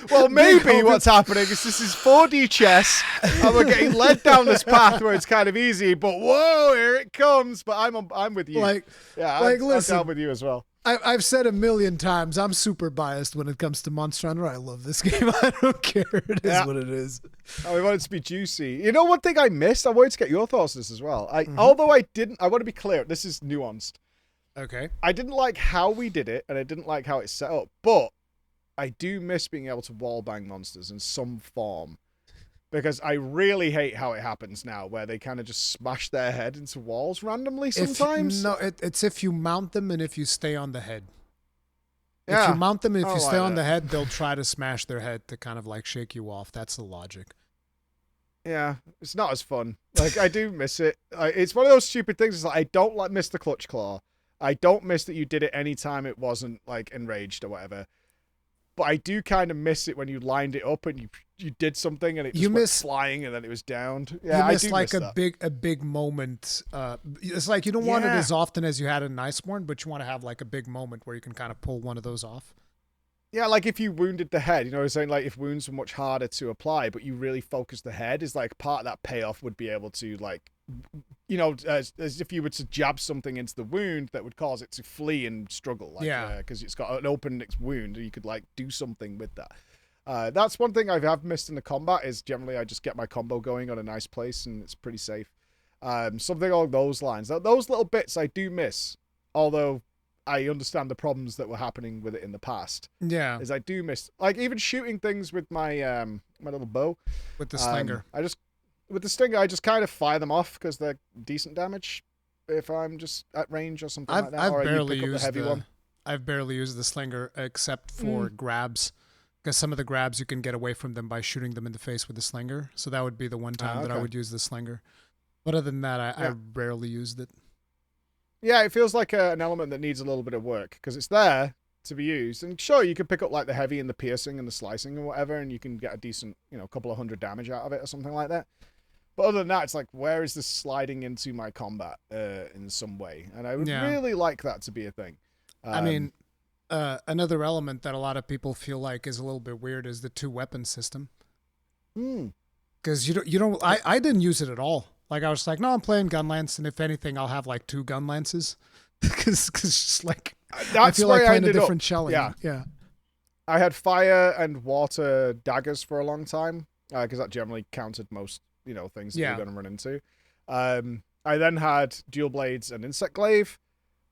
[SPEAKER 2] Well, maybe what's happening is this is 4D chess, and we're getting led down this path where it's kind of easy, but whoa, here it comes. But I'm with you. I'm down with you as well.
[SPEAKER 1] I've said a million times, I'm super biased when it comes to Monster Hunter. I love this game. I don't care. It is what it is.
[SPEAKER 2] Oh, we want it to be juicy. You know, one thing I missed, I wanted to get your thoughts on this as well. Although I want to be clear, this is nuanced.
[SPEAKER 1] Okay.
[SPEAKER 2] I didn't like how we did it, and I didn't like how it's set up, but I do miss being able to wallbang monsters in some form. Because I really hate how it happens now, where they kind of just smash their head into walls randomly sometimes.
[SPEAKER 1] It's if you mount them and if you stay on the head.
[SPEAKER 2] Yeah.
[SPEAKER 1] If you mount them and if you stay on the head, they'll try to smash their head to kind of like shake you off. That's the logic.
[SPEAKER 2] Yeah, it's not as fun. Like, I do miss it. It's one of those stupid things. It's like, I don't miss the clutch claw. I don't miss that you did it anytime it wasn't like enraged or whatever. But I do kind of miss it when you lined it up and you did something and it just went flying and then it was downed. Yeah,
[SPEAKER 1] you miss like a big moment. It's like you don't want it as often as you had in Iceborne, but you want to have like a big moment where you can kind of pull one of those off.
[SPEAKER 2] Yeah, like if you wounded the head, you know, I was saying like if wounds were much harder to apply, but you really focus the head, is like part of that payoff would be able to like, you know, as if you were to jab something into the wound that would cause it to flee and struggle. Like, because it's got an open wound, and you could like do something with that. That's one thing I have missed in the combat is generally I just get my combo going on a nice place and it's pretty safe. Something along those lines. Those little bits I do miss, although I understand the problems that were happening with it in the past.
[SPEAKER 1] Yeah.
[SPEAKER 2] Is I do miss, like, even shooting things with my my little bow.
[SPEAKER 1] With the slinger.
[SPEAKER 2] With the stinger, I just kind of fire them off because they're decent damage if I'm just at range or something like that.
[SPEAKER 1] I've barely used the slinger except for grabs. Because some of the grabs you can get away from them by shooting them in the face with the slinger. So that would be the one time that I would use the slinger. But other than that, I rarely used it.
[SPEAKER 2] Yeah, it feels like an element that needs a little bit of work because it's there to be used. And sure, you can pick up like the heavy and the piercing and the slicing and whatever, and you can get a decent, you know, couple of 100 damage out of it or something like that. But other than that, it's like, where is this sliding into my combat in some way? And I would really like that to be a thing.
[SPEAKER 1] I mean, another element that a lot of people feel like is a little bit weird is the 2-weapon system. Because I didn't use it at all. Like, I was like, no, I'm playing Gunlance, and if anything, I'll have like 2 Gunlances. Because just like, I feel like playing a different shelling. Yeah.
[SPEAKER 2] I had fire and water daggers for a long time, because that generally countered most, you know, things that you're going to run into. I then had dual blades and insect glaive,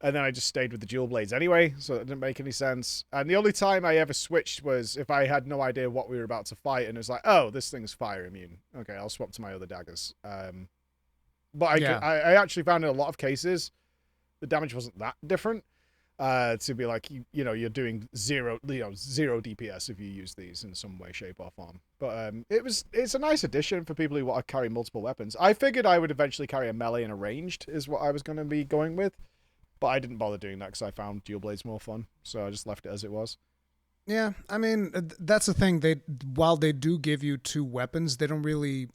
[SPEAKER 2] and then I just stayed with the dual blades anyway, so it didn't make any sense. And the only time I ever switched was if I had no idea what we were about to fight, and it was like, oh, this thing's fire immune. Okay, I'll swap to my other daggers. But I actually found in a lot of cases, the damage wasn't that different. To be like, you know, you're doing zero DPS if you use these in some way, shape, or form. But it's a nice addition for people who want to carry multiple weapons. I figured I would eventually carry a melee and a ranged is what I was going to be going with. But I didn't bother doing that because I found dual blades more fun. So I just left it as it was.
[SPEAKER 1] Yeah, I mean, that's the thing. While they do give you 2 weapons, they don't really...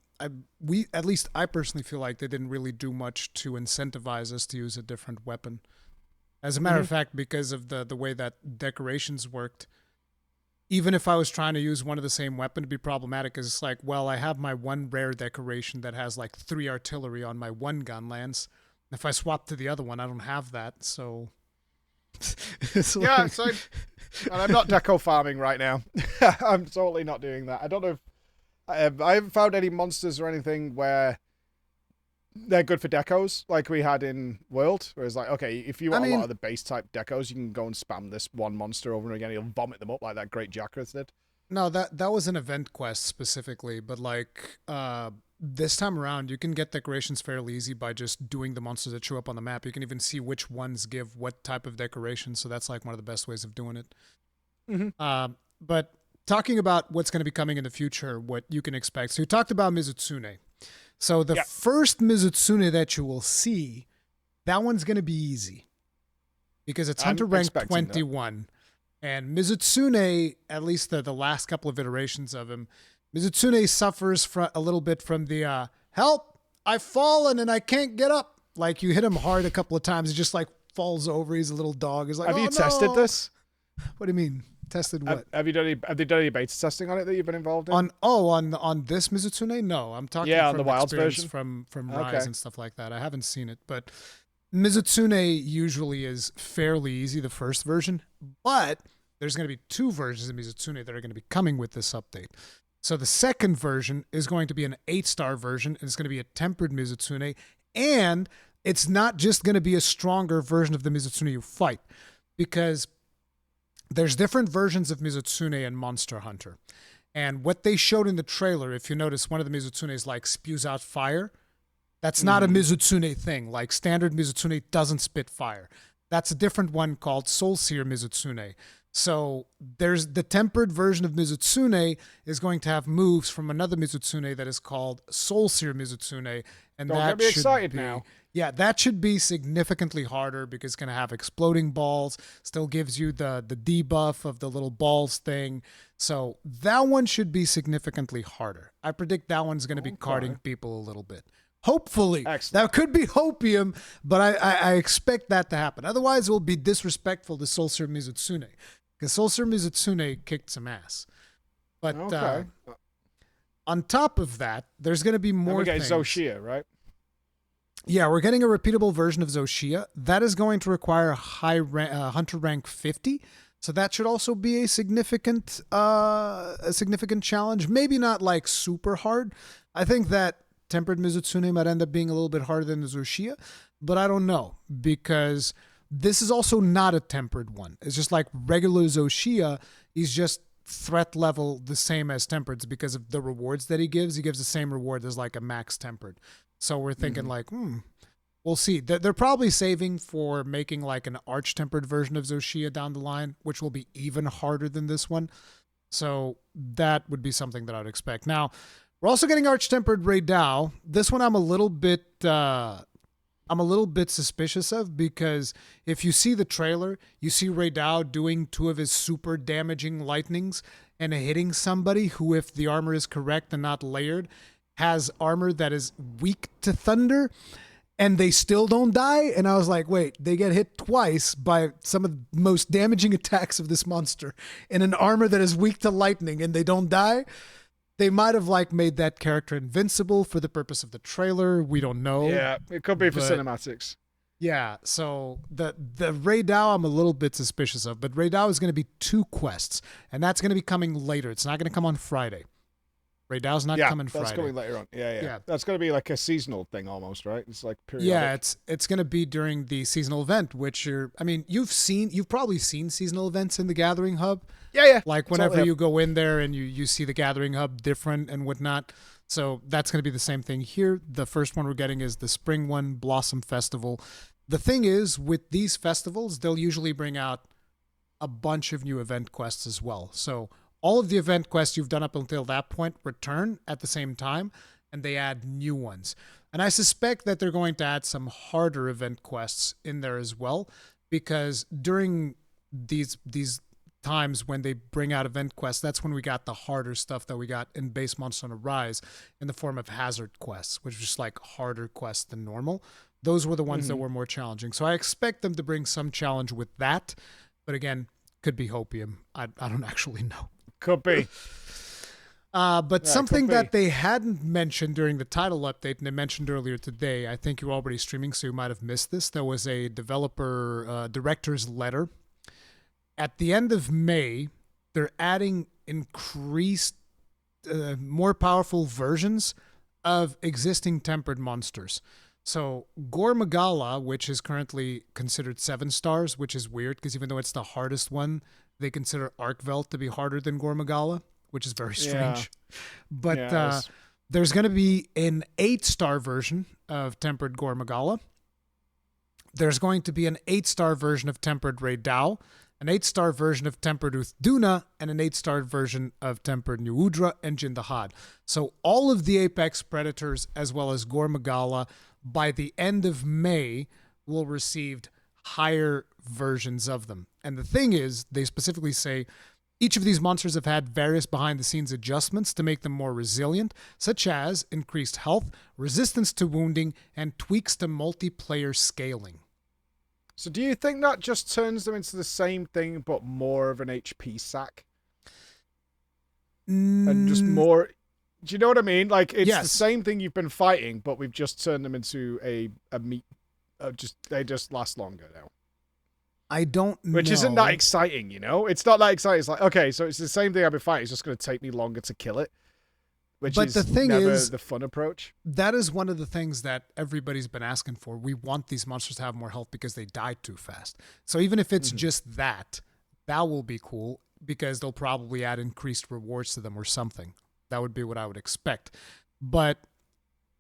[SPEAKER 1] at least I personally feel like they didn't really do much to incentivize us to use a different weapon. As a matter of fact, because of the way that decorations worked, even if I was trying to use one of the same weapon, it'd be problematic because it's like, well, I have my one rare decoration that has like 3 artillery on my one gun lance. If I swap to the other one, I don't have that, so...
[SPEAKER 2] Yeah, so I'm not deco farming right now. I'm totally not doing that. I don't know if... I haven't found any monsters or anything where they're good for decos like we had in World, where it's like, okay, if you want a lot of the base type decos, you can go and spam this one monster over and again. You'll vomit them up like that great Jackras did.
[SPEAKER 1] No, that was an event quest specifically, but like this time around, you can get decorations fairly easy by just doing the monsters that show up on the map. You can even see which ones give what type of decoration. So that's like one of the best ways of doing it. But talking about what's going to be coming in the future, what you can expect. So you talked about Mizutsune. So the first Mizutsune that you will see, that one's going to be easy because it's Hunter rank 21. And Mizutsune, at least the last couple of iterations of him, Mizutsune suffers a little bit from the help, I've fallen and I can't get up. Like you hit him hard a couple of times, he just like falls over. He's a little dog. He's like,
[SPEAKER 2] have you tested this?
[SPEAKER 1] What do you mean? Tested what?
[SPEAKER 2] Have they done any beta testing on it that you've been involved in?
[SPEAKER 1] On this Mizutsune? No, I'm talking from
[SPEAKER 2] on the Wilds version
[SPEAKER 1] from Rise and stuff like that. I haven't seen it, but Mizutsune usually is fairly easy, the first version, but there's going to be 2 versions of Mizutsune that are going to be coming with this update. So the second version is going to be an 8-star version, and it's going to be a tempered Mizutsune, and it's not just going to be a stronger version of the Mizutsune you fight, because there's different versions of Mizutsune in Monster Hunter. And what they showed in the trailer, if you notice, one of the Mizutsunes like spews out fire. That's not a Mizutsune thing. Like standard Mizutsune doesn't spit fire. That's a different one called Soul Seer Mizutsune. So there's the tempered version of Mizutsune is going to have moves from another Mizutsune that is called Soul Seer Mizutsune. And
[SPEAKER 2] don't
[SPEAKER 1] that
[SPEAKER 2] get me excited now.
[SPEAKER 1] Yeah, that should be significantly harder because it's going to have exploding balls, still gives you the debuff of the little balls thing. So that one should be significantly harder. I predict that one's going to be carding people a little bit. Hopefully. Excellent. That could be hopium, but I expect that to happen. Otherwise, it will be disrespectful to Soul Seer Mizutsune. Because Soul Seer Mizutsune kicked some ass. But on top of that, there's going to be more things.
[SPEAKER 2] Zoshia, right?
[SPEAKER 1] Yeah, we're getting a repeatable version of Zoshia. That is going to require Hunter rank 50. So that should also be a significant challenge. Maybe not like super hard. I think that tempered Mizutsune might end up being a little bit harder than the Zoshia, but I don't know because this is also not a tempered one. It's just like regular Zoshia. He's just threat level the same as tempered because of the rewards that he gives. He gives the same reward as like a max tempered. So we're thinking we'll see. They're probably saving for making like an arch-tempered version of Zoshia down the line, which will be even harder than this one. So that would be something that I would expect. Now, we're also getting arch-tempered Raidao. This one I'm a little bit suspicious of because if you see the trailer, you see Raidao doing 2 of his super damaging lightnings and hitting somebody who, if the armor is correct and not layered, has armor that is weak to thunder, and they still don't die. And I was like, wait, they get hit twice by some of the most damaging attacks of this monster in an armor that is weak to lightning, and they don't die. They might have like made that character invincible for the purpose of the trailer. We don't know.
[SPEAKER 2] Yeah, it could be for cinematics.
[SPEAKER 1] Yeah, so the Raidao I'm a little bit suspicious of, but Raidao is going to be 2 quests, and that's going to be coming later. It's not going to come on Friday. Raidao's not coming Friday.
[SPEAKER 2] That's coming later on. Yeah. That's going to be like a seasonal thing almost, right? It's like periodic.
[SPEAKER 1] Yeah, it's going to be during the seasonal event, which you've probably seen seasonal events in the Gathering Hub.
[SPEAKER 2] Yeah.
[SPEAKER 1] Like whenever you go in there and you see the Gathering Hub different and whatnot. So that's going to be the same thing here. The first one we're getting is the spring one, Blossom Festival. The thing is, with these festivals, they'll usually bring out a bunch of new event quests as well. So all of the event quests you've done up until that point return at the same time, and they add new ones. And I suspect that they're going to add some harder event quests in there as well, because during these times when they bring out event quests, that's when we got the harder stuff that we got in base Monster Hunter Rise in the form of hazard quests, which was just like harder quests than normal. Those were the ones that were more challenging. So I expect them to bring some challenge with that. But again, could be hopium. I don't actually know.
[SPEAKER 2] Could be.
[SPEAKER 1] But something that they hadn't mentioned during the title update, and they mentioned earlier today, I think you're already streaming, so you might have missed this. There was a developer director's letter. At the end of May, they're adding increased, more powerful versions of existing tempered monsters. So Gore Magala, which is currently considered 7 stars, which is weird because even though it's the hardest one, they consider Arkveld to be harder than Gore Magala, which is very strange.
[SPEAKER 2] Yeah.
[SPEAKER 1] But There's going to be an 8-star version of Tempered Gormagala. There's going to be an 8-star version of Tempered Raydao, an 8-star version of Tempered Uthduna, and an 8-star version of Tempered Nuudra and Jindahad. So all of the Apex Predators, as well as Gormagala, by the end of May, will receive higher versions of them. And the thing is, they specifically say, each of these monsters have had various behind-the-scenes adjustments to make them more resilient, such as increased health, resistance to wounding, and tweaks to multiplayer scaling.
[SPEAKER 2] So do you think that just turns them into the same thing, but more of an HP sack? And just more... Do you know what I mean? Like, it's the same thing you've been fighting, but we've just turned them into a meat... they just last longer now.
[SPEAKER 1] I don't know.
[SPEAKER 2] Which isn't that exciting, you know? It's not that exciting. It's like, okay, so it's the same thing I've been fighting. It's just going to take me longer to kill it. Which is the thing never the fun approach.
[SPEAKER 1] That is one of the things that everybody's been asking for. We want these monsters to have more health because they die too fast. So even if it's just that will be cool because they'll probably add increased rewards to them or something. That would be what I would expect. But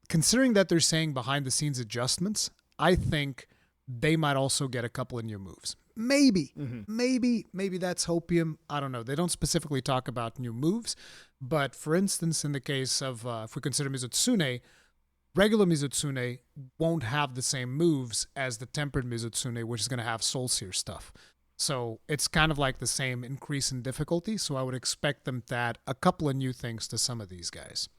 [SPEAKER 1] considering that they're saying behind the scenes adjustments, I think they might also get a couple of new moves. Maybe that's hopium. I don't know. They don't specifically talk about new moves. But for instance, in the case of, if we consider Mizutsune, regular Mizutsune won't have the same moves as the Tempered Mizutsune, which is going to have Soul Seer stuff. So it's kind of like the same increase in difficulty. So I would expect them to add a couple of new things to some of these guys.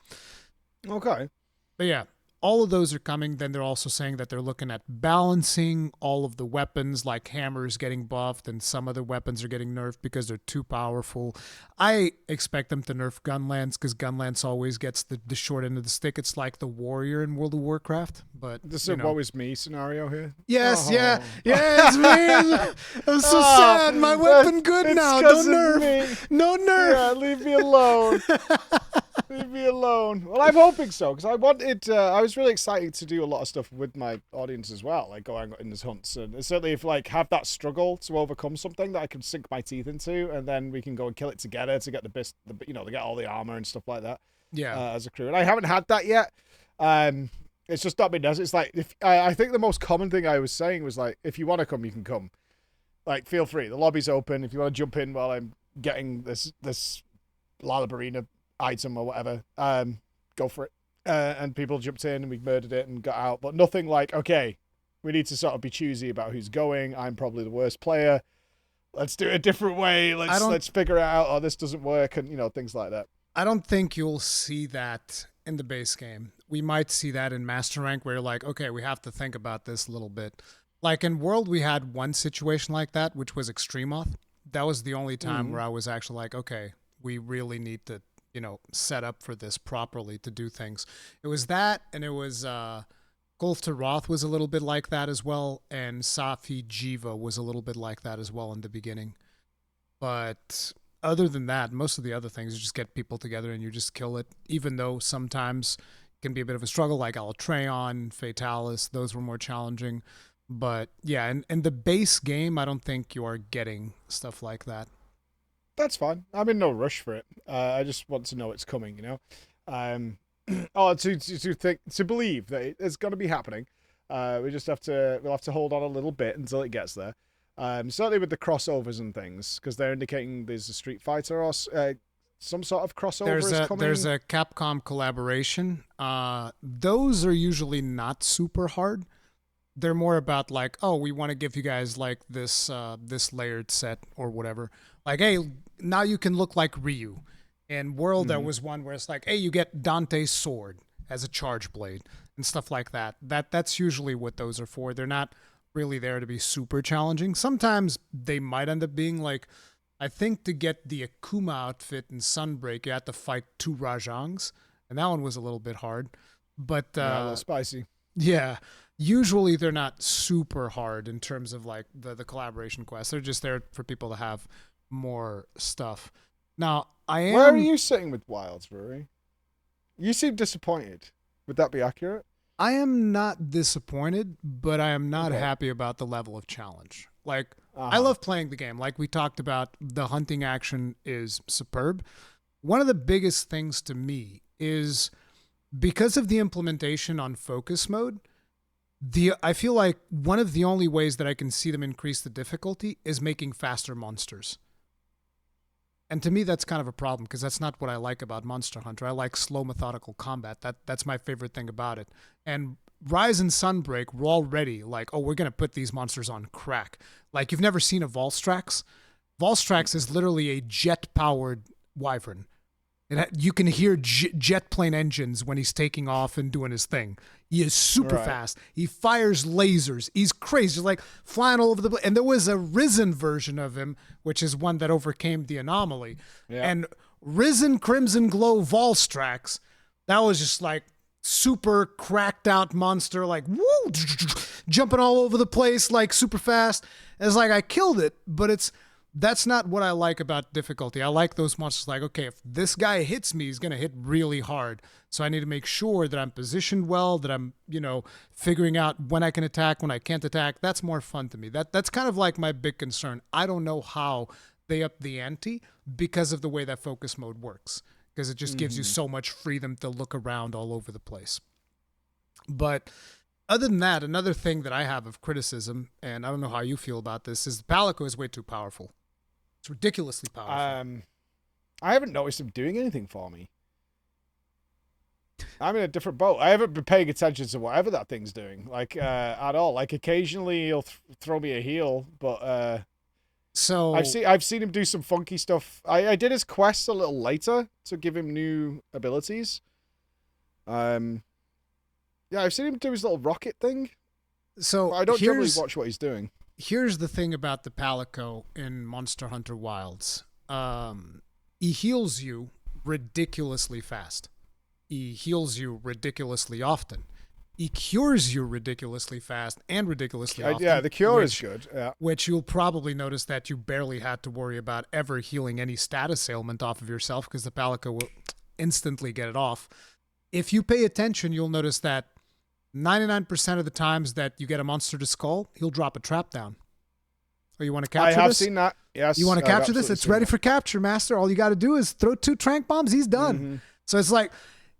[SPEAKER 2] Okay.
[SPEAKER 1] But yeah, all of those are coming. Then they're also saying that they're looking at balancing all of the weapons, like hammers getting buffed and some other weapons are getting nerfed because they're too powerful. I expect them to nerf Gunlance because Gunlance always gets the short end of the stick. It's like the warrior in World of Warcraft. But
[SPEAKER 2] this is a what was me scenario here.
[SPEAKER 1] Yes, yeah, it's me. I'm so sad. My weapon good now. Don't nerf. No nerf.
[SPEAKER 2] Yeah, leave me alone. Leave me alone. Well, I'm hoping so because I wanted. I was really excited to do a lot of stuff with my audience as well, like going in these hunts, and certainly if have that struggle to overcome something that I can sink my teeth into, and then we can go and kill it together to get the best, to get all the armor and stuff like that. Yeah, as a crew, and I haven't had that yet. It's just not been done. It's like I think the most common thing I was saying was like, if you want to come, you can come. Like, feel free. The lobby's open. If you want to jump in while I'm getting this Lalabarina item or whatever, go for it. And people jumped in and we murdered it and got out, but nothing like, okay, we need to sort of be choosy about who's going. I'm probably the worst player. Let's do it a different way. Let's figure it out. Oh, this doesn't work, and things like that.
[SPEAKER 1] I don't think you'll see that in the base game. We might see that in Master Rank where you're like, okay, we have to think about this a little bit. Like in World, we had one situation like that, which was Extremoth. That was the only time where I was actually like, okay, we really need to set up for this properly to do things. It was that, and it was Gulf to Roth was a little bit like that as well, and Safi Jiva was a little bit like that as well in the beginning. But other than that, most of the other things, you just get people together and you just kill it, even though sometimes it can be a bit of a struggle, like Alatreon, Fatalis, those were more challenging. But yeah, in the base game, I don't think you are getting stuff like that.
[SPEAKER 2] That's fine. I'm in no rush for it. I just want to know it's coming, to believe that it's going to be happening. We'll have to hold on a little bit until it gets there. Certainly with the crossovers and things, because they're indicating there's a Street Fighter or some sort of crossover is coming.
[SPEAKER 1] There's a Capcom collaboration. Those are usually not super hard. They're more about like, oh, we want to give you guys like this layered set or whatever. Like, hey, now you can look like Ryu. In World, there was one where it's like, hey, you get Dante's sword as a charge blade and stuff like that. That's usually what those are for. They're not really there to be super challenging. Sometimes they might end up being like, I think to get the Akuma outfit in Sunbreak, you had to fight 2 Rajangs, and that one was a little bit hard. But
[SPEAKER 2] a little spicy.
[SPEAKER 1] Yeah. Usually they're not super hard in terms of like the collaboration quests. They're just there for people to have more stuff. Now,
[SPEAKER 2] Where are you sitting with Wilds, Rory? You seem disappointed. Would that be accurate?
[SPEAKER 1] I am not disappointed, but I am not happy about the level of challenge. Like, I love playing the game. Like we talked about, the hunting action is superb. One of the biggest things to me is because of the implementation on focus mode, I feel like one of the only ways that I can see them increase the difficulty is making faster monsters. And to me, that's kind of a problem because that's not what I like about Monster Hunter. I like slow, methodical combat. That's my favorite thing about it. And Rise and Sunbreak were already like, oh, we're going to put these monsters on crack. Like, you've never seen a Volstrax? Volstrax is literally a jet-powered wyvern. You can hear jet plane engines when he's taking off and doing his thing. He is super fast. He fires lasers. He's crazy. He's like flying all over the place. And there was a Risen version of him, which is one that overcame the anomaly. Yeah. And Risen Crimson Glow Volstrax, that was just like super cracked out monster, like woo, jumping all over the place, like super fast. And it's like I killed it, but that's not what I like about difficulty. I like those monsters like, okay, if this guy hits me, he's going to hit really hard. So I need to make sure that I'm positioned well, that I'm, figuring out when I can attack, when I can't attack. That's more fun to me. That's kind of like my big concern. I don't know how they up the ante because of the way that focus mode works, because it just gives you so much freedom to look around all over the place. But other than that, another thing that I have of criticism, and I don't know how you feel about this, is the Palico is way too powerful. It's ridiculously powerful.
[SPEAKER 2] I haven't noticed him doing anything for me. I'm in a different boat. I haven't been paying attention to whatever that thing's doing, like at all. Like occasionally he'll throw me a heal, but
[SPEAKER 1] so
[SPEAKER 2] I've seen him do some funky stuff. I did his quest a little later to give him new abilities. Yeah, I've seen him do his little rocket thing.
[SPEAKER 1] So
[SPEAKER 2] but I don't generally watch what he's doing.
[SPEAKER 1] Here's the thing about the Palico in Monster Hunter Wilds. He heals you ridiculously fast. He heals you ridiculously often. He cures you ridiculously fast and ridiculously often.
[SPEAKER 2] Yeah, the cure is good. Yeah.
[SPEAKER 1] Which you'll probably notice that you barely had to worry about ever healing any status ailment off of yourself because the Palico will instantly get it off. If you pay attention, you'll notice that 99% of the times that you get a monster to skull, he'll drop a trap down. Oh, you want to capture this?
[SPEAKER 2] I have seen that. Yes.
[SPEAKER 1] You want to capture this? It's ready for capture, master. All you got to do is throw 2 trank bombs. He's done. Mm-hmm. So it's like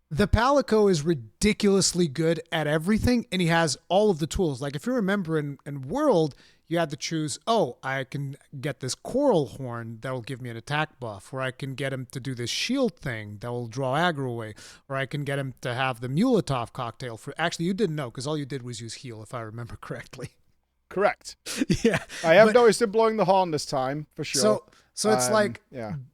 [SPEAKER 1] the Palico is ridiculously good at everything, and he has all of the tools. Like if you remember in World, you had to choose, I can get this coral horn that will give me an attack buff, or I can get him to do this shield thing that will draw aggro away, or I can get him to have the Mulotov cocktail. Actually, you didn't know because all you did was use heal, if I remember correctly.
[SPEAKER 2] Correct.
[SPEAKER 1] Yeah.
[SPEAKER 2] I have noticed him blowing the horn this time, for sure.
[SPEAKER 1] So it's like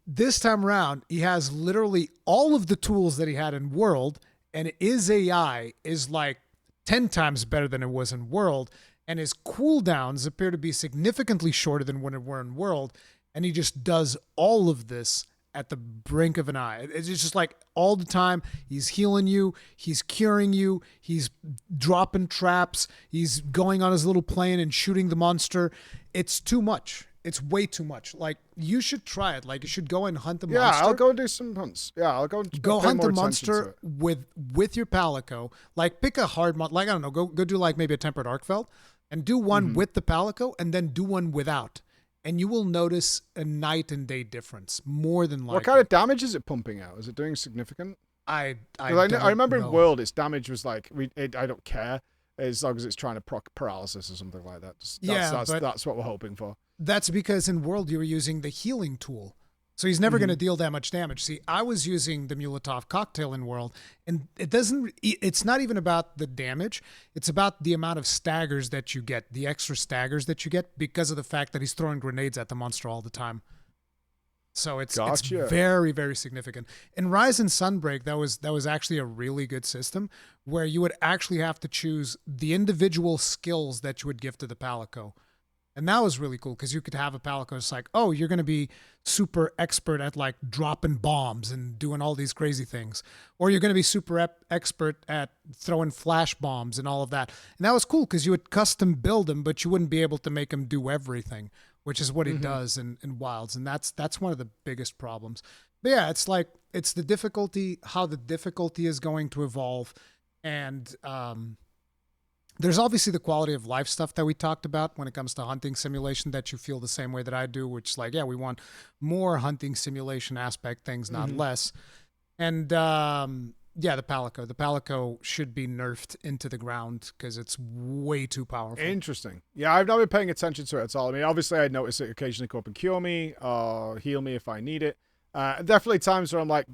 [SPEAKER 1] this time around, he has literally all of the tools that he had in World, and his AI is like 10 times better than it was in World. And his cooldowns appear to be significantly shorter than when it were in World. And he just does all of this at the brink of an eye. It's just like all the time, he's healing you, he's curing you, he's dropping traps, he's going on his little plane and shooting the monster. It's too much. It's way too much. Like, you should try it. Like, you should go and hunt the monster.
[SPEAKER 2] Yeah, I'll go and do some hunts. Yeah, I'll go and
[SPEAKER 1] go hunt the monster with your Palico. Like, pick a hard monster. Like, I don't know, go do like maybe a Tempered Arcfeld. And do one with the Palico, and then do one without. And you will notice a night and day difference, more than likely.
[SPEAKER 2] What kind of damage is it pumping out? Is it doing significant?
[SPEAKER 1] I
[SPEAKER 2] remember in World, its damage was like, I don't care, as long as it's trying to proc paralysis or something like that. That's what we're hoping for. That's
[SPEAKER 1] because in World, you were using the healing tool. So he's never going to deal that much damage. See, I was using the Mulotov cocktail in World, and it's not even about the damage. It's about the amount of staggers that you get, the extra staggers that you get because of the fact that he's throwing grenades at the monster all the time. So it's very, very significant. In Rise and Sunbreak, that was actually a really good system where you would actually have to choose the individual skills that you would give to the Palico. And that was really cool because you could have a Palico. It's like, you're going to be super expert at like dropping bombs and doing all these crazy things. Or you're going to be super expert at throwing flash bombs and all of that. And that was cool because you would custom build him, but you wouldn't be able to make him do everything, which is what he does in Wilds. And that's one of the biggest problems. But yeah, it's like, it's the difficulty, how the difficulty is going to evolve. And, there's obviously the quality of life stuff that we talked about when it comes to hunting simulation that you feel the same way that I do, which is like, we want more hunting simulation aspect things, not less. And Yeah, the Palico. The Palico should be nerfed into the ground because it's way too powerful.
[SPEAKER 2] Interesting. Yeah, I've not been paying attention to it at all. I mean, obviously, I notice it occasionally come up and cure me or heal me if I need it. Definitely times where I'm like,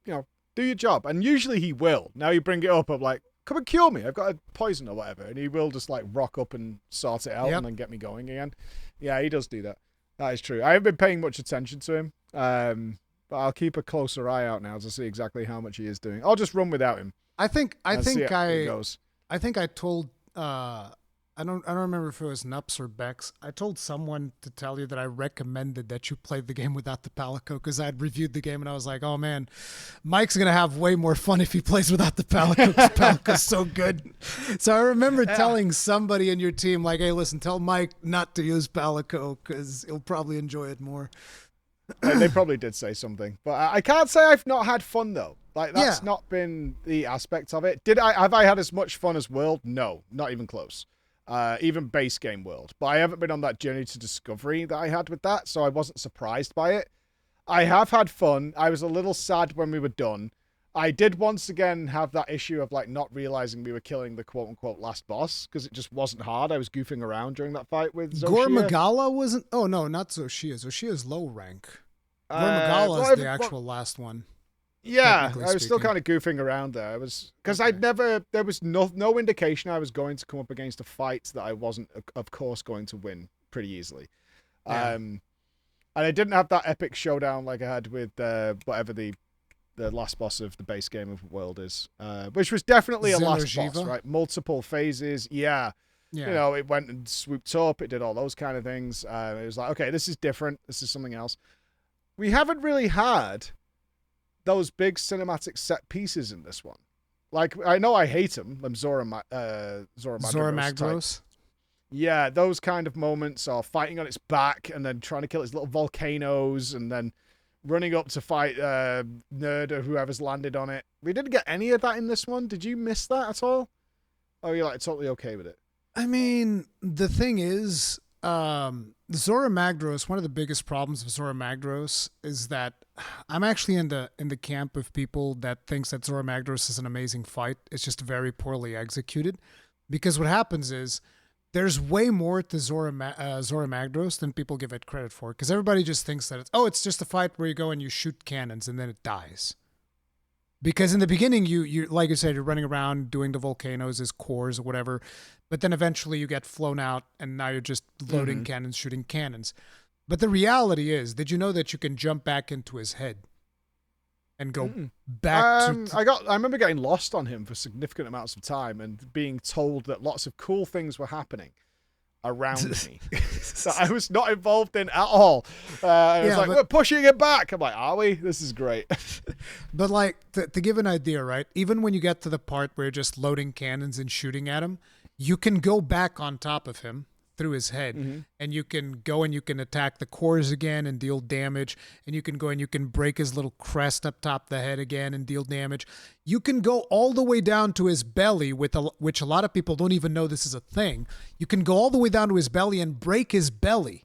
[SPEAKER 2] do your job. And usually he will. Now you bring it up, I'm like, come and cure me. I've got a poison or whatever. And he will just like rock up and sort it out and then get me going again. Yeah, he does do that. That is true. I haven't been paying much attention to him. But I'll keep a closer eye out now to see exactly how much he is doing. I'll just run without him.
[SPEAKER 1] I think I told I don't remember if it was Nups or Bex. I told someone to tell you that I recommended that you play the game without the Palico because I had reviewed the game and I was like, oh man, Mike's gonna have way more fun if he plays without the Palico because Palico's so good. So I remember telling somebody in your team like, hey, listen, tell Mike not to use Palico because he'll probably enjoy it more.
[SPEAKER 2] They probably did say something, but I can't say I've not had fun though. Like that's not been the aspect of it. Have I had as much fun as World? No, not even close. Even base game World, but I haven't been on that journey to discovery that I had with that, so I wasn't surprised by it. I have had fun. I was a little sad when we were done. I did once again have that issue of like not realizing we were killing the quote unquote last boss because it just wasn't hard. I was goofing around during that fight with Zoshia.
[SPEAKER 1] Gormagala wasn't. Oh no, not Zoshia. Zoshia's low rank. Gormagala is the actual last one.
[SPEAKER 2] Yeah, I was still kind of goofing around there. I was because there was no indication I was going to come up against a fight that I wasn't, of course, going to win pretty easily. Yeah. And I didn't have that epic showdown like I had with whatever the last boss of the base game of World is, which was definitely a last boss, right? Multiple phases, yeah. It went and swooped up, it did all those kind of things. It was like, okay, this is different. This is something else. We haven't really had those big cinematic set pieces in this one. Like, I know I hate them. Zora Magdaros. Yeah, those kind of moments are fighting on its back and then trying to kill its little volcanoes and then running up to fight Nerd or whoever's landed on it. We didn't get any of that in this one. Did you miss that at all? Or are you like totally okay with it?
[SPEAKER 1] I mean, the thing is, Zora Magdaros, one of the biggest problems of Zora Magdaros is that I'm actually in the camp of people that thinks that Zora Magdaros is an amazing fight. It's just very poorly executed. Because what happens is there's way more to Zora Magdaros than people give it credit for. Because everybody just thinks that it's just a fight where you go and you shoot cannons and then it dies. Because in the beginning, you like you said, you're running around doing the volcanoes as cores or whatever, but then eventually you get flown out and now you're just loading cannons, shooting cannons. But the reality is, did you know that you can jump back into his head and go back to...
[SPEAKER 2] I remember getting lost on him for significant amounts of time and being told that lots of cool things were happening around me that I was not involved in at all. It was like, we're pushing it back. I'm like, are we? This is great.
[SPEAKER 1] But like, to give an idea, right? Even when you get to the part where you're just loading cannons and shooting at him, you can go back on top of him through his head and you can go and you can attack the cores again and deal damage, and you can go and you can break his little crest up top of the head again and deal damage. You can go all the way down to his belly, which a lot of people don't even know this is a thing. You can go all the way down to his belly and break his belly,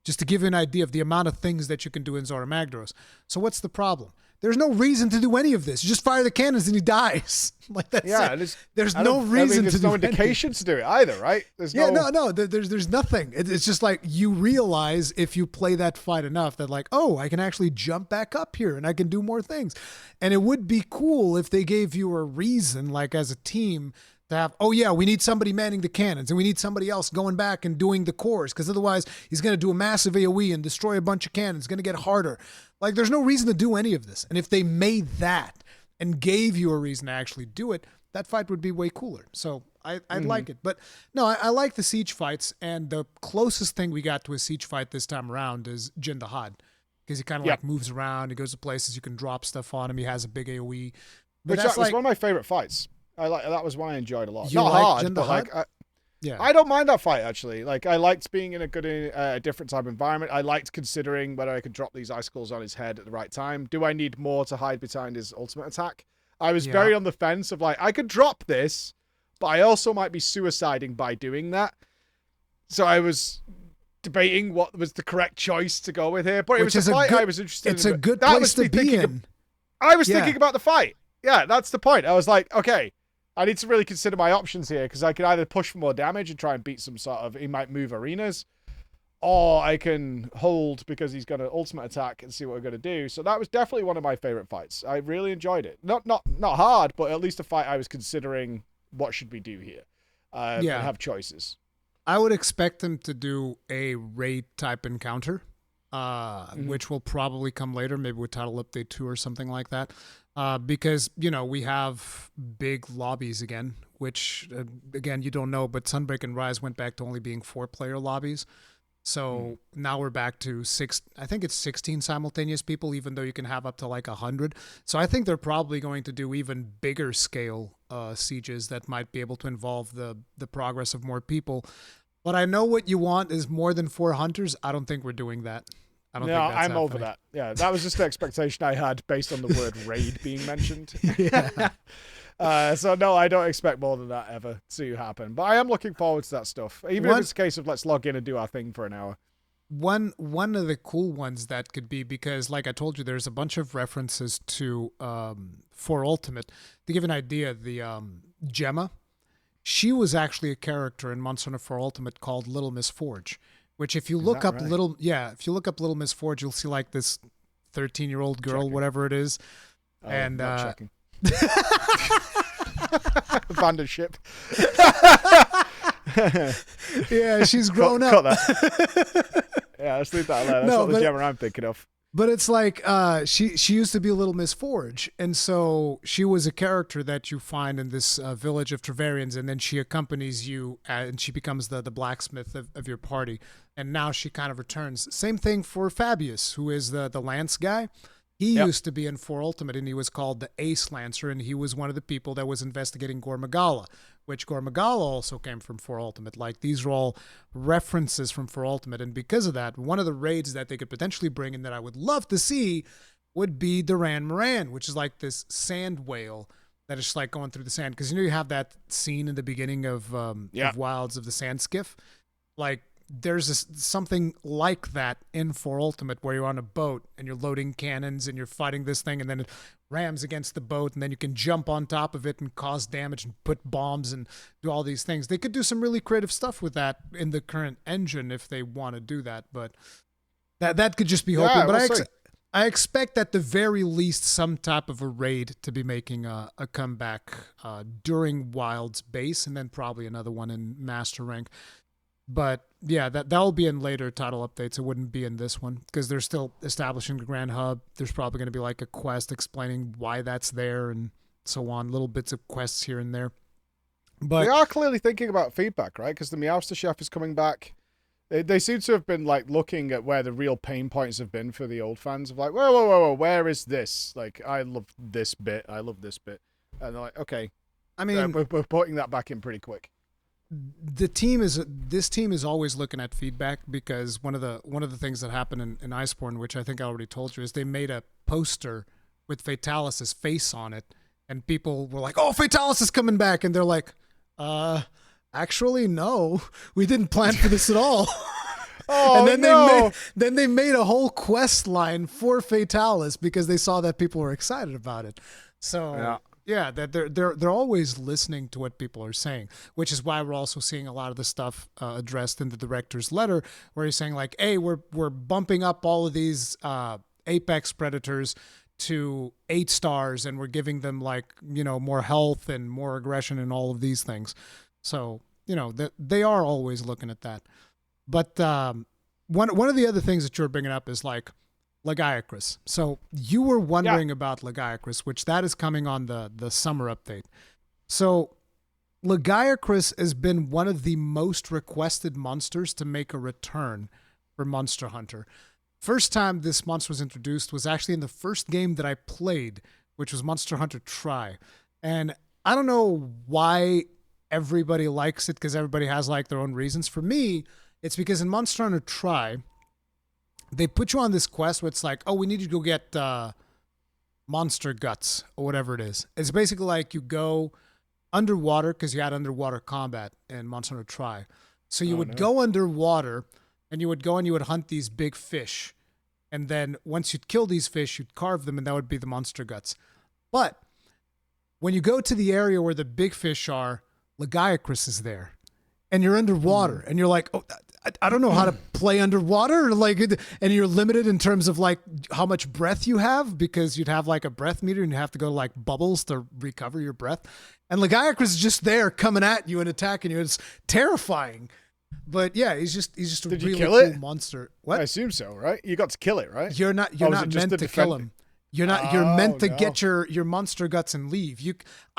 [SPEAKER 1] just to give you an idea of the amount of things that you can do in Zora Magdaros. So what's the problem? There's no reason to do any of this. You just fire the cannons and he dies. Like that's it. There's no reason to do
[SPEAKER 2] no indication to do it either, right?
[SPEAKER 1] There's nothing. It's just like you realize if you play that fight enough that like, oh, I can actually jump back up here and I can do more things. And it would be cool if they gave you a reason, like as a team, to have, oh yeah, we need somebody manning the cannons and we need somebody else going back and doing the cores, because otherwise he's going to do a massive AoE and destroy a bunch of cannons. It's going to get harder. Like there's no reason to do any of this. And if they made that and gave you a reason to actually do it, that fight would be way cooler. So I'd like it. But no, I like the siege fights, and the closest thing we got to a siege fight this time around is Jin the Hod, because he kind of like moves around, he goes to places, you can drop stuff on him, he has a big AoE.
[SPEAKER 2] But that was one of my favorite fights. That was one I enjoyed a lot.
[SPEAKER 1] You
[SPEAKER 2] Not
[SPEAKER 1] like
[SPEAKER 2] hard,
[SPEAKER 1] Jin the
[SPEAKER 2] but
[SPEAKER 1] Hod?
[SPEAKER 2] like I don't mind that fight actually. Like I liked being in a different type of environment. I liked considering whether I could drop these icicles on his head at the right time. Do I need more to hide behind his ultimate attack? I was very on the fence of like, I could drop this, but I also might be suiciding by doing that. So I was debating what was the correct choice to go with here. But it was a fight I was interested in.
[SPEAKER 1] It's a good place to be in.
[SPEAKER 2] I was thinking about the fight. Yeah, that's the point. I was like, okay, I need to really consider my options here because I can either push for more damage and try and beat some sort of, he might move arenas, or I can hold because he's going to ultimate attack and see what we're going to do. So that was definitely one of my favorite fights. I really enjoyed it. Not hard, but at least a fight I was considering what should we do here, and have choices.
[SPEAKER 1] I would expect them to do a raid type encounter, which will probably come later, maybe with Title Update 2 or something like that. Because, we have big lobbies again, which, again, you don't know, but Sunbreak and Rise went back to only being 4-player lobbies. So now we're back to 16 simultaneous people, even though you can have up to like 100. So I think they're probably going to do even bigger scale sieges that might be able to involve the progress of more people. But I know what you want is more than 4 hunters. I don't think we're doing that. I don't think that's happening.
[SPEAKER 2] over that. Yeah, that was just the expectation I had based on the word raid being mentioned. So no, I don't expect more than that ever to happen. But I am looking forward to that stuff. Even if it's a case of let's log in and do our thing for an hour.
[SPEAKER 1] One of the cool ones that could be, because like I told you, there's a bunch of references to For Ultimate. To give an idea, the Gemma, she was actually a character in Monster Hunter 4 Ultimate called Little Miss Forge, which if you look up Little Miss Forge, you'll see like this 13-year-old girl, whatever it is.
[SPEAKER 2] Oh,
[SPEAKER 1] and
[SPEAKER 2] not checking. Abandoned ship.
[SPEAKER 1] Yeah, she's grown
[SPEAKER 2] cut
[SPEAKER 1] up.
[SPEAKER 2] That. Yeah, let's leave that alone. That's not the Gemma I'm thinking of.
[SPEAKER 1] But it's like she used to be Little Miss Forge, and so she was a character that you find in this village of Travarians, and then she accompanies you, and she becomes the blacksmith of your party. And now she kind of returns. Same thing for Fabius, who is the Lance guy. He used to be in 4 Ultimate, and he was called the Ace Lancer, and he was one of the people that was investigating Gore Magala, which Gore Magala also came from 4 Ultimate. Like, these are all references from 4 Ultimate, and because of that, one of the raids that they could potentially bring in that I would love to see would be Duran Moran, which is like this sand whale that is just like going through the sand. Because you have that scene in the beginning of Wilds of the Sand Skiff? Like, there's something like that in 4 Ultimate where you're on a boat and you're loading cannons and you're fighting this thing, and then it rams against the boat, and then you can jump on top of it and cause damage and put bombs and do all these things. They could do some really creative stuff with that in the current engine if they want to do that, but that could just be hoping. But I expect at the very least some type of a raid to be making a comeback during Wild's base, and then probably another one in Master Rank. But yeah, that'll be in later title updates. It wouldn't be in this one because they're still establishing the Grand Hub. There's probably going to be like a quest explaining why that's there and so on. Little bits of quests here and there. But
[SPEAKER 2] they are clearly thinking about feedback, right? Because the Meowster Chef is coming back. They seem to have been like looking at where the real pain points have been for the old fans of like, whoa, where is this? Like, I love this bit. I love this bit. And they're like, okay. I mean, we're putting that back in pretty quick.
[SPEAKER 1] This team is always looking at feedback, because one of the things that happened in Iceborne, which I think I already told you, is they made a poster with Fatalis' face on it, and people were like, "Oh, Fatalis is coming back," and they're like, actually, no, we didn't plan for this at all."
[SPEAKER 2] Oh,
[SPEAKER 1] and then they made a whole quest line for Fatalis because they saw that people were excited about it. So yeah, that they're always listening to what people are saying, which is why we're also seeing a lot of the stuff addressed in the director's letter, where he's saying like, "Hey, we're bumping up all of these apex predators to 8 stars, and we're giving them like more health and more aggression and all of these things." So they are always looking at that. But one of the other things that you're bringing up is like Lagiacrus. So you were wondering about Lagiacrus, which that is coming on the summer update. So Lagiacrus has been one of the most requested monsters to make a return for Monster Hunter. First time this monster was introduced was actually in the first game that I played, which was Monster Hunter Tri. And I don't know why everybody likes it, because everybody has like their own reasons. For me, it's because in Monster Hunter Tri, they put you on this quest where it's like, oh, we need you to go get monster guts or whatever it is. It's basically like you go underwater, because you had underwater combat in Monster Hunter Tri. So you would go underwater, and you would go and you would hunt these big fish. And then once you'd kill these fish, you'd carve them, and that would be the monster guts. But When you go to the area where the big fish are, Lagiacrus is there. And you're underwater, and you're like, oh, I don't know how to play underwater. Like, and you're limited in terms of like how much breath you have, because you'd have like a breath meter and you have to go to like bubbles to recover your breath. And Lagiacrus is just there coming at you and attacking you. It's terrifying. But yeah, he's just a
[SPEAKER 2] Did you
[SPEAKER 1] really
[SPEAKER 2] kill
[SPEAKER 1] cool
[SPEAKER 2] it?
[SPEAKER 1] monster. What?
[SPEAKER 2] I assume so, right? You got to kill it, right?
[SPEAKER 1] You're not meant to kill him. You're meant to get your monster guts and leave.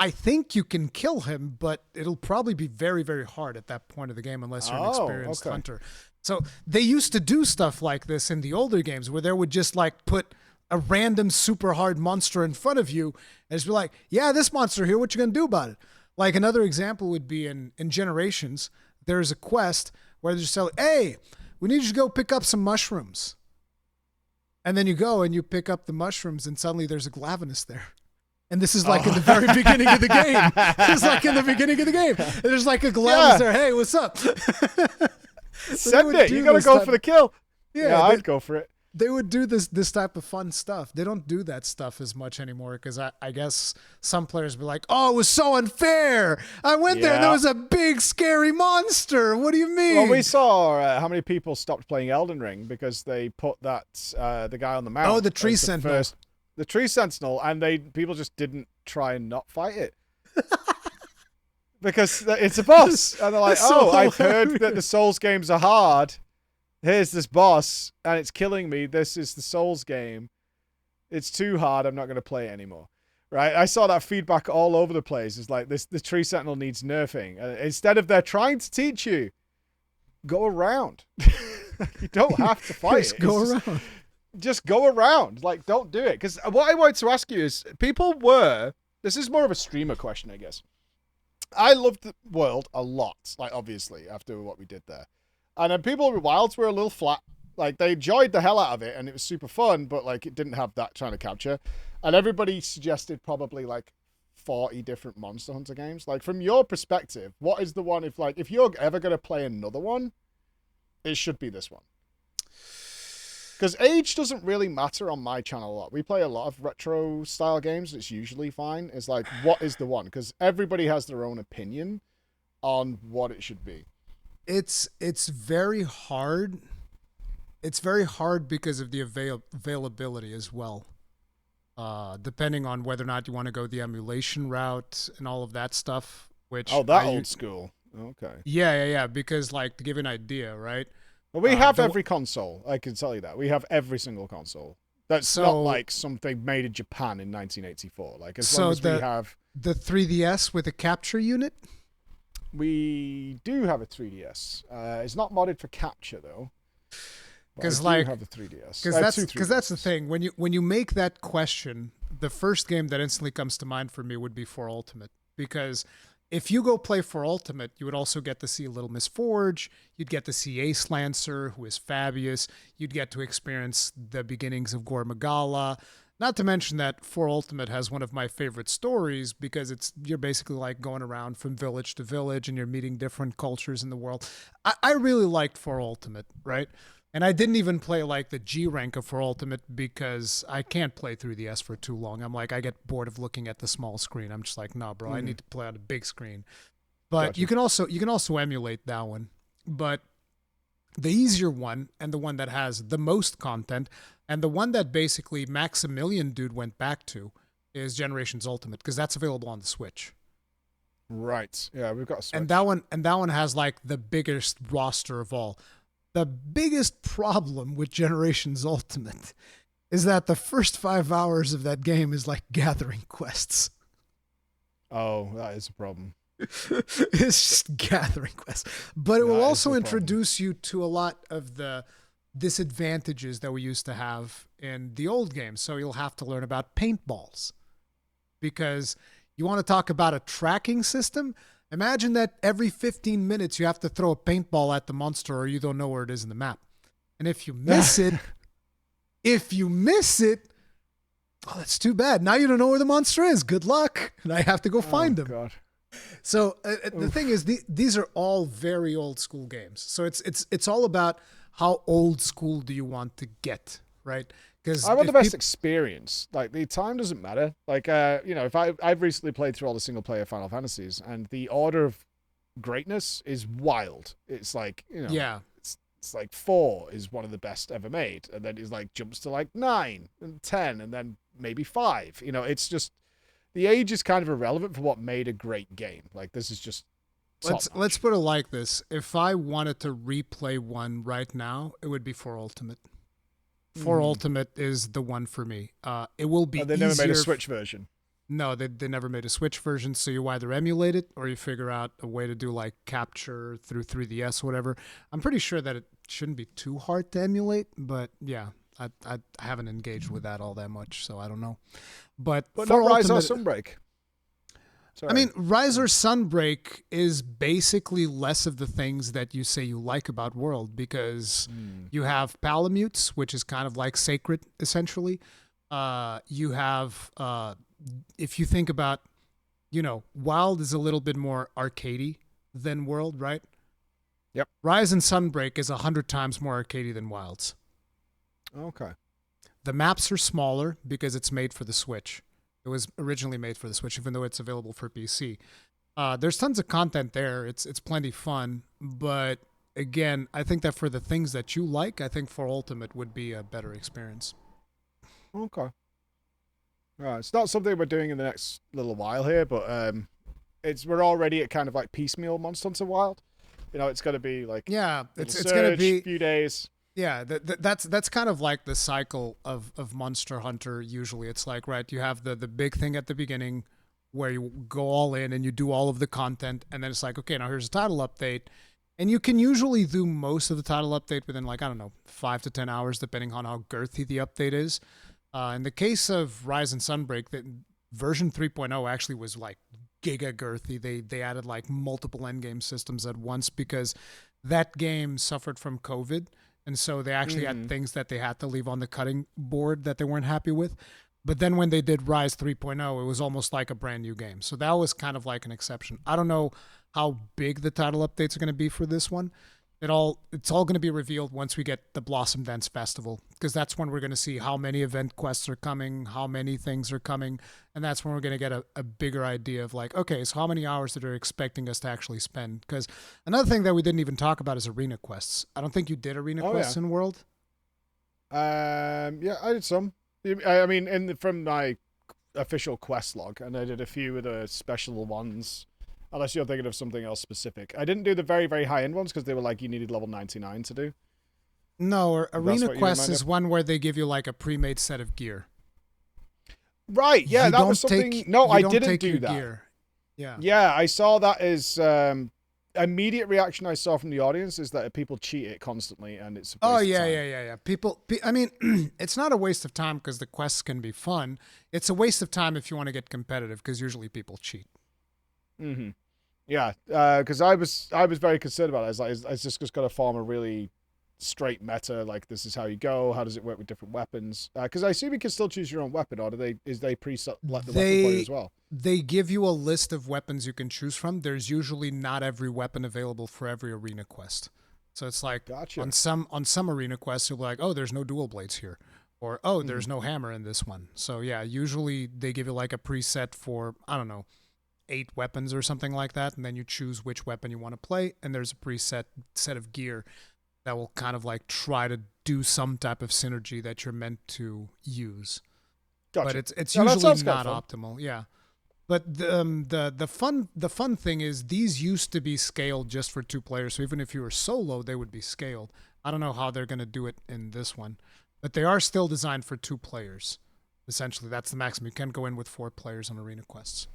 [SPEAKER 1] I think you can kill him, but it'll probably be very, very hard at that point of the game unless you're an experienced hunter. So they used to do stuff like this in the older games where they would just like put a random super hard monster in front of you and just be like, yeah, this monster here, what you gonna do about it? Like another example would be in Generations, there's a quest where they're just telling, hey, we need you to go pick up some mushrooms. And then you go and you pick up the mushrooms and suddenly there's a Glavenus there. And this is like in the very beginning of the game. It's like in the beginning of the game. And there's like a Glavenus there. Hey, what's up?
[SPEAKER 2] Send it. You got to go for the kill. Yeah, I'd go for it.
[SPEAKER 1] They would do this type of fun stuff. They don't do that stuff as much anymore because I guess some players be like, oh, it was so unfair. I went there and there was a big scary monster. What do you mean?
[SPEAKER 2] Well, we saw how many people stopped playing Elden Ring because they put that the guy on the mount.
[SPEAKER 1] Oh, the tree sentinel.
[SPEAKER 2] The tree sentinel, and people just didn't try and not fight it. Because it's a boss. And they're like, I've heard that the Souls games are hard. Here's this boss, and it's killing me. This is the Souls game. It's too hard. I'm not going to play it anymore. Right? I saw that feedback all over the place. It's like, the Tree Sentinel needs nerfing. Instead of they're trying to teach you, go around. You don't have to fight
[SPEAKER 1] just go around.
[SPEAKER 2] Just go around. Like, don't do it. Because what I wanted to ask you is, this is more of a streamer question, I guess. I loved the world a lot, like, obviously, after what we did there. And then people with Wilds were a little flat. Like, they enjoyed the hell out of it, and it was super fun, but, like, it didn't have that trying to capture. And everybody suggested probably, like, 40 different Monster Hunter games. Like, from your perspective, what is the one, if you're ever going to play another one, it should be this one. Because age doesn't really matter on my channel a lot. We play a lot of retro-style games. It's usually fine. It's like, what is the one? Because everybody has their own opinion on what it should be.
[SPEAKER 1] It's very hard. It's very hard because of the availability as well. Depending on whether or not you want to go the emulation route and all of that stuff. Which
[SPEAKER 2] old school. Okay.
[SPEAKER 1] Yeah. Because, like, to give you an idea, right?
[SPEAKER 2] Well, we have every console. I can tell you that. We have every single console. That's not like something made in Japan in 1984. Like, as long as we have
[SPEAKER 1] the 3DS with a capture unit.
[SPEAKER 2] We do have a 3DS. It's not modded for capture though.
[SPEAKER 1] Because like
[SPEAKER 2] have the 3DS.
[SPEAKER 1] Because that's the thing. When you make that question, the first game that instantly comes to mind for me would be For Ultimate. Because if you go play For Ultimate, you would also get to see Little Miss Forge. You'd get to see Ace Lancer, who is Fabius. You'd get to experience the beginnings of Gore Magala. Not to mention that For Ultimate has one of my favorite stories because you're basically like going around from village to village and you're meeting different cultures in the world. I really liked For Ultimate, right? And I didn't even play like the G rank of For Ultimate because I can't play through the S for too long. I'm like, I get bored of looking at the small screen. I'm just like, no, bro, I need to play on a big screen. But gotcha. you can also emulate that one. But the easier one and the one that has the most content and the one that basically Maximilian dude went back to is Generations Ultimate because that's available on the Switch.
[SPEAKER 2] Right. Yeah, we've got a Switch.
[SPEAKER 1] And that one has like the biggest roster of all. The biggest problem with Generations Ultimate is that the first 5 hours of that game is like gathering quests.
[SPEAKER 2] Oh, that is a problem.
[SPEAKER 1] It's just gathering quests. But it will also introduce you to a lot of the disadvantages that we used to have in the old games. So you'll have to learn about paintballs. Because you want to talk about a tracking system? Imagine that every 15 minutes you have to throw a paintball at the monster or you don't know where it is in the map. And if you miss it, oh, that's too bad. Now you don't know where the monster is. Good luck. And I have to go find him.
[SPEAKER 2] God.
[SPEAKER 1] So the thing is, these are all very old school games. So it's all about how old school do you want to get, right? Because
[SPEAKER 2] I want the
[SPEAKER 1] if
[SPEAKER 2] best
[SPEAKER 1] people,
[SPEAKER 2] experience. Like the time doesn't matter. Like if I've recently played through all the single player Final Fantasies, and the order of greatness is wild. It's like
[SPEAKER 1] yeah,
[SPEAKER 2] it's like 4 is one of the best ever made, and then it's like jumps to like 9 and 10, and then maybe 5. It's just the age is kind of irrelevant for what made a great game. Like this is just
[SPEAKER 1] let's put it like this: if I wanted to replay one right now, it would be for Ultimate. For Ultimate is the one for me. It will be.
[SPEAKER 2] They never made a Switch version.
[SPEAKER 1] No, they never made a Switch version. So you either emulate it or you figure out a way to do like capture through 3DS, whatever. I'm pretty sure that it shouldn't be too hard to emulate, but yeah, I haven't engaged with that all that much, so I don't know. But
[SPEAKER 2] not
[SPEAKER 1] for
[SPEAKER 2] Rise or
[SPEAKER 1] Ultimate,
[SPEAKER 2] Sunbreak. Sorry.
[SPEAKER 1] I mean, Rise or Sunbreak is basically less of the things that you say you like about World because you have Palamutes, which is kind of like Seikret, essentially. You have, if you think about, Wild is a little bit more arcadey than World, right?
[SPEAKER 2] Yep.
[SPEAKER 1] Rise and Sunbreak is 100 times more arcadey than Wilds.
[SPEAKER 2] Okay.
[SPEAKER 1] The maps are smaller because it's made for the Switch. It was originally made for the Switch, even though it's available for PC. There's tons of content there. It's plenty fun. But again, I think that for the things that you like, I think for Ultimate would be a better experience.
[SPEAKER 2] Okay. Right. It's not something we're doing in the next little while here, but we're already at kind of like piecemeal Monster Hunter Wild. It's going to be like
[SPEAKER 1] it's going to be
[SPEAKER 2] a few days.
[SPEAKER 1] Yeah, that's kind of like the cycle of Monster Hunter. Usually, it's like you have the big thing at the beginning where you go all in and you do all of the content, and then it's like, okay, now here's a title update, and you can usually do most of the title update within 5 to 10 hours, depending on how girthy the update is. In the case of Rise and Sunbreak, that version 3.0 actually was like giga girthy. They added like multiple endgame systems at once because that game suffered from COVID. And so they actually had things that they had to leave on the cutting board that they weren't happy with. But then when they did Rise 3.0, it was almost like a brand new game. So that was kind of like an exception. I don't know how big the title updates are going to be for this one. It's all going to be revealed once we get the Blossom Dance Festival, because that's when we're going to see how many event quests are coming, how many things are coming, and that's when we're going to get a bigger idea of like, okay, so how many hours that they're expecting us to actually spend. Because another thing that we didn't even talk about is arena quests. I don't think you did arena quests in World.
[SPEAKER 2] Yeah, I did some. I mean, from my official quest log, and I did a few of the special ones. Unless you're thinking of something else specific. I didn't do the very, very high-end ones because they were like you needed level 99 to do.
[SPEAKER 1] No, Arena Quest is one where they give you like a pre-made set of gear.
[SPEAKER 2] Right, yeah, that was something... No, I didn't do that.
[SPEAKER 1] Gear. Yeah.
[SPEAKER 2] Yeah, I saw that as... immediate reaction I saw from the audience is that people cheat it constantly and it's a waste of time.
[SPEAKER 1] Yeah. People, I mean, it's not a waste of time because the quests can be fun. It's a waste of time if you want to get competitive because usually people cheat.
[SPEAKER 2] Mm-hmm. Yeah, because I was very concerned about it. I was like, is this just going to form a really straight meta? Like, this is how you go. How does it work with different weapons? Because I assume you can still choose your own weapon, or is they preset like the weapon for you as well?
[SPEAKER 1] They give you a list of weapons you can choose from. There's usually not every weapon available for every arena quest. So it's like
[SPEAKER 2] gotcha.
[SPEAKER 1] on some arena quests, you'll be like, oh, there's no dual blades here. Or, oh, there's no hammer in this one. So yeah, usually they give you like a preset for, I don't know, 8 weapons or something like that, and then you choose which weapon you want to play, and there's a preset set of gear that will kind of like try to do some type of synergy that you're meant to use.
[SPEAKER 2] Gotcha.
[SPEAKER 1] But it's usually not optimal. Yeah. But the fun thing is these used to be scaled just for 2 players, so even if you were solo, they would be scaled. I don't know how they're going to do it in this one, but they are still designed for 2 players. Essentially, that's the maximum. You can't go in with 4 players on arena quests.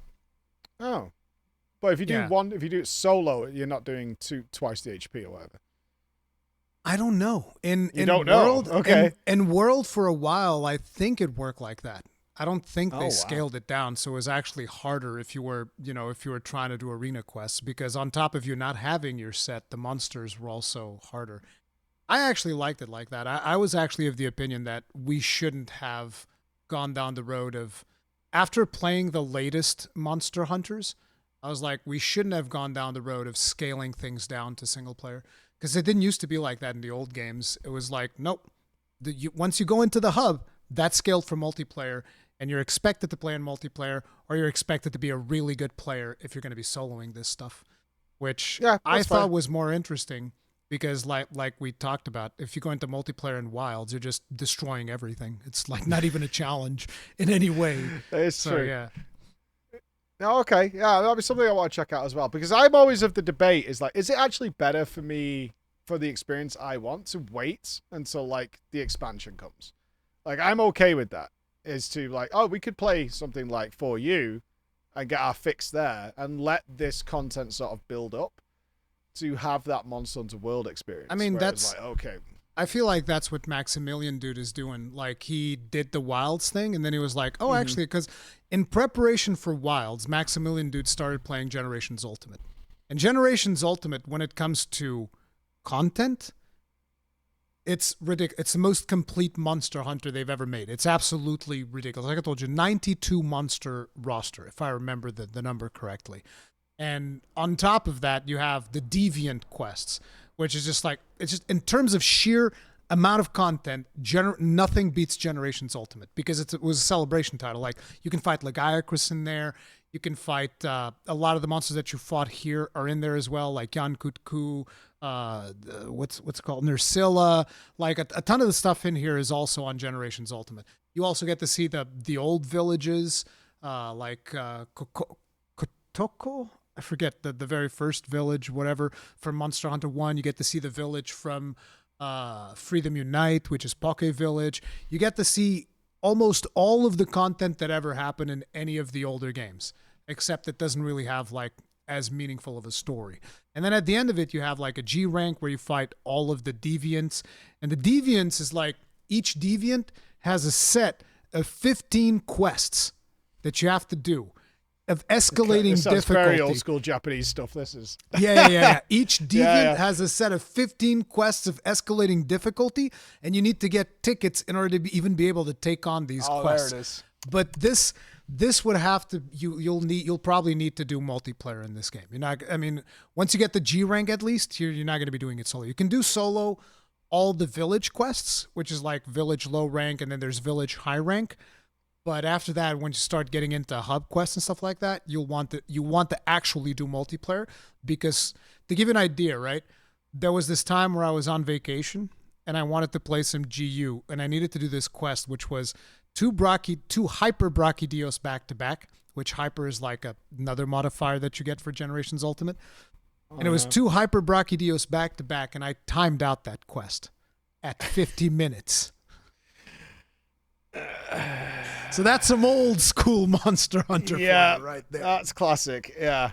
[SPEAKER 2] Oh, but if you do if you do it solo, you're not doing twice the HP or whatever.
[SPEAKER 1] I don't know. In
[SPEAKER 2] World, okay.
[SPEAKER 1] In World for a while, I think it worked like that. I don't think they scaled it down, so it was actually harder if you were trying to do arena quests, because on top of you not having your set, the monsters were also harder. I actually liked it like that. I was actually of the opinion that we shouldn't have gone down the road of, after playing the latest Monster Hunters, I was like, we shouldn't have gone down the road of scaling things down to single player, because it didn't used to be like that in the old games. It was like, nope, once you go into the hub, that's scaled for multiplayer, and you're expected to play in multiplayer, or you're expected to be a really good player if you're going to be soloing this stuff, which I thought was more interesting because like we talked about, if you go into multiplayer in Wilds, you're just destroying everything. It's like not even a challenge in any way.
[SPEAKER 2] It's true.
[SPEAKER 1] Yeah.
[SPEAKER 2] Oh, okay. Yeah, that'll be something I want to check out as well, because I'm always of the debate is like, is it actually better for me, for the experience I want, to wait until like the expansion comes? Like, I'm okay with that. Is to like, oh, we could play something like For You and get our fix there and let this content sort of build up to have that Monster Hunter World experience.
[SPEAKER 1] I mean, that's
[SPEAKER 2] like, okay.
[SPEAKER 1] I feel like that's what Maximilian dude is doing. Like, he did the Wilds thing, and then he was like, oh, actually, because in preparation for Wilds, Maximilian dude started playing Generations Ultimate. And Generations Ultimate, when it comes to content, it's ridiculous. It's the most complete Monster Hunter they've ever made. It's absolutely ridiculous. Like I told you, 92 monster roster, if I remember the number correctly. And on top of that, you have the Deviant quests, which is just like, it's just in terms of sheer amount of content, nothing beats Generations Ultimate, because it was a celebration title. Like, you can fight Lagiacrus in there. You can fight a lot of the monsters that you fought here are in there as well, like Yan Kutku, what's it called, Nursilla. Like, a ton of the stuff in here is also on Generations Ultimate. You also get to see the old villages, like Kotoko. I forget the very first village, whatever, from Monster Hunter 1. You get to see the village from Freedom Unite, which is Poke Village. You get to see almost all of the content that ever happened in any of the older games, except it doesn't really have like as meaningful of a story. And then at the end of it, you have like a G rank where you fight all of the deviants. And the deviants is like, each deviant has a set of 15 quests that you have to do, of escalating
[SPEAKER 2] this
[SPEAKER 1] difficulty.
[SPEAKER 2] Very old school Japanese stuff. This is.
[SPEAKER 1] Yeah. Each deviant has a set of 15 quests of escalating difficulty, and you need to get tickets in order to even be able to take on these quests.
[SPEAKER 2] There it is.
[SPEAKER 1] But this would have to, you'll probably need to do multiplayer in this game. You're not. I mean, once you get the G rank, at least you're not going to be doing it solo. You can do solo all the village quests, which is like village low rank, and then there's village high rank. But after that, when you start getting into hub quests and stuff like that, you want to actually do multiplayer, because to give you an idea, right? There was this time where I was on vacation and I wanted to play some GU, and I needed to do this quest, which was two hyper Brachydios back to back, which hyper is like another modifier that you get for Generations Ultimate. And it was two hyper Brachydios back to back, and I timed out that quest at 50 minutes. So that's some old school Monster Hunter fun right there.
[SPEAKER 2] That's classic. Yeah.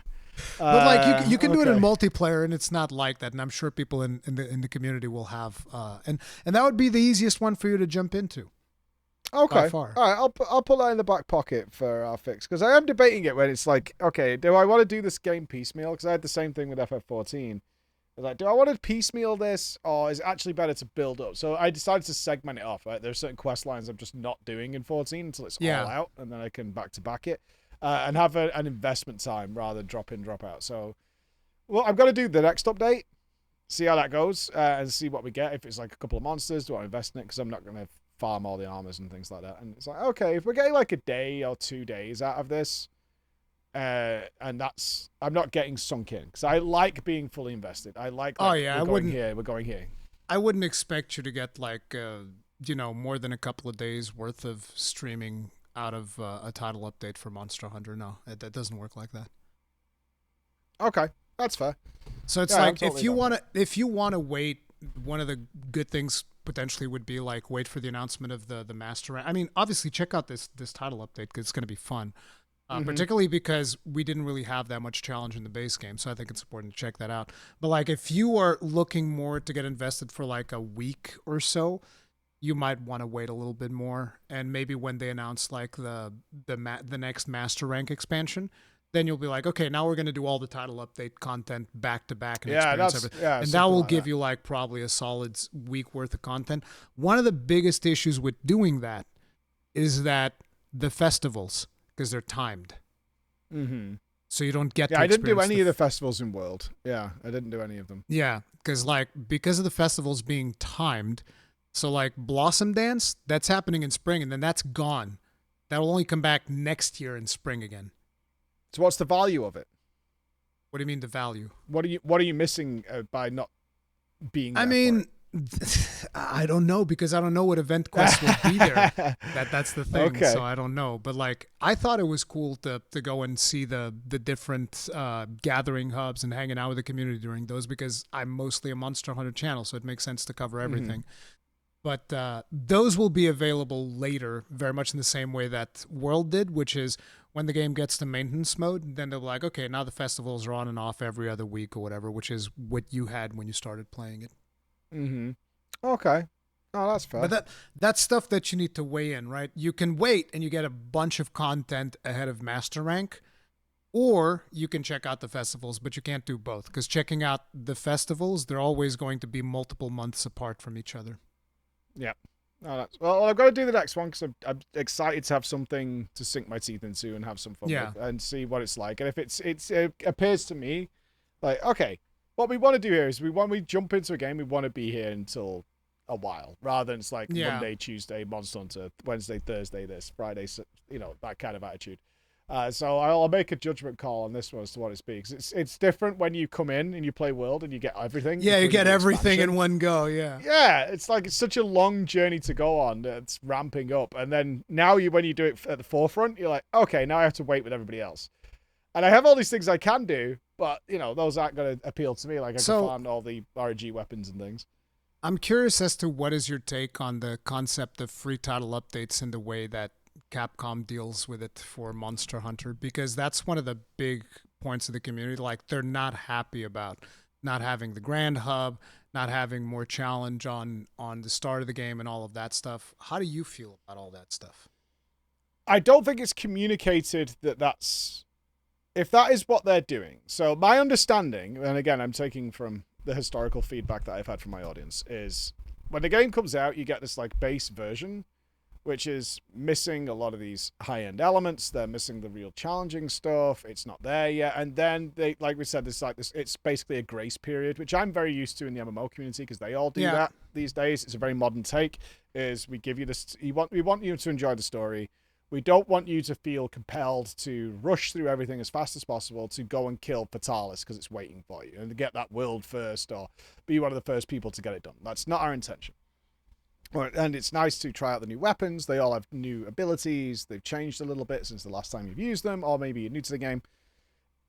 [SPEAKER 1] But like you can do it in multiplayer, and it's not like that. And I'm sure people in the community will have and that would be the easiest one for you to jump into.
[SPEAKER 2] Okay. By far. All right. I'll put that in the back pocket for our fix, because I am debating it when it's like, okay, do I want to do this game piecemeal? Because I had the same thing with FF14. Like, do I want to piecemeal this, or is it actually better to build up? So I decided to segment it off. Right, there's certain quest lines I'm just not doing in 14 until it's all out, and then I can back to back it, and have an investment time rather than drop in, drop out. So, well, I'm gonna do the next update, see how that goes, and see what we get. If it's like a couple of monsters, do I invest in it? Because I'm not gonna farm all the armors and things like that. And it's like, okay, if we're getting like a day or 2 days out of this. And that's, I'm not getting sunk in, because I like being fully invested. I like, we're going here.
[SPEAKER 1] I wouldn't expect you to get like more than a couple of days worth of streaming out of a title update for Monster Hunter. No, that doesn't work like that.
[SPEAKER 2] Okay, that's fair.
[SPEAKER 1] So it's like, if you want to wait, one of the good things potentially would be like wait for the announcement of the master rank. I mean, obviously check out this title update, because it's going to be fun. Particularly because we didn't really have that much challenge in the base game, so I think it's important to check that out. But like, if you are looking more to get invested for like a week or so, you might want to wait a little bit more, and maybe when they announce like the next master rank expansion, then you'll be like, okay, now we're going to do all the title update content back to back and experience everything. And that will give you like probably a solid week worth of content. One of the biggest issues with doing that is that the festivals, because they're timed.
[SPEAKER 2] Mm-hmm.
[SPEAKER 1] So you don't get to
[SPEAKER 2] I didn't do any of the festivals in World. Yeah, I didn't do any of them.
[SPEAKER 1] Yeah, because of the festivals being timed, So like Blossom Dance, that's happening in spring, and then that's gone. That'll only come back next year in spring again.
[SPEAKER 2] So what's the value of it?
[SPEAKER 1] What do you mean the value?
[SPEAKER 2] What are you missing by not being
[SPEAKER 1] I
[SPEAKER 2] there for
[SPEAKER 1] mean,
[SPEAKER 2] it?
[SPEAKER 1] I don't know because I don't know what event quest will be there. That's the thing.
[SPEAKER 2] Okay.
[SPEAKER 1] So I don't know. But like I thought it was cool to go and see the different gathering hubs and hanging out with the community during those because I'm mostly a Monster Hunter channel, so it makes sense to cover everything. But those will be available later, very much in the same way that World did, which is when the game gets to maintenance mode, then they're like, okay, now the festivals are on and off every other week or whatever, which is what you had when you started playing it.
[SPEAKER 2] Okay. Oh, that's fair.
[SPEAKER 1] But that's stuff that you need to weigh in, right? You can wait and you get a bunch of content ahead of master rank, or you can check out the festivals, but you can't do both because checking out the festivals, they're always going to be multiple months apart from each other.
[SPEAKER 2] Yeah. Oh, well, I've got to do the next one because I'm excited to have something to sink my teeth into and have some fun with and see what it's like. And if it appears to me like, okay, what we want to do here is when we jump into a game, we want to be here until a while rather than it's like Monday, Tuesday, Monster Hunter, Wednesday, Thursday, this, Friday, that kind of attitude. So I'll make a judgment call on this one as to what it speaks. It's different when you come in and you play World and you get everything.
[SPEAKER 1] Yeah, you get everything in one go. Yeah.
[SPEAKER 2] Yeah, it's like it's such a long journey to go on. It's ramping up, and then now when you do it at the forefront, you're like, okay, now I have to wait with everybody else. And I have all these things I can do, but those aren't going to appeal to me. Like I can find all the RNG weapons and things.
[SPEAKER 1] I'm curious as to what is your take on the concept of free title updates and the way that Capcom deals with it for Monster Hunter, because that's one of the big points of the community. Like they're not happy about not having the Grand Hub, not having more challenge on the start of the game and all of that stuff. How do you feel about all that stuff?
[SPEAKER 2] I don't think it's communicated that's if that is what they're doing. So my understanding, and again, I'm taking from the historical feedback that I've had from my audience, is when the game comes out, you get this like base version, which is missing a lot of these high-end elements. They're missing the real challenging stuff. It's not there yet. And then they, like we said, it's basically a grace period, which I'm very used to in the MMO community because they all do that these days. It's a very modern take. Is we give you this, we want you to enjoy the story. We don't want you to feel compelled to rush through everything as fast as possible to go and kill Fatalis because it's waiting for you and to get that world first or be one of the first people to get it done. That's not our intention. And it's nice to try out the new weapons. They all have new abilities. They've changed a little bit since the last time you've used them, or maybe you're new to the game.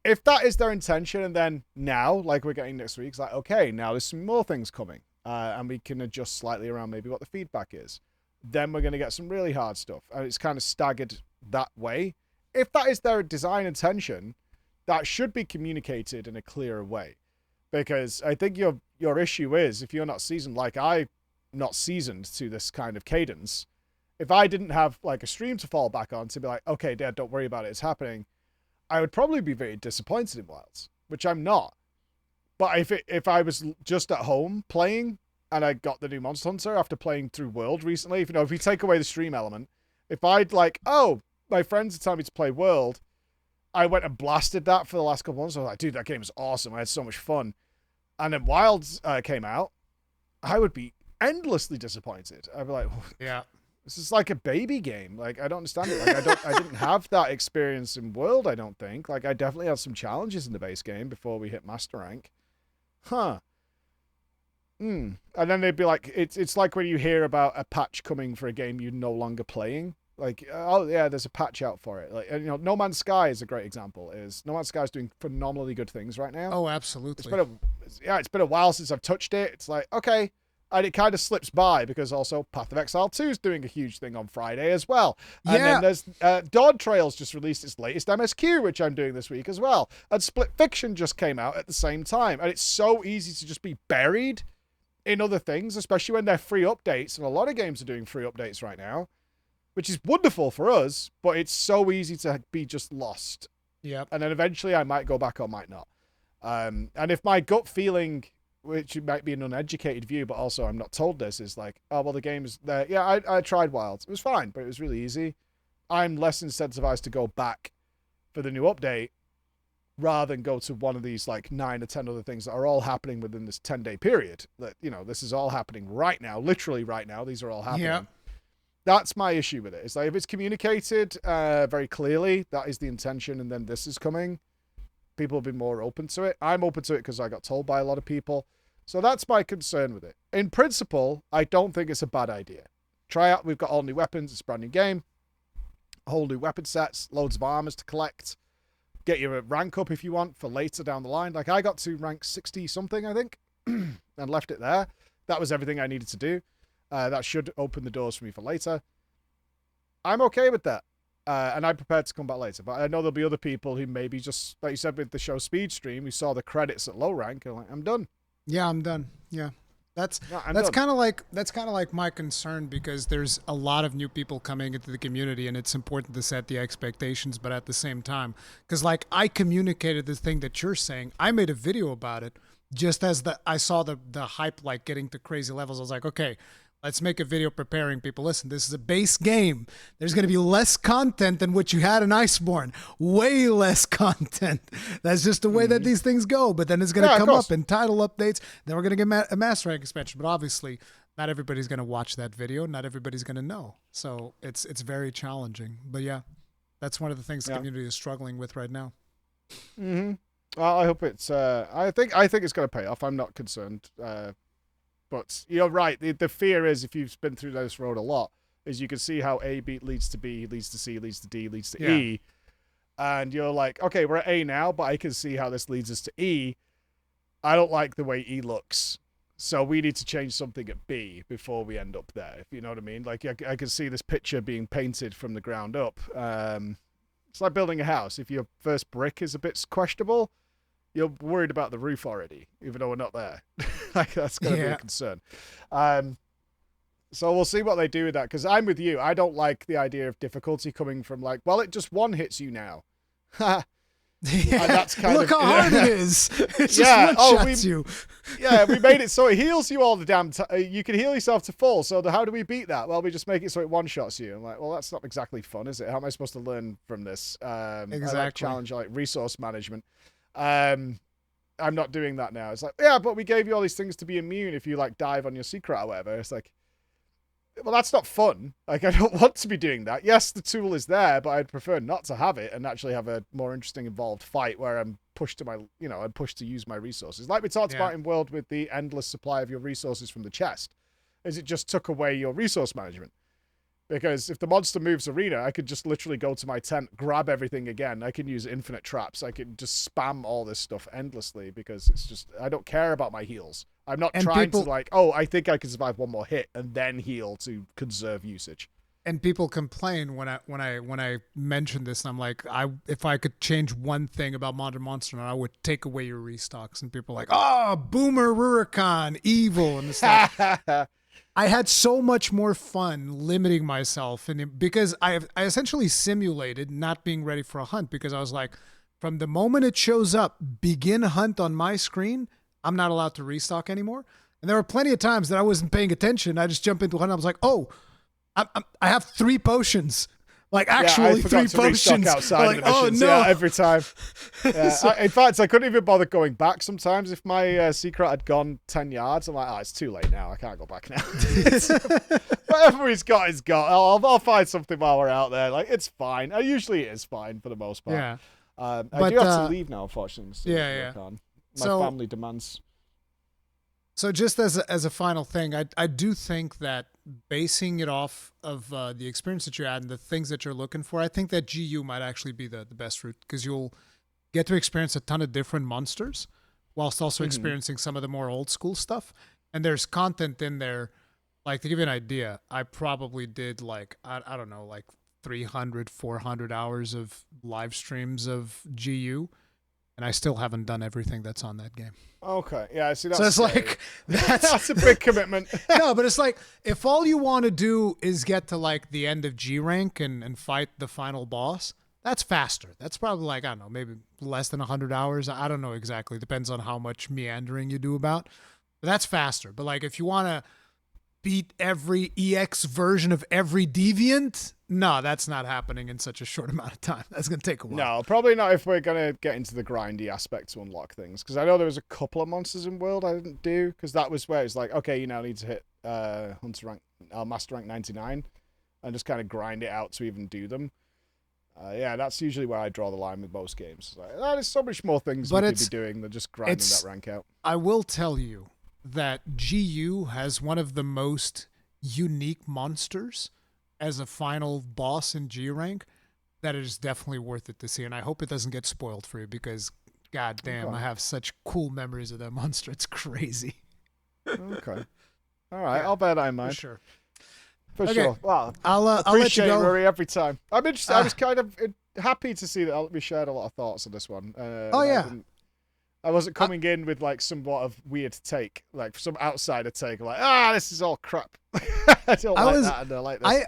[SPEAKER 2] If that is their intention, and then now, like we're getting next week, it's like, okay, now there's some more things coming, and we can adjust slightly around maybe what the feedback is. Then we're going to get some really hard stuff, and it's kind of staggered that way. If that is their design intention, that should be communicated in a clearer way, because I think your issue is if you're not seasoned like I. Not seasoned to this kind of cadence, if I didn't have like a stream to fall back on to be like, okay, Dad, don't worry about it, it's happening, I would probably be very disappointed in Wilds, which I'm not. But if I was just at home playing and I got the new Monster Hunter after playing through World recently, if you take away the stream element, if I'd like, oh, my friends are telling me to play World, I went and blasted that for the last couple months. I was like, dude, that game is awesome. I had so much fun. And then Wilds came out, I would be endlessly disappointed. I'd be like,
[SPEAKER 1] yeah,
[SPEAKER 2] this is like a baby game. Like, I don't understand it. Like, I didn't have that experience in World, I don't think. Like, I definitely had some challenges in the base game before we hit Master Rank. And then they'd be like, it's like when you hear about a patch coming for a game you're no longer playing. Like, oh yeah, there's a patch out for it. Like, and, No Man's Sky is a great example. No Man's Sky is doing phenomenally good things right now.
[SPEAKER 1] Oh, absolutely.
[SPEAKER 2] It's been a while since I've touched it. It's like, okay. And it kind of slips by because also Path of Exile 2 is doing a huge thing on Friday as well. And then there's Dawn Trails just released its latest MSQ, which I'm doing this week as well. And Split Fiction just came out at the same time. And it's so easy to just be buried in other things, especially when they're free updates. And a lot of games are doing free updates right now, which is wonderful for us, but it's so easy to be just lost.
[SPEAKER 1] Yep.
[SPEAKER 2] And then eventually I might go back or might not. And if my gut feeling, which might be an uneducated view, but also I'm not told this, is like, oh, well, the game is there. Yeah, I tried Wilds. It was fine, but it was really easy. I'm less incentivized to go back for the new update rather than go to one of these like 9 or 10 other things that are all happening within this 10-day period. That, you know, this is all happening right now, literally right now. These are all happening.
[SPEAKER 1] Yeah.
[SPEAKER 2] That's my issue with it. It's like if it's communicated very clearly, that is the intention, and then this is coming, people will be more open to it. I'm open to it because I got told by a lot of people. So that's my concern with it. In principle, I don't think it's a bad idea. Try out. We've got all new weapons. It's a brand new game. Whole new weapon sets, loads of armors to collect. Get your rank up if you want for later down the line. Like I got to rank 60 something, I think, and left it there. That was everything I needed to do. That should open the doors for me for later. I'm okay with that. And I'm prepared to come back later. But I know there'll be other people who maybe just, like you said with the show speed stream, we saw the credits at low rank and like, I'm done.
[SPEAKER 1] Yeah, I'm done. Yeah. That's kind of like my concern, because there's a lot of new people coming into the community, and it's important to set the expectations, but at the same time, because like I communicated the thing that you're saying, I made a video about it just as I saw the hype like getting to crazy levels. I was like, okay, let's make a video preparing people. Listen, this is a base game. There's going to be less content than what you had in Iceborne. Way less content. That's just the way that these things go. But then it's going to come up in title updates. Then we're going to get a Master Rank expansion. But obviously, not everybody's going to watch that video. Not everybody's going to know. So it's very challenging. But yeah, that's one of the things the community is struggling with right now.
[SPEAKER 2] Mm-hmm. Well, I hope it's. I think it's going to pay off. I'm not concerned. But you're right. The fear is, if you've been through this road a lot, is you can see how A leads to B, leads to C, leads to D, leads to E. And you're like, okay, we're at A now, but I can see how this leads us to E. I don't like the way E looks. So we need to change something at B before we end up there, if you know what I mean. Like I can see this picture being painted from the ground up. It's like building a house. If your first brick is a bit questionable, you're worried about the roof already, even though we're not there. Like that's going to be a concern. So we'll see what they do with that, because I'm with you. I don't like the idea of difficulty coming from like, well, it just one hits you now. That's kind
[SPEAKER 1] Look how hard it is. It just one-shots you.
[SPEAKER 2] Yeah, we made it so it heals you all the damn time. You can heal yourself to full. So how do we beat that? Well, we just make it so it one-shots you. I'm like, well, that's not exactly fun, is it? How am I supposed to learn from this?
[SPEAKER 1] Exactly.
[SPEAKER 2] I like challenge, like resource management. I'm not doing that now. It's like, yeah, but we gave you all these things to be immune if you like dive on your secret or whatever. It's like, well, that's not fun. Like, I don't want to be doing that. Yes, the tool is there, but I'd prefer not to have it and actually have a more interesting, involved fight where I'm pushed to I'm pushed to use my resources. Like we talked about in World with the endless supply of your resources from the chest, is it just took away your resource management. Because if the monster moves arena, I could just literally go to my tent, grab everything again. I can use infinite traps. I can just spam all this stuff endlessly, because it's just, I don't care about my heals. I'm not trying to like, oh, I think I can survive one more hit and then heal to conserve usage.
[SPEAKER 1] And people complain when I mention this, and I'm like, if I could change one thing about Modern Monster, I would take away your restocks. And people are like, oh, Boomer Rurikhan, evil, and it's like, I had so much more fun limiting myself, and because I essentially simulated not being ready for a hunt, because I was like, from the moment it shows up, begin hunt on my screen, I'm not allowed to restock anymore. And there were plenty of times that I wasn't paying attention. I just jump into a hunt. I was like, oh, I have 3 potions. Like actually 3 potions.
[SPEAKER 2] Outside
[SPEAKER 1] like,
[SPEAKER 2] of the missions.
[SPEAKER 1] Oh no!
[SPEAKER 2] Yeah, every time. Yeah. In fact, I couldn't even bother going back. Sometimes if my secret had gone 10 yards, I'm like, oh, it's too late now. I can't go back now. Whatever he's got, he's got. I'll find something while we're out there. Like it's fine. Usually it is fine for the most part.
[SPEAKER 1] Yeah.
[SPEAKER 2] I do have to leave now, unfortunately. So
[SPEAKER 1] yeah.
[SPEAKER 2] My family demands.
[SPEAKER 1] So just as a final thing, I do think that basing it off of the experience that you had and the things that you're looking for, I think that GU might actually be the best route, because you'll get to experience a ton of different monsters whilst also experiencing some of the more old school stuff. And there's content in there. Like, to give you an idea, I probably did like, I don't know, like 300, 400 hours of live streams of GU. And I still haven't done everything that's on that game.
[SPEAKER 2] Okay, yeah, I see that.
[SPEAKER 1] So it's like
[SPEAKER 2] that's a big commitment.
[SPEAKER 1] No, but it's like, if all you want to do is get to like the end of G rank and fight the final boss, that's faster. That's probably like, I don't know, maybe less than 100 hours. I don't know exactly. Depends on how much meandering you do about. But that's faster. But like, if you want to beat every EX version of every deviant. No, that's not happening in such a short amount of time. That's going to take a while.
[SPEAKER 2] No, probably not if we're going to get into the grindy aspect to unlock things. Because I know there was a couple of monsters in World I didn't do. Because that was where it's like, okay, you now need to hit Hunter rank, Master rank 99. And just kind of grind it out to even do them. Yeah, that's usually where I draw the line with most games. Like, there's so much more things we could be doing than just grinding that rank out.
[SPEAKER 1] I will tell you that GU has one of the most unique monsters as a final boss in G rank that is definitely worth it to see. And I hope it doesn't get spoiled for you because, god damn, I have such cool memories of that monster. It's crazy.
[SPEAKER 2] Okay. All right, I'll bear that in mind.
[SPEAKER 1] For sure.
[SPEAKER 2] For sure. Well,
[SPEAKER 1] I'll let you go.
[SPEAKER 2] Rory, every time. I'm interested. I was kind of happy to see that we shared a lot of thoughts on this one. I wasn't coming in with like somewhat of weird take, like some outsider take, like this is all crap. I don't like that. And I like this.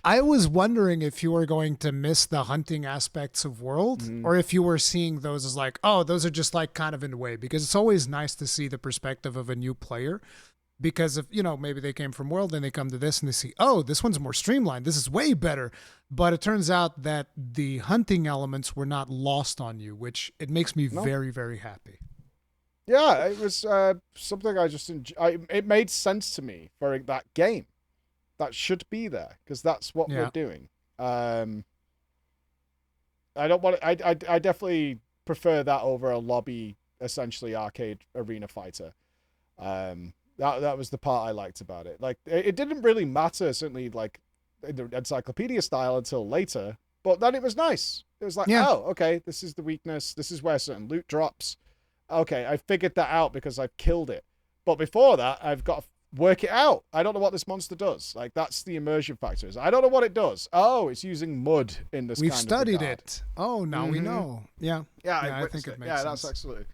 [SPEAKER 1] I was wondering if you were going to miss the hunting aspects of World, or if you were seeing those as like, oh, those are just like kind of in the way, because it's always nice to see the perspective of a new player. Because if, maybe they came from World and they come to this and they see, oh, this one's more streamlined. This is way better. But it turns out that the hunting elements were not lost on you, which it makes me very, very happy.
[SPEAKER 2] Yeah, it was something I just enjoyed. It made sense to me for that game. That should be there because that's what we're doing. I don't want. I definitely prefer that over a lobby, essentially arcade arena fighter. That was the part I liked about it. Like, it didn't really matter, certainly, like, in the encyclopedia style until later. But then it was nice. It was like, oh, okay, this is the weakness. This is where certain loot drops. Okay, I figured that out because I've killed it. But before that, I've got to work it out. I don't know what this monster does. Like, that's the immersion factors. I don't know what it does. Oh, it's using mud in this
[SPEAKER 1] We've
[SPEAKER 2] kind of
[SPEAKER 1] studied
[SPEAKER 2] regard.
[SPEAKER 1] it. Oh, now we know. Yeah.
[SPEAKER 2] Yeah,
[SPEAKER 1] I think it makes sense.
[SPEAKER 2] That's absolutely...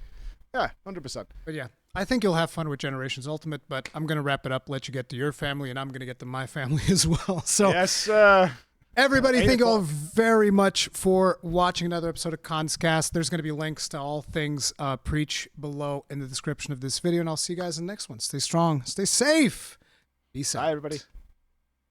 [SPEAKER 2] Yeah, 100%.
[SPEAKER 1] But yeah, I think you'll have fun with Generations Ultimate, but I'm going to wrap it up, let you get to your family, and I'm going to get to my family as well. So
[SPEAKER 2] yes,
[SPEAKER 1] everybody, thank you all very much for watching another episode of Kast. There's going to be links to all things Preach below in the description of this video, and I'll see you guys in the next one. Stay strong, stay safe. Peace out.
[SPEAKER 2] Bye, everybody.